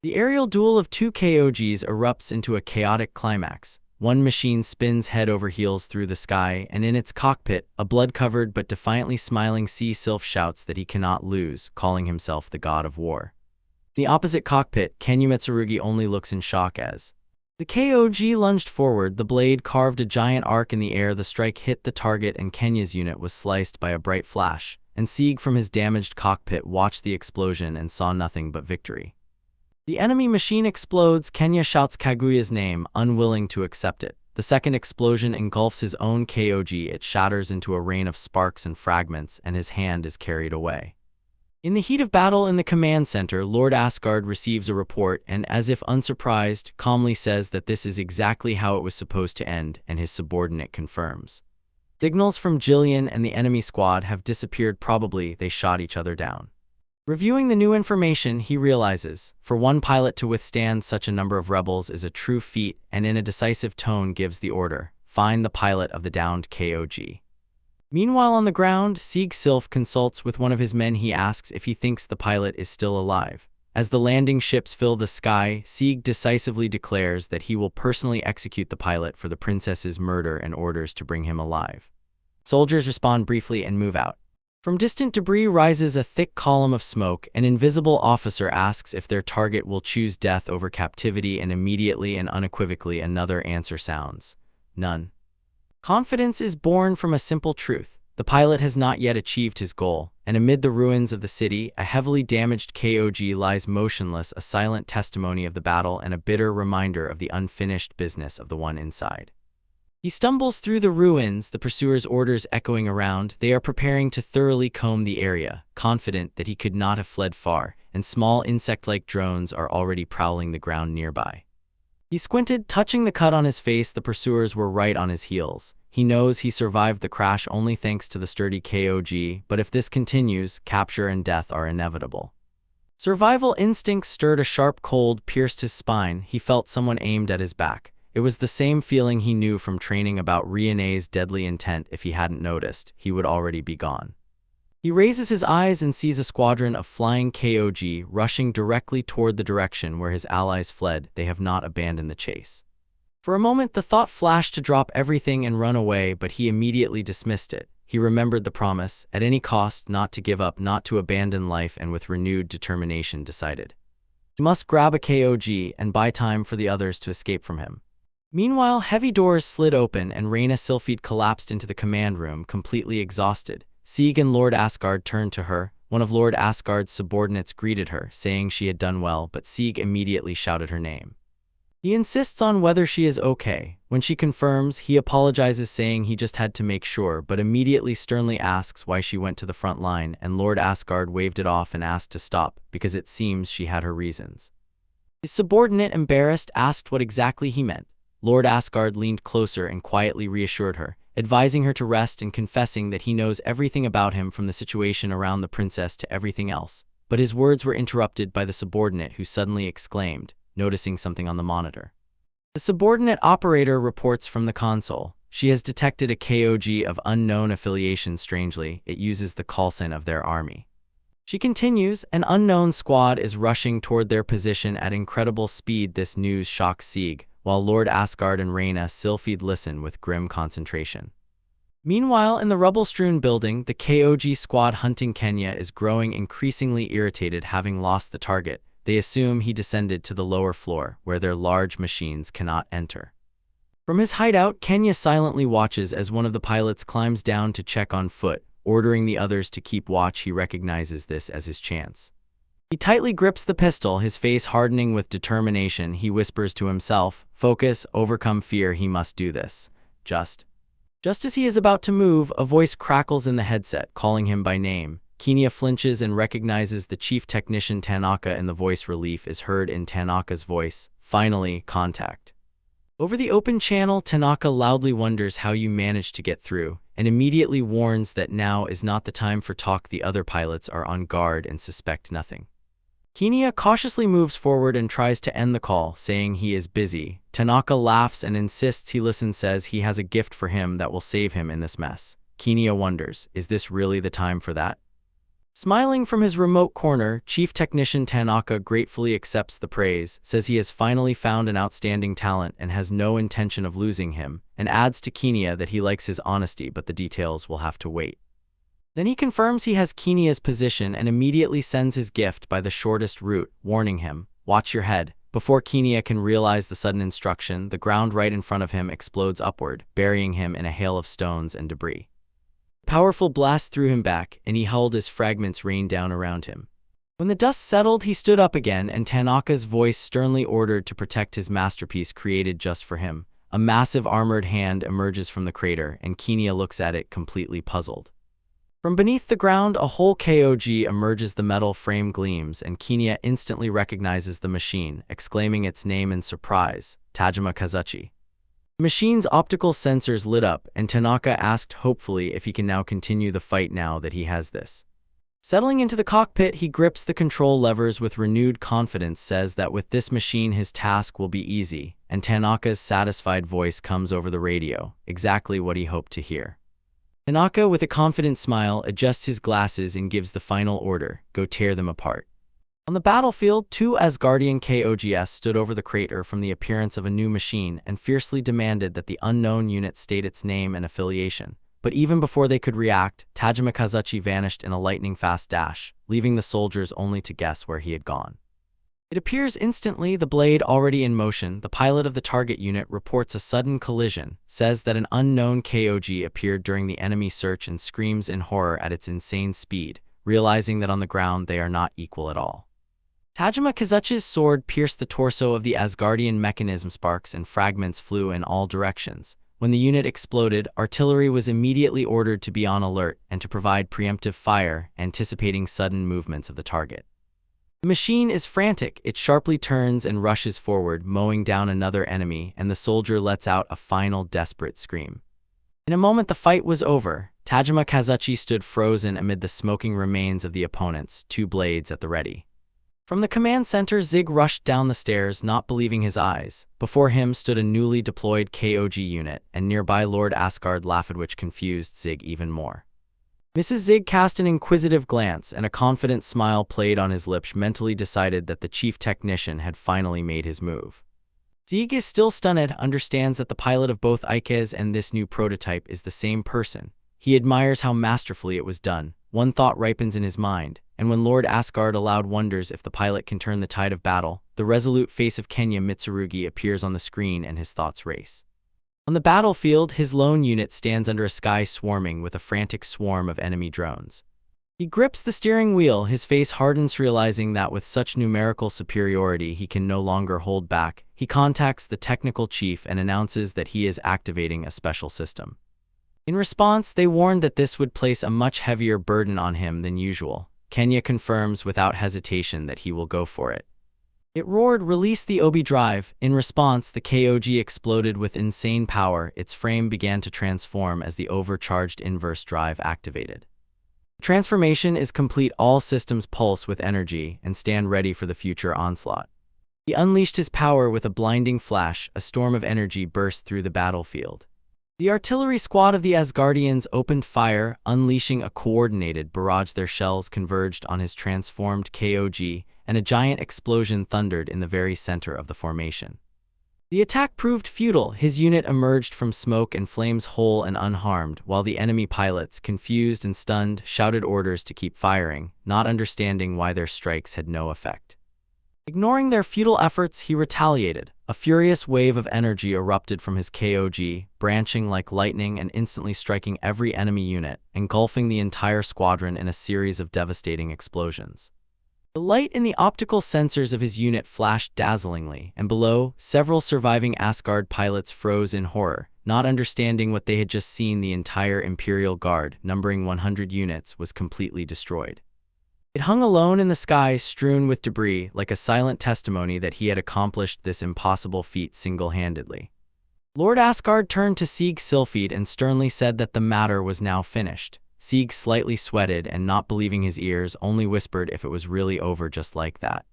The aerial duel of 2 KOGs erupts into a chaotic climax. One machine spins head over heels through the sky, and in its cockpit, a blood-covered but defiantly smiling Sea Sylph shouts that he cannot lose, calling himself the god of war. The opposite cockpit, Kenya Mitsurugi only looks in shock as the KOG lunged forward. The blade carved a giant arc in the air. The strike hit the target, and Kenya's unit was sliced by a bright flash, and Sieg from his damaged cockpit watched the explosion and saw nothing but victory. The enemy machine explodes. Kenya shouts Kaguya's name, unwilling to accept it. The second explosion engulfs his own Kog. It shatters into a rain of sparks and fragments, and his hand is carried away. In the heat of battle in the command center, Lord Asgard receives a report and, as if unsurprised, calmly says that this is exactly how it was supposed to end, and his subordinate confirms. Signals from Jillian and the enemy squad have disappeared. Probably they shot each other down. Reviewing the new information, he realizes, for one pilot to withstand such a number of rebels is a true feat, and in a decisive tone gives the order, find the pilot of the downed Kog. Meanwhile on the ground, Sieg Sylph consults with one of his men. He asks if he thinks the pilot is still alive. As the landing ships fill the sky, Sieg decisively declares that he will personally execute the pilot for the princess's murder and orders to bring him alive. Soldiers respond briefly and move out. From distant debris rises a thick column of smoke. An invisible officer asks if their target will choose death over captivity, and immediately and unequivocally another answer sounds: none. Confidence is born from a simple truth. The pilot has not yet achieved his goal, and amid the ruins of the city, a heavily damaged Kog lies motionless, a silent testimony of the battle and a bitter reminder of the unfinished business of the one inside. He stumbles through the ruins, the pursuer's orders echoing around. They are preparing to thoroughly comb the area, confident that he could not have fled far, and small insect-like drones are already prowling the ground nearby. He squinted, touching the cut on his face. The pursuers were right on his heels. He knows he survived the crash only thanks to the sturdy Kog, but if this continues, capture and death are inevitable. Survival instincts stirred. A sharp cold pierced his spine. He felt someone aimed at his back. It was the same feeling he knew from training about Riene's deadly intent. If he hadn't noticed, he would already be gone. He raises his eyes and sees a squadron of flying Kog rushing directly toward the direction where his allies fled. They have not abandoned the chase. For a moment the thought flashed to drop everything and run away, but he immediately dismissed it. He remembered the promise, at any cost not to give up, not to abandon life, and with renewed determination decided he must grab a Kog and buy time for the others to escape from him. Meanwhile, heavy doors slid open and Reyna Sylphide collapsed into the command room, completely exhausted. Sieg and Lord Asgard turned to her. One of Lord Asgard's subordinates greeted her, saying she had done well, but Sieg immediately shouted her name. He insists on whether she is okay. When she confirms, he apologizes, saying he just had to make sure, but immediately sternly asks why she went to the front line, and Lord Asgard waved it off and asked to stop, because it seems she had her reasons. His subordinate, embarrassed, asked what exactly he meant. Lord Asgard leaned closer and quietly reassured her, advising her to rest and confessing that he knows everything about him, from the situation around the princess to everything else. But his words were interrupted by the subordinate, who suddenly exclaimed, noticing something on the monitor. The subordinate operator reports from the console. She has detected a Kog of unknown affiliation. Strangely, it uses the call sign of their army. She continues, an unknown squad is rushing toward their position at incredible speed. This news shocks Sieg, while Lord Asgard and Reyna Sylphide listen with grim concentration. Meanwhile, in the rubble-strewn building, the Kog squad hunting Kenya is growing increasingly irritated. Having lost the target, they assume he descended to the lower floor, where their large machines cannot enter. From his hideout, Kenya silently watches as one of the pilots climbs down to check on foot, ordering the others to keep watch. He recognizes this as his chance. He tightly grips the pistol, his face hardening with determination. He whispers to himself, focus, overcome fear, he must do this. Just as he is about to move, a voice crackles in the headset, calling him by name. Kenya flinches and recognizes the chief technician Tanaka, and the voice relief is heard in Tanaka's voice. Finally, contact. Over the open channel, Tanaka loudly wonders how you managed to get through, and immediately warns that now is not the time for talk. The other pilots are on guard and suspect nothing. Kenya cautiously moves forward and tries to end the call, saying he is busy. Tanaka laughs and insists he listens, says he has a gift for him that will save him in this mess. Kenya wonders, is this really the time for that? Smiling from his remote corner, Chief Technician Tanaka gratefully accepts the praise, says he has finally found an outstanding talent and has no intention of losing him, and adds to Kenya that he likes his honesty, but the details will have to wait. Then he confirms he has Kenya's position and immediately sends his gift by the shortest route, warning him, watch your head. Before Kenya can realize the sudden instruction, the ground right in front of him explodes upward, burying him in a hail of stones and debris. Powerful blast threw him back, and he howled as fragments rained down around him. When the dust settled, he stood up again, and Tanaka's voice sternly ordered to protect his masterpiece created just for him. A massive armored hand emerges from the crater, and Kinya looks at it completely puzzled. From beneath the ground, a whole Kog emerges. The metal frame gleams, and Kinya instantly recognizes the machine, exclaiming its name in surprise, Tajima Kazuchi. The machine's optical sensors lit up, and Tanaka asked hopefully if he can now continue the fight now that he has this. Settling into the cockpit, he grips the control levers with renewed confidence, says that with this machine his task will be easy, and Tanaka's satisfied voice comes over the radio, exactly what he hoped to hear. Tanaka, with a confident smile, adjusts his glasses and gives the final order, go tear them apart. On the battlefield, two Asgardian Kogs stood over the crater from the appearance of a new machine and fiercely demanded that the unknown unit state its name and affiliation. But even before they could react, Tajima Kazuchi vanished in a lightning-fast dash, leaving the soldiers only to guess where he had gone. It appears instantly, the blade already in motion. The pilot of the target unit reports a sudden collision, says that an unknown Kog appeared during the enemy search, and screams in horror at its insane speed, realizing that on the ground they are not equal at all. Tajima Kazuchi's sword pierced the torso of the Asgardian mechanism. Sparks and fragments flew in all directions. When the unit exploded, artillery was immediately ordered to be on alert and to provide preemptive fire, anticipating sudden movements of the target. The machine is frantic. It sharply turns and rushes forward, mowing down another enemy, and the soldier lets out a final desperate scream. In a moment the fight was over. Tajima Kazuchi stood frozen amid the smoking remains of the opponents, two blades at the ready. From the command center, Zig rushed down the stairs, not believing his eyes. Before him stood a newly deployed Kog unit, and nearby Lord Asgard laughed, which confused Zig even more. Mrs. Zig cast an inquisitive glance, and a confident smile played on his lips, mentally decided that the chief technician had finally made his move. Zig is still stunned, understands that the pilot of both Ikes and this new prototype is the same person. He admires how masterfully it was done. One thought ripens in his mind, and when Lord Asgard aloud wonders if the pilot can turn the tide of battle, the resolute face of Kenya Mitsurugi appears on the screen and his thoughts race. On the battlefield, his lone unit stands under a sky swarming with a frantic swarm of enemy drones. He grips the steering wheel, his face hardens, realizing that with such numerical superiority he can no longer hold back. He contacts the technical chief and announces that he is activating a special system. In response, they warned that this would place a much heavier burden on him than usual. Kenya confirms without hesitation that he will go for it. It roared, "Release the Obi drive." In response, the Kog exploded with insane power. Its frame began to transform as the overcharged inverse drive activated. The transformation is complete. All systems pulse with energy and stand ready for the future onslaught. He unleashed his power with a blinding flash. A storm of energy burst through the battlefield. The artillery squad of the Asgardians opened fire, unleashing a coordinated barrage. Their shells converged on his transformed Kog, and a giant explosion thundered in the very center of the formation. The attack proved futile. His unit emerged from smoke and flames whole and unharmed, while the enemy pilots, confused and stunned, shouted orders to keep firing, not understanding why their strikes had no effect. Ignoring their futile efforts, he retaliated. A furious wave of energy erupted from his Kog, branching like lightning and instantly striking every enemy unit, engulfing the entire squadron in a series of devastating explosions. The light in the optical sensors of his unit flashed dazzlingly, and below, several surviving Asgard pilots froze in horror, not understanding what they had just seen. The entire Imperial Guard, numbering 100 units, was completely destroyed. It hung alone in the sky, strewn with debris, like a silent testimony that he had accomplished this impossible feat single-handedly. Lord Asgard turned to Sieg Sylphid and sternly said that the matter was now finished. Sieg slightly sweated and, not believing his ears, only whispered if it was really over just like that.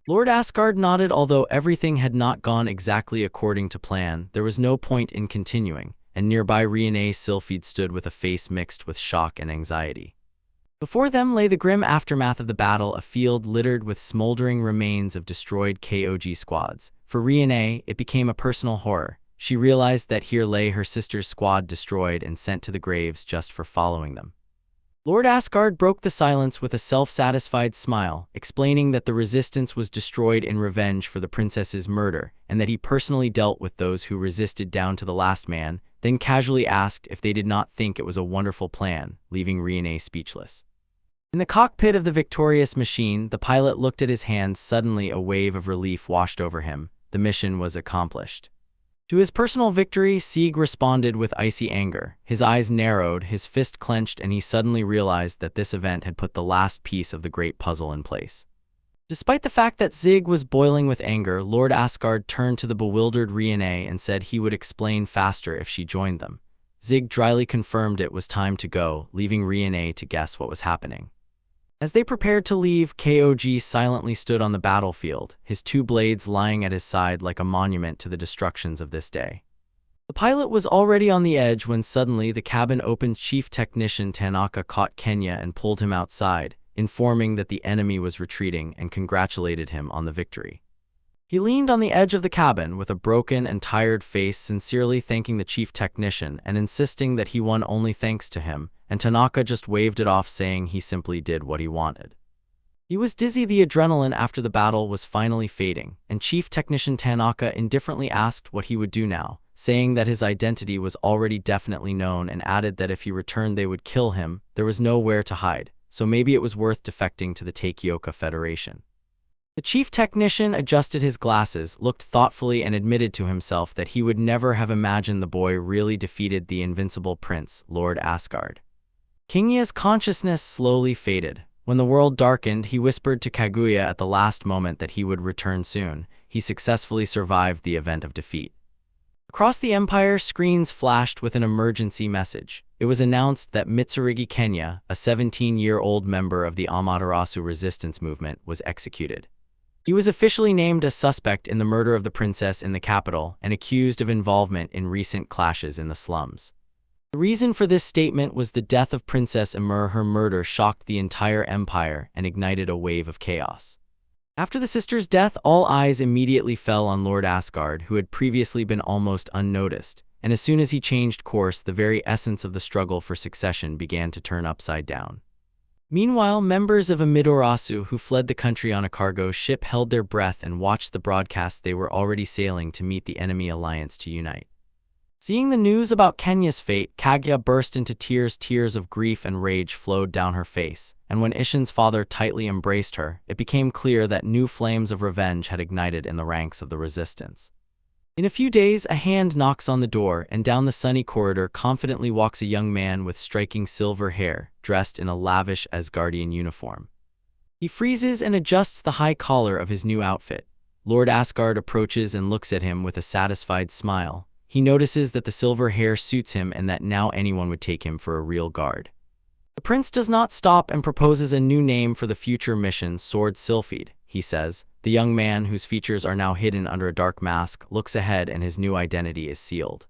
Lord Asgard nodded. Although everything had not gone exactly according to plan, there was no point in continuing, and nearby Reincarnated Sylphid stood with a face mixed with shock and anxiety. Before them lay the grim aftermath of the battle, a field littered with smoldering remains of destroyed Kog squads. For Reincarnated, it became a personal horror. She realized that here lay her sister's squad destroyed and sent to the graves just for following them. Lord Asgard broke the silence with a self-satisfied smile, explaining that the resistance was destroyed in revenge for the princess's murder, and that he personally dealt with those who resisted down to the last man, then casually asked if they did not think it was a wonderful plan, leaving Reincarnated speechless. In the cockpit of the victorious machine, the pilot looked at his hands. Suddenly, a wave of relief washed over him. The mission was accomplished. To his personal victory, Sieg responded with icy anger. His eyes narrowed, his fist clenched, and he suddenly realized that this event had put the last piece of the great puzzle in place. Despite the fact that Sieg was boiling with anger, Lord Asgard turned to the bewildered Riene and said he would explain faster if she joined them. Sieg dryly confirmed it was time to go, leaving Riene to guess what was happening. As they prepared to leave, Kog silently stood on the battlefield, his two blades lying at his side like a monument to the destructions of this day. The pilot was already on the edge when suddenly the cabin opened. Chief Technician Tanaka caught Kenya and pulled him outside, informing that the enemy was retreating, and congratulated him on the victory. He leaned on the edge of the cabin with a broken and tired face, sincerely thanking the chief technician and insisting that he won only thanks to him, and Tanaka just waved it off, saying he simply did what he wanted. He was dizzy. The adrenaline after the battle was finally fading, and Chief Technician Tanaka indifferently asked what he would do now, saying that his identity was already definitely known, and added that if he returned they would kill him. There was nowhere to hide, so maybe it was worth defecting to the Taikyoka Federation. The chief technician adjusted his glasses, looked thoughtfully, and admitted to himself that he would never have imagined the boy really defeated the invincible prince, Lord Asgard. Kinya's consciousness slowly faded. When the world darkened, he whispered to Kaguya at the last moment that he would return soon. He successfully survived the event of defeat. Across the empire, screens flashed with an emergency message. It was announced that Mitsurugi Kenya, a 17-year-old member of the Amaterasu resistance movement, was executed. He was officially named a suspect in the murder of the princess in the capital and accused of involvement in recent clashes in the slums. The reason for this statement was the death of Princess Emir. Her murder shocked the entire empire and ignited a wave of chaos. After the sister's death, all eyes immediately fell on Lord Asgard, who had previously been almost unnoticed, and as soon as he changed course, the very essence of the struggle for succession began to turn upside down. Meanwhile, members of Amaterasu who fled the country on a cargo ship held their breath and watched the broadcast. They were already sailing to meet the enemy alliance to unite. Seeing the news about Kenya's fate, Kaguya burst into tears. Tears of grief and rage flowed down her face, and when Ishin's father tightly embraced her, it became clear that new flames of revenge had ignited in the ranks of the resistance. In a few days, a hand knocks on the door, and down the sunny corridor confidently walks a young man with striking silver hair, dressed in a lavish Asgardian uniform. He freezes and adjusts the high collar of his new outfit. Lord Asgard approaches and looks at him with a satisfied smile. He notices that the silver hair suits him and that now anyone would take him for a real guard. The prince does not stop and proposes a new name for the future mission, Sword Sylphide, he says. The young man, whose features are now hidden under a dark mask, looks ahead and his new identity is sealed.